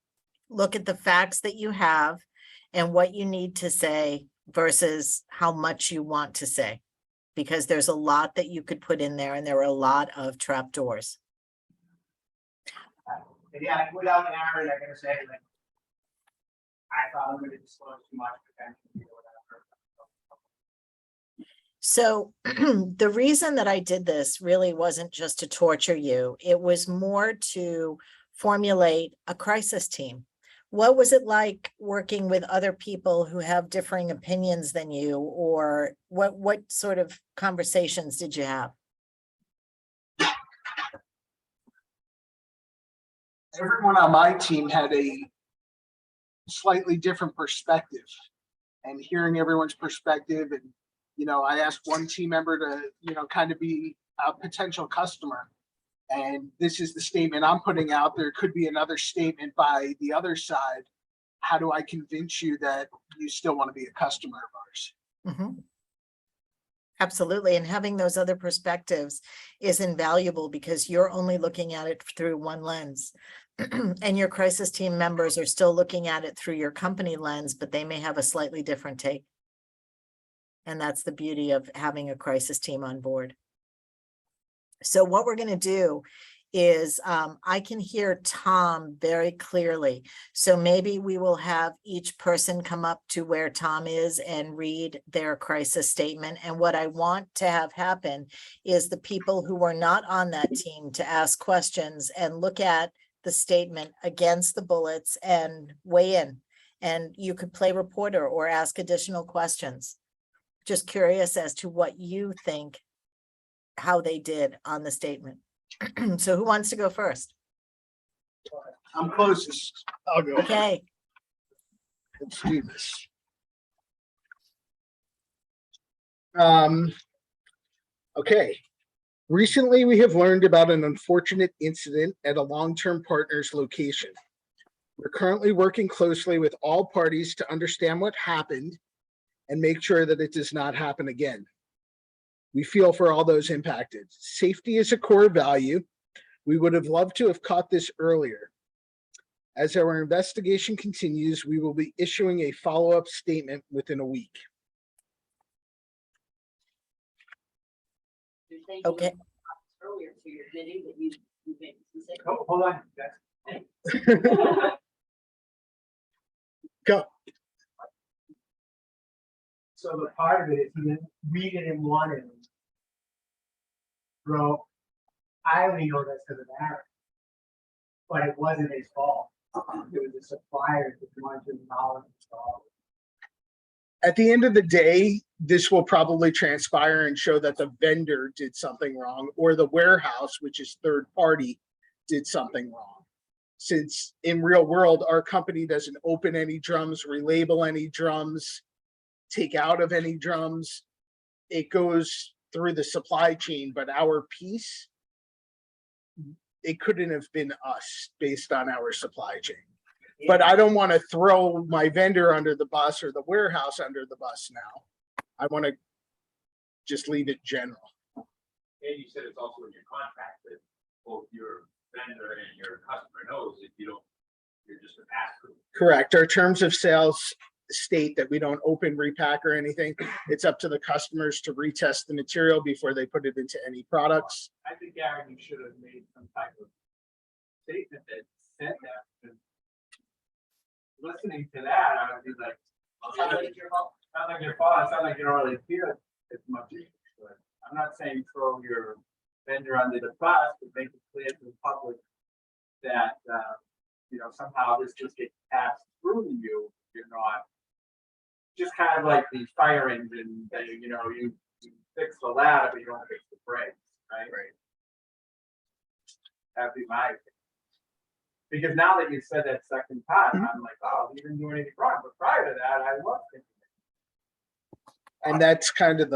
look at the facts that you have and what you need to say versus how much you want to say, because there's a lot that you could put in there and there are a lot of trapdoors. And yeah, without Aaron, I gotta say, like, I thought I'm gonna disclose too much potentially or whatever. So the reason that I did this really wasn't just to torture you. It was more to formulate a crisis team. What was it like working with other people who have differing opinions than you, or what sort of conversations did you have? Everyone on my team had a slightly different perspective, and hearing everyone's perspective, and I asked one team member to kind of be a potential customer, and this is the statement I'm putting out. There could be another statement by the other side. How do I convince you that you still want to be a customer of ours? Mm-hmm. Absolutely. And having those other perspectives is invaluable because you're only looking at it through one lens. And your crisis team members are still looking at it through your company lens, but they may have a slightly different take. And that's the beauty of having a crisis team on board. So what we're going to do is I can hear Tom very clearly. So maybe we will have each person come up to where Tom is and read their crisis statement. And what I want to have happen is the people who are not on that team to ask questions and look at the statement against the bullets and weigh in. And you could play reporter or ask additional questions. Just curious as to what you think, how they did on the statement. So who wants to go first? I'm closest. I'll go. Okay. Let's do this. Okay. Recently, we have learned about an unfortunate incident at a long-term partner's location. We're currently working closely with all parties to understand what happened and make sure that it does not happen again. We feel for all those impacted. Safety is a core value. We would have loved to have caught this earlier. As our investigation continues, we will be issuing a follow-up statement within a week. Okay. Earlier to your bidding that you made mistake. Oh, hold on, guys. Go. So the part of it is he didn't read it in one and wrote, I only know this because of Aaron. But it wasn't his fault. It was the supplier that wanted to acknowledge his fault. At the end of the day, this will probably transpire and show that the vendor did something wrong, or the warehouse, which is third party, did something wrong. Since in real world, our company doesn't open any drums, relabel any drums, take out of any drums. It goes through the supply chain, but our piece, it couldn't have been us based on our supply chain. But I don't want to throw my vendor under the bus or the warehouse under the bus now. I want to just leave it general. And you said it's also in your contract that both your vendor and your customer knows if you don't, you're just a pass-through. Correct. Our terms of sales state that we don't open, repack, or anything. It's up to the customers to retest the material before they put it into any products. I think, Aaron, you should have made some type of statement that said that. Because listening to that, I would be like, sounds like your fault. Sounds like your fault. It sounds like you don't really feel it as much. But I'm not saying throw your vendor under the bus, but make it clear to the public that somehow this just gets passed through to you. You're not just kind of like the fire engine that you fix the ladder, but you don't fix the brakes, right? Right. That'd be my opinion. Because now that you said that second part, I'm like, oh, he didn't do anything wrong. But prior to that, I was thinking. And that's kind of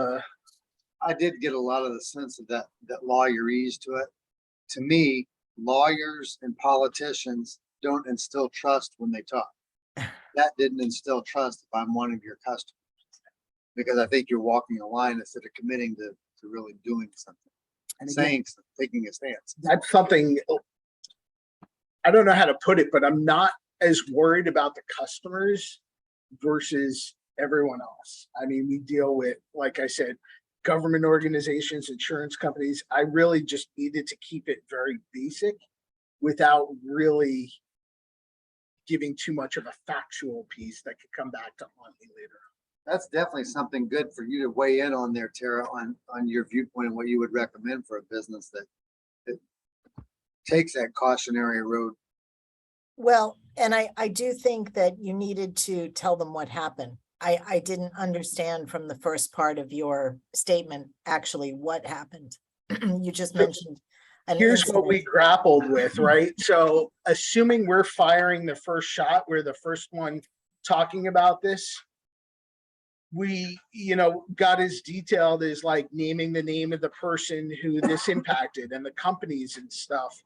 I did get a lot of the sense of that lawyerese to it. To me, lawyers and politicians don't instill trust when they talk. That didn't instill trust if I'm one of your customers. Because I think you're walking a line instead of committing to really doing something. And saying, taking a stance. That's something, I don't know how to put it, but I'm not as worried about the customers versus everyone else. I mean, we deal with, like I said, government organizations, insurance companies. I really just needed to keep it very basic without really giving too much of a factual piece that could come back to haunt me later. That's definitely something good for you to weigh in on there, Tara, on your viewpoint and what you would recommend for a business that takes that cautionary road. Well, and I do think that you needed to tell them what happened. I didn't understand from the first part of your statement, actually what happened. You just mentioned an Here's what we incident. grappled with, right? So assuming we're firing the first shot, we're the first one talking about this. We, got as detailed as like naming the name of the person who this impacted and the companies and stuff.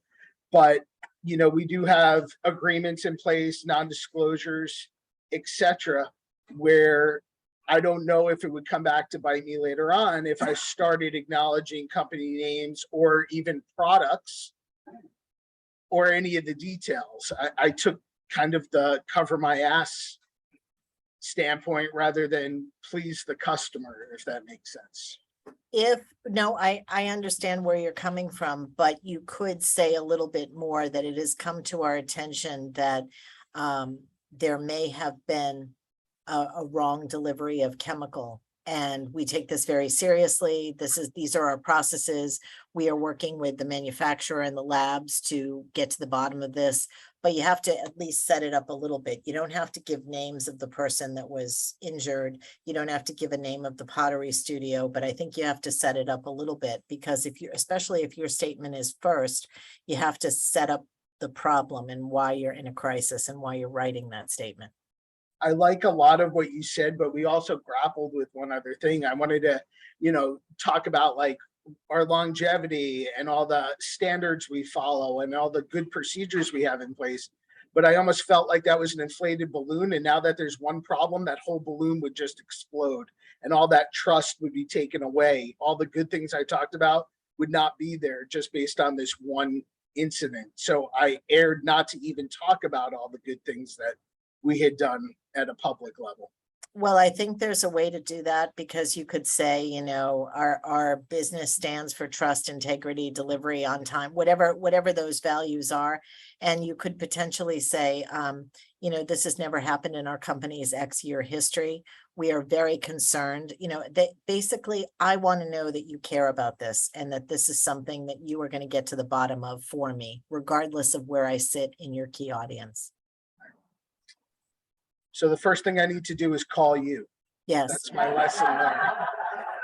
But, we do have agreements in place, non-disclosures, etc., where I don't know if it would come back to bite me later on if I started acknowledging company names or even products or any of the details. I took kind of the cover my ass standpoint rather than please the customer, if that makes sense. No, I understand where you're coming from, but you could say a little bit more that it has come to our attention that there may have been a wrong delivery of chemical. And we take this very seriously. These are our processes. We are working with the manufacturer and the labs to get to the bottom of this, but you have to at least set it up a little bit. You don't have to give names of the person that was injured. You don't have to give a name of the pottery studio, but I think you have to set it up a little bit because especially if your statement is first, you have to set up the problem and why you're in a crisis and why you're writing that statement. I like a lot of what you said, but we also grappled with one other thing. I wanted to, talk about like our longevity and all the standards we follow and all the good procedures we have in place. But I almost felt like that was an inflated balloon. And now that there's one problem, that whole balloon would just explode and all that trust would be taken away. All the good things I talked about would not be there just based on this one incident. So I erred not to even talk about all the good things that we had done at a public level. Well, I think there's a way to do that because you could say, our business stands for trust, integrity, delivery on time, whatever those values are. And you could potentially say, this has never happened in our company's X year history. We are very concerned, basically, I want to know that you care about this and that this is something that you are going to get to the bottom of for me, regardless of where I sit in your key audience. So the first thing I need to do is call you. Yes. That's my lesson learned.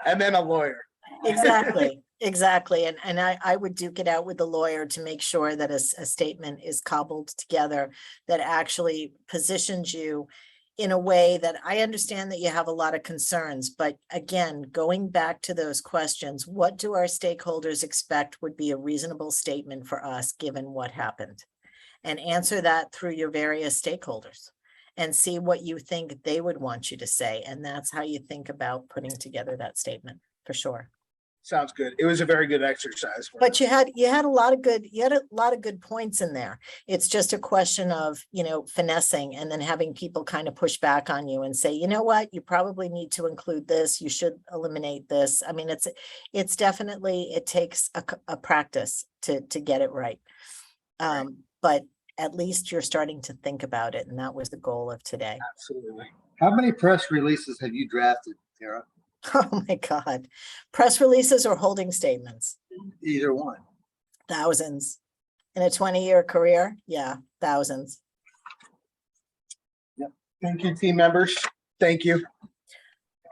And then a lawyer. Exactly. And I would duke it out with the lawyer to make sure that a statement is cobbled together that actually positions you in a way that I understand that you have a lot of concerns. But again, going back to those questions, what do our stakeholders expect would be a reasonable statement for us given what happened? And answer that through your various stakeholders. And see what you think they would want you to say. And that's how you think about putting together that statement, for sure. Sounds good. It was a very good exercise. But you had a lot of good points in there. It's just a question of, finessing and then having people kind of push back on you and say, you know what, you probably need to include this. You should eliminate this. I mean, it's definitely, it takes a practice to get it right. But at least you're starting to think about it. And that was the goal of today. Absolutely. How many press releases have you drafted, Tara? Oh my God. Press releases or holding statements? Either one. Thousands. In a 20-year career? Yeah, thousands. Yep. Thank you, team members. Thank you.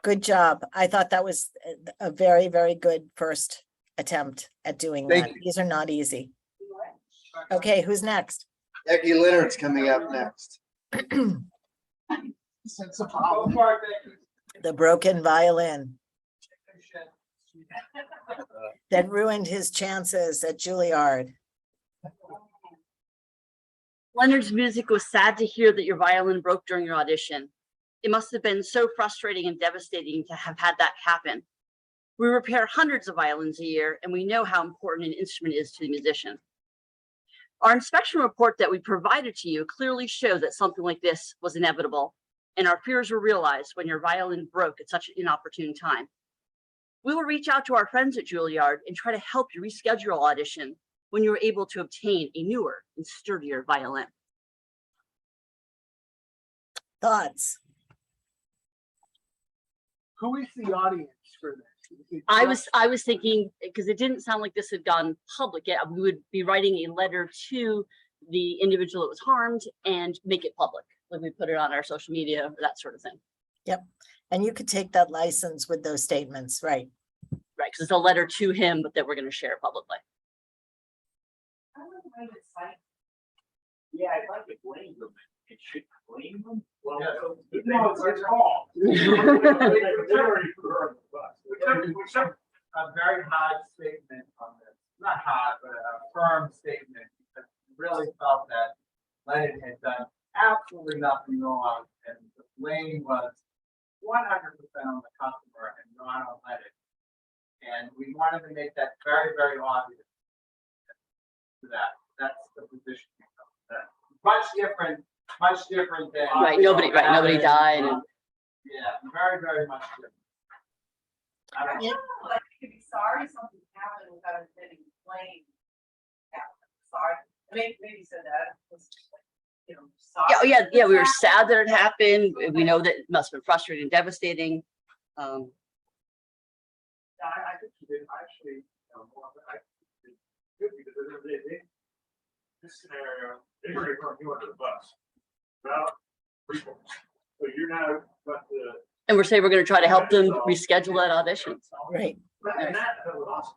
Good job. I thought that was a very, very good first attempt at doing Thank that. you. These are not easy. Okay, who's next? Becky Leonard's coming up next. Sense of power. The broken violin that ruined his chances at Juilliard. Leonard's music was sad to hear that your violin broke during your audition. It must have been so frustrating and devastating to have had that happen. We repair hundreds of violins a year, and we know how important an instrument is to the musician. Our inspection report that we provided to you clearly showed that something like this was inevitable, and our fears were realized when your violin broke at such an inopportune time. We will reach out to our friends at Juilliard and try to help you reschedule your audition when you're able to obtain a newer and sturdier violin. Thoughts? Who is the audience for this? Is it I just- was thinking, because it didn't sound like this had gone public yet, we would be writing a letter to the individual that was harmed and make it public. Like we put it on our social media, that sort of thing. Yep. And you could take that license with those statements, right? Right, because it's a letter to him, but that we're going to share publicly. I don't know why it's like, Yeah, I'd like to blame them. It should blame them. Well, Yeah. no, it's their fault. We took a very hard statement on this, not hard, but a firm statement, because we really felt that Leonard had done absolutely nothing wrong, and the blame was 100% on the customer and not on Leonard. And we wanted to make that very, very obvious. To that's the position. Much different than. Right, nobody died. And Yeah, very, very much different. I don't- Yeah. like, you could be sorry something happened without admitting blame. Yeah, sorry, maybe you said that, it was just like, you know, sorry. yeah, we were sad that it happened. We know that it must have been frustrating, devastating. I think you did actually, good because this scenario, they were going to go under the bus. Well, so you're now, but the. And we're saying we're going to try to help them reschedule that audition. Right. And that was awesome.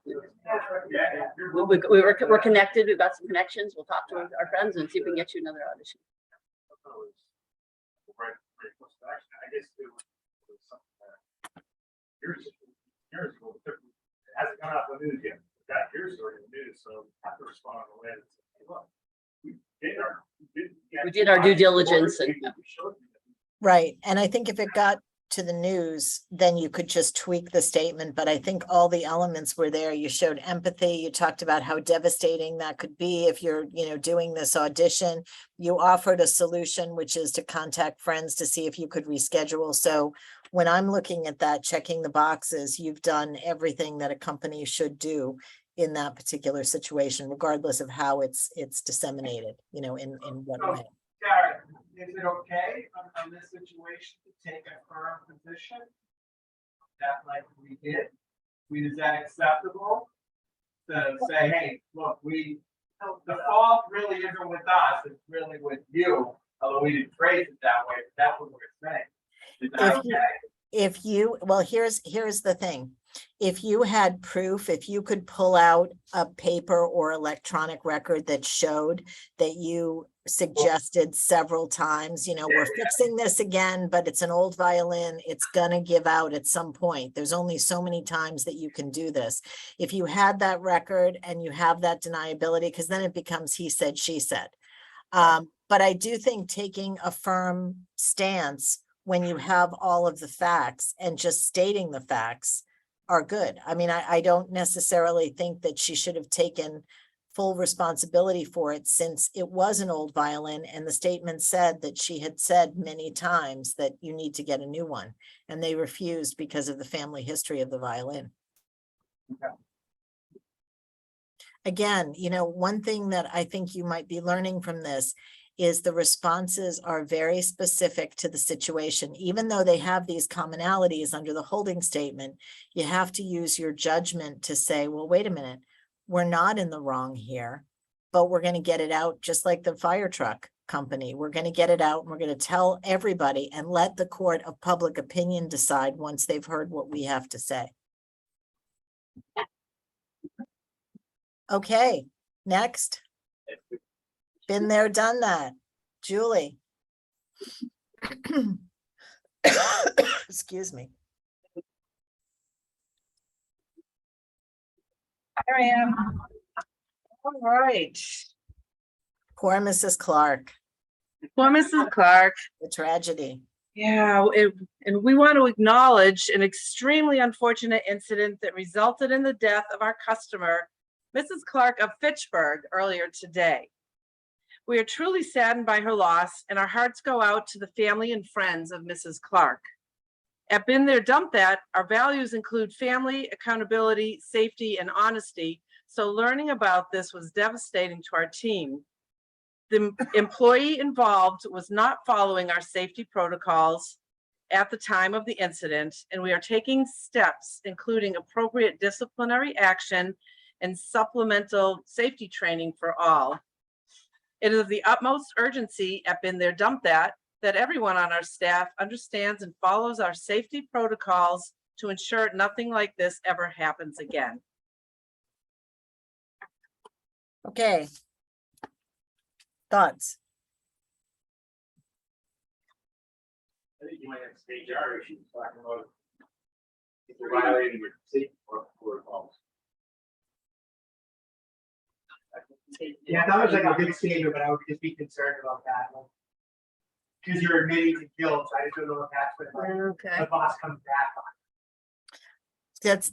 Yeah. We're connected. We've got some connections. We'll talk to our friends and see if we can get you another audition. Right, close to action. I guess it was something that here's a little different. It hasn't come out in the news yet. Got your story in the news, so I have to respond in a way that says, hey, look, We did our due diligence and- Right. And I think if it got to the news, then you could just tweak the statement. But I think all the elements were there. You showed empathy. You talked about how devastating that could be if you're, doing this audition. You offered a solution, which is to contact friends to see if you could reschedule. So when I'm looking at that, checking the boxes, you've done everything that a company should do in that particular situation, regardless of how it's disseminated, in what way. Garrett, is it okay on this situation to take a firm position? That like we did? Is that acceptable? To say, hey, look, the fault really isn't with us, it's really with you, although we didn't phrase it that way, but that's what we're saying. Is that okay? Well, here's the thing. If you had proof, if you could pull out a paper or electronic record that showed that you suggested several times, we're fixing this again, but it's an old violin, it's gonna give out at some point. There's only so many times that you can do this. If you had that record and you have that deniability, because then it becomes he said, she said. But I do think taking a firm stance when you have all of the facts and just stating the facts are good. I mean, I don't necessarily think that she should have taken full responsibility for it, since it was an old violin and the statement said that she had said many times that you need to get a new one, and they refused because of the family history of the violin. Okay. Again, one thing that I think you might be learning from this is the responses are very specific to the situation. Even though they have these commonalities under the holding statement, you have to use your judgment to say, well, wait a minute, we're not in the wrong here, but we're going to get it out just like the fire truck company. We're going to get it out and we're going to tell everybody and let the court of public opinion decide once they've heard what we have to say. Okay, next. Been there, done that. Julie. Excuse me. Here I am. All right. Poor Mrs. Clark, Well, Mrs. Clark, the tragedy. yeah, and we want to acknowledge an extremely unfortunate incident that resulted in the death of our customer, Mrs. Clark of Fitchburg, earlier today. We are truly saddened by her loss, and our hearts go out to the family and friends of Mrs. Clark. At Been There, Dump That, our values include family, accountability, safety, and honesty, so learning about this was devastating to our team. The employee involved was not following our safety protocols, at the time of the incident, and we are taking steps, including appropriate disciplinary action and supplemental safety training for all. It is of the utmost urgency at Been There, Dump That everyone on our staff understands and follows our safety protocols to ensure nothing like this ever happens again. Okay. Thoughts? I think you might have to stage our issues talking about if you're violating your safety protocols. Yeah, that was like a big statement, but I would just be concerned about that. Because you're admitting to guilt, I just don't know if that's what Okay. the boss comes back on.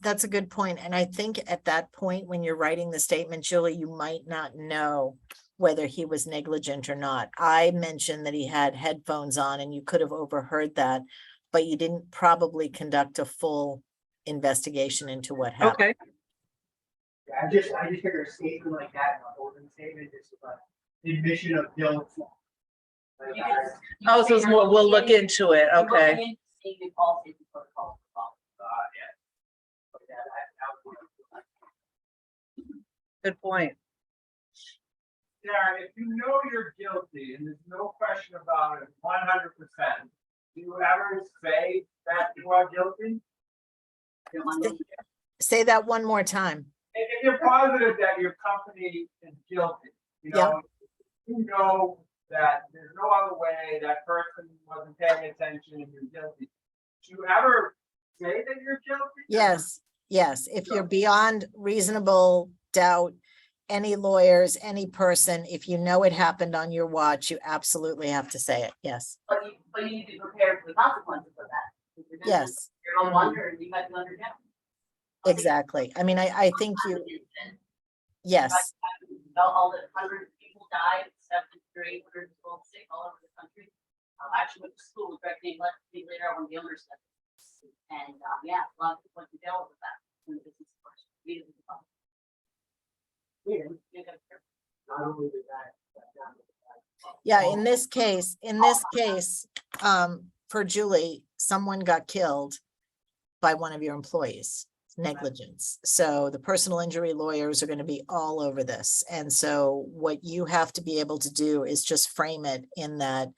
That's a good point. And I think at that point, when you're writing the statement, Julie, you might not know whether he was negligent or not. I mentioned that he had headphones on and you could have overheard that, but you didn't probably conduct a full investigation into what happened. Okay, Yeah, I just figure a statement like that, a holding statement, is like the admission of guilt. Like, oh, so it's more, we'll look into it, okay. yeah. But yeah, that would- Good point. Darren, if you know you're guilty and there's no question about it, 100%, do you ever say that you are guilty? Say that one more time. If you're positive that your company is guilty, you know that there's no other way, that person wasn't paying attention and you're guilty. Do you ever say that you're guilty? Yes, yes. If you're beyond reasonable doubt, any lawyers, any person, if you know it happened on your watch, you absolutely have to say it. Yes, But you need to be prepared for the consequences of that. If you're gonna- yes, You're on wonder and you might be under doubt. exactly. I mean, I think you, yes, All the hundreds of people died, 700 people sick all over the country. I actually went to school with directly left me later on the younger stuff. And yeah, a lot of people went to jail with that. In the business of course. We didn't. Not only did that, but yeah, in this case, for Julie, someone got killed by one of your employees, negligence. So the personal injury lawyers are going to be all over this. And so what you have to be able to do is just frame it in that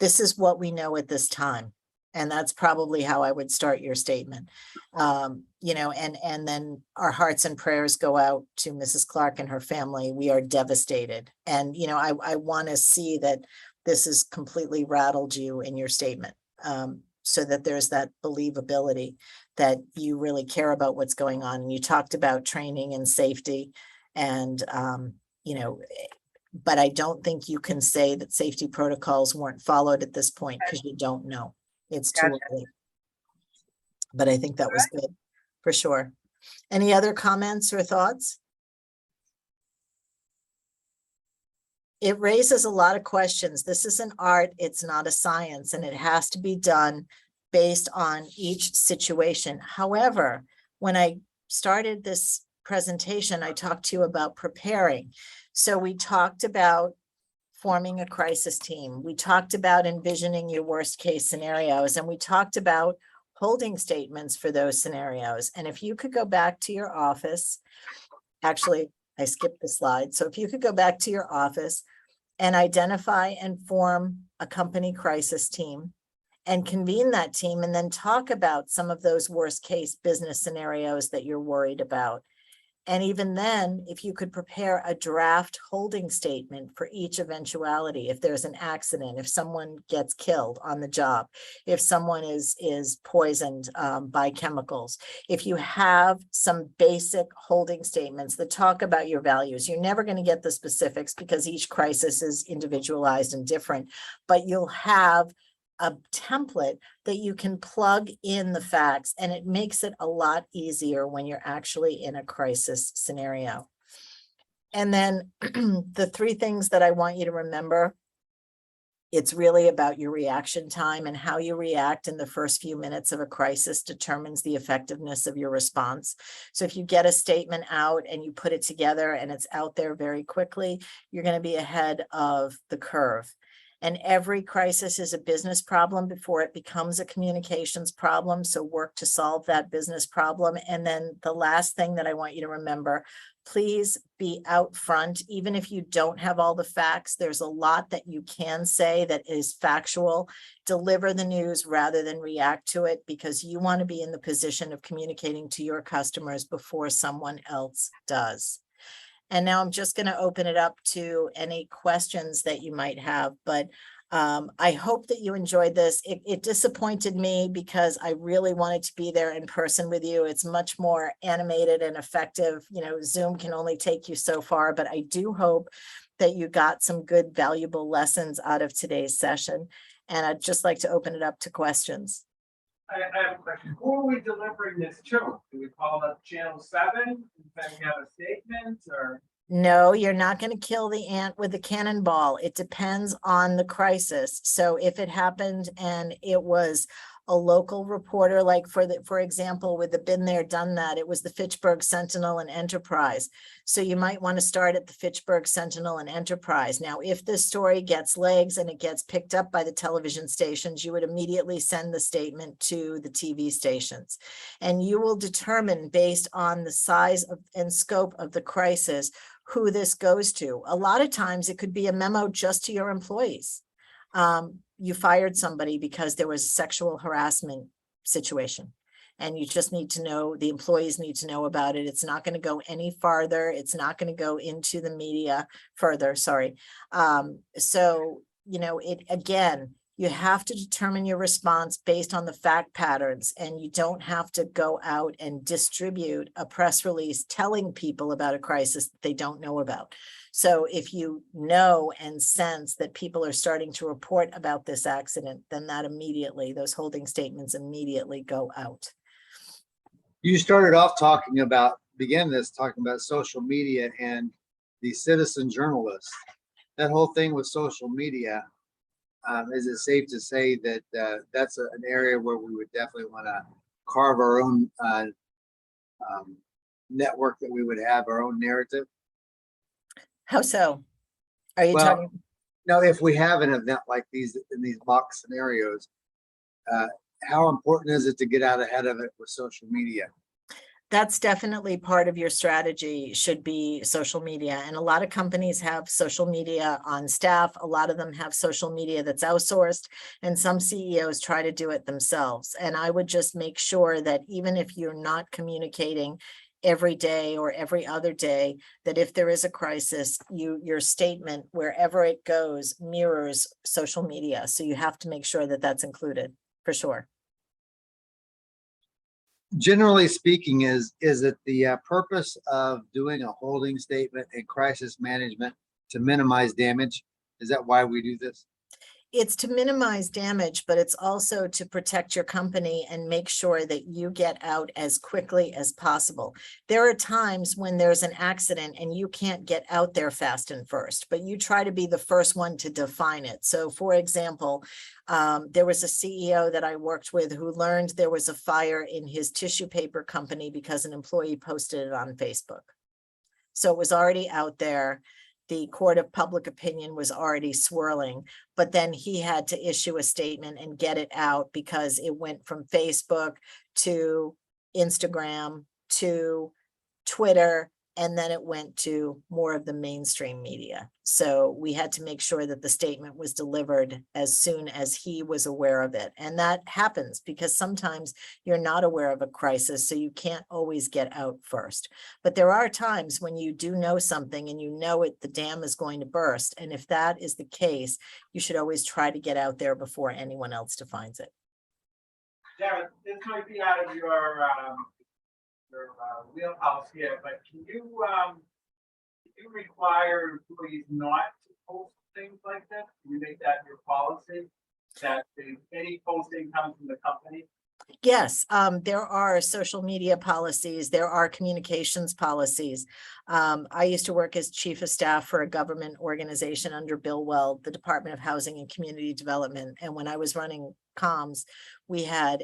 this is what we know at this time. And that's probably how I would start your statement. And then our hearts and prayers go out to Mrs. Clark and her family. We are devastated. And, I want to see that this has completely rattled you in your statement. So that there's that believability that you really care about what's going on. And you talked about training and safety and, but I don't think you can say that safety protocols weren't followed at this point because you don't know. It's too early. But I think that was good for sure. Any other comments or thoughts? It raises a lot of questions. This is an art, it's not a science, and it has to be done based on each situation. However, when I started this presentation, I talked to you about preparing. So we talked about forming a crisis team. We talked about envisioning your worst case scenarios, and we talked about holding statements for those scenarios. And if you could go back to your office, actually, I skipped the slide. So if you could go back to your office and identify and form a company crisis team and convene that team and then talk about some of those worst case business scenarios that you're worried about. And even then, if you could prepare a draft holding statement for each eventuality, if there's an accident, if someone gets killed on the job, if someone is poisoned by chemicals, if you have some basic holding statements that talk about your values, you're never going to get the specifics because each crisis is individualized and different, but you'll have a template that you can plug in the facts, and it makes it a lot easier when you're actually in a crisis scenario. And then the three things that I want you to remember, it's really about your reaction time, and how you react in the first few minutes of a crisis determines the effectiveness of your response. So if you get a statement out and you put it together and it's out there very quickly, you're going to be ahead of the curve. And every crisis is a business problem before it becomes a communications problem. So work to solve that business problem. And then the last thing that I want you to remember, please be out front. Even if you don't have all the facts, there's a lot that you can say that is factual. Deliver the news rather than react to it, because you want to be in the position of communicating to your customers before someone else does. And now I'm just going to open it up to any questions that you might have, but I hope that you enjoyed this. It disappointed me because I really wanted to be there in person with you. It's much more animated and effective. You know, Zoom can only take you so far, but I do hope that you got some good, valuable lessons out of today's session. And I'd just like to open it up to questions. I have a question. Who are we delivering this to? Do we call up channel 7? Then we have a statement or? No, you're not going to kill the ant with a cannonball. It depends on the crisis. So if it happened and it was a local reporter, like for example, with the Been There, Done That, it was the Fitchburg Sentinel and Enterprise. So you might want to start at the Fitchburg Sentinel and Enterprise. Now, if this story gets legs and it gets picked up by the television stations, you would immediately send the statement to the TV stations. And you will determine based on the size of and scope of the crisis who this goes to. A lot of times it could be a memo just to your employees. You fired somebody because there was a sexual harassment situation, and you just need to know, the employees need to know about it. It's not going to go any farther. It's not going to go into the media further. Sorry. So, you know, again, you have to determine your response based on the fact patterns, and you don't have to go out and distribute a press release telling people about a crisis that they don't know about. So if you know and sense that people are starting to report about this accident, then that immediately, those holding statements immediately go out. You started off talking about social media and the citizen journalists. That whole thing with social media, is it safe to say that that's an area where we would definitely want to carve our own network, that we would have our own narrative? How so? Are you Well, talking? now, if we have an event like these in these mock scenarios, how important is it to get out ahead of it with social media? That's definitely part of your strategy, should be social media. And a lot of companies have social media on staff. A lot of them have social media that's outsourced, and some CEOs try to do it themselves. And I would just make sure that even if you're not communicating every day or every other day, that if there is a crisis, your statement, wherever it goes, mirrors social media. So you have to make sure that that's included, for sure. Generally speaking, is it the purpose of doing a holding statement and crisis management to minimize damage? Is that why we do this? It's to minimize damage, but it's also to protect your company and make sure that you get out as quickly as possible. There are times when there's an accident and you can't get out there fast and first, but you try to be the first one to define it. So for example, there was a CEO that I worked with who learned there was a fire in his tissue paper company because an employee posted it on Facebook. So it was already out there. The court of public opinion was already swirling, but then he had to issue a statement and get it out because it went from Facebook to Instagram to Twitter, and then it went to more of the mainstream media. So we had to make sure that the statement was delivered as soon as he was aware of it. And that happens because sometimes you're not aware of a crisis, so you can't always get out first. But there are times when you do know something and you know the dam is going to burst. And if that is the case, you should always try to get out there before anyone else defines it. Jared, this might be out of your wheelhouse here, but can you require employees not to post things like this? Can you make that your policy, that any posting comes from the company? Yes, there are social media policies. There are communications policies. I used to work as chief of staff for a government organization under Bill Weld, the Department of Housing and Community Development. And when I was running comms, we had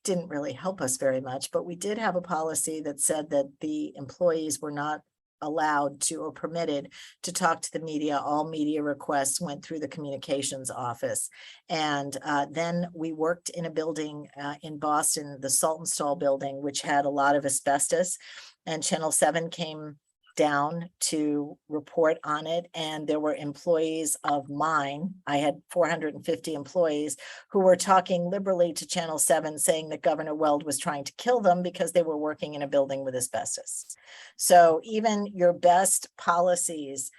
didn't really help us very much, but we did have a policy that said that the employees were not allowed to or permitted to talk to the media. All media requests went through the communications office. And then we worked in a building in Boston, the Saltonstall building, which had a lot of asbestos. And Channel 7 came down to report on it. And there were employees of mine. I had 450 employees who were talking liberally to Channel 7, saying that Governor Weld was trying to kill them because they were working in a building with asbestos. So even your best policies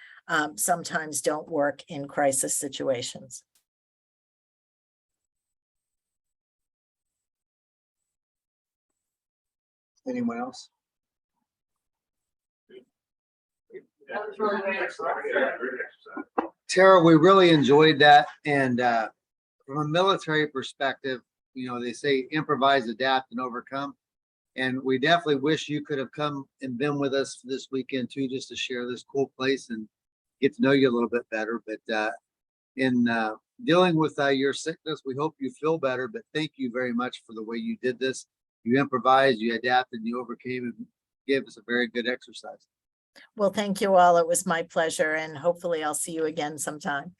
sometimes don't work in crisis situations. Anyone else? That was really great. Tara, we really enjoyed that. And from a military perspective, you know, they say improvise, adapt, and overcome. And we definitely wish you could have come and been with us this weekend too, just to share this cool place and get to know you a little bit better. But in dealing with your sickness, we hope you feel better. But thank you very much for the way you did this. You improvised, you adapted, you overcame, and gave us a very good exercise. Well, thank you all. It was my pleasure, and hopefully I'll see you again sometime.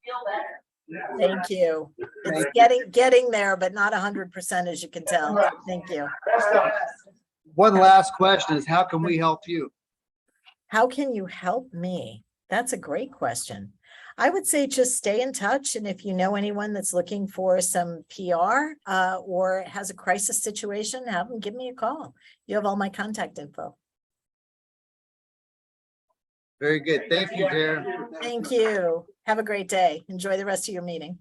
Feel better. Thank you. It's getting there, but not 100%, as you can tell. Thank you. One last question is, how can we help you? How can you help me? That's a great question. I would say just stay in touch. And if you know anyone that's looking for some PR or has a crisis situation, have them give me a call. You have all my contact info. Very good. Thank you, Tara. Thank you. Have a great day. Enjoy the rest of your meeting.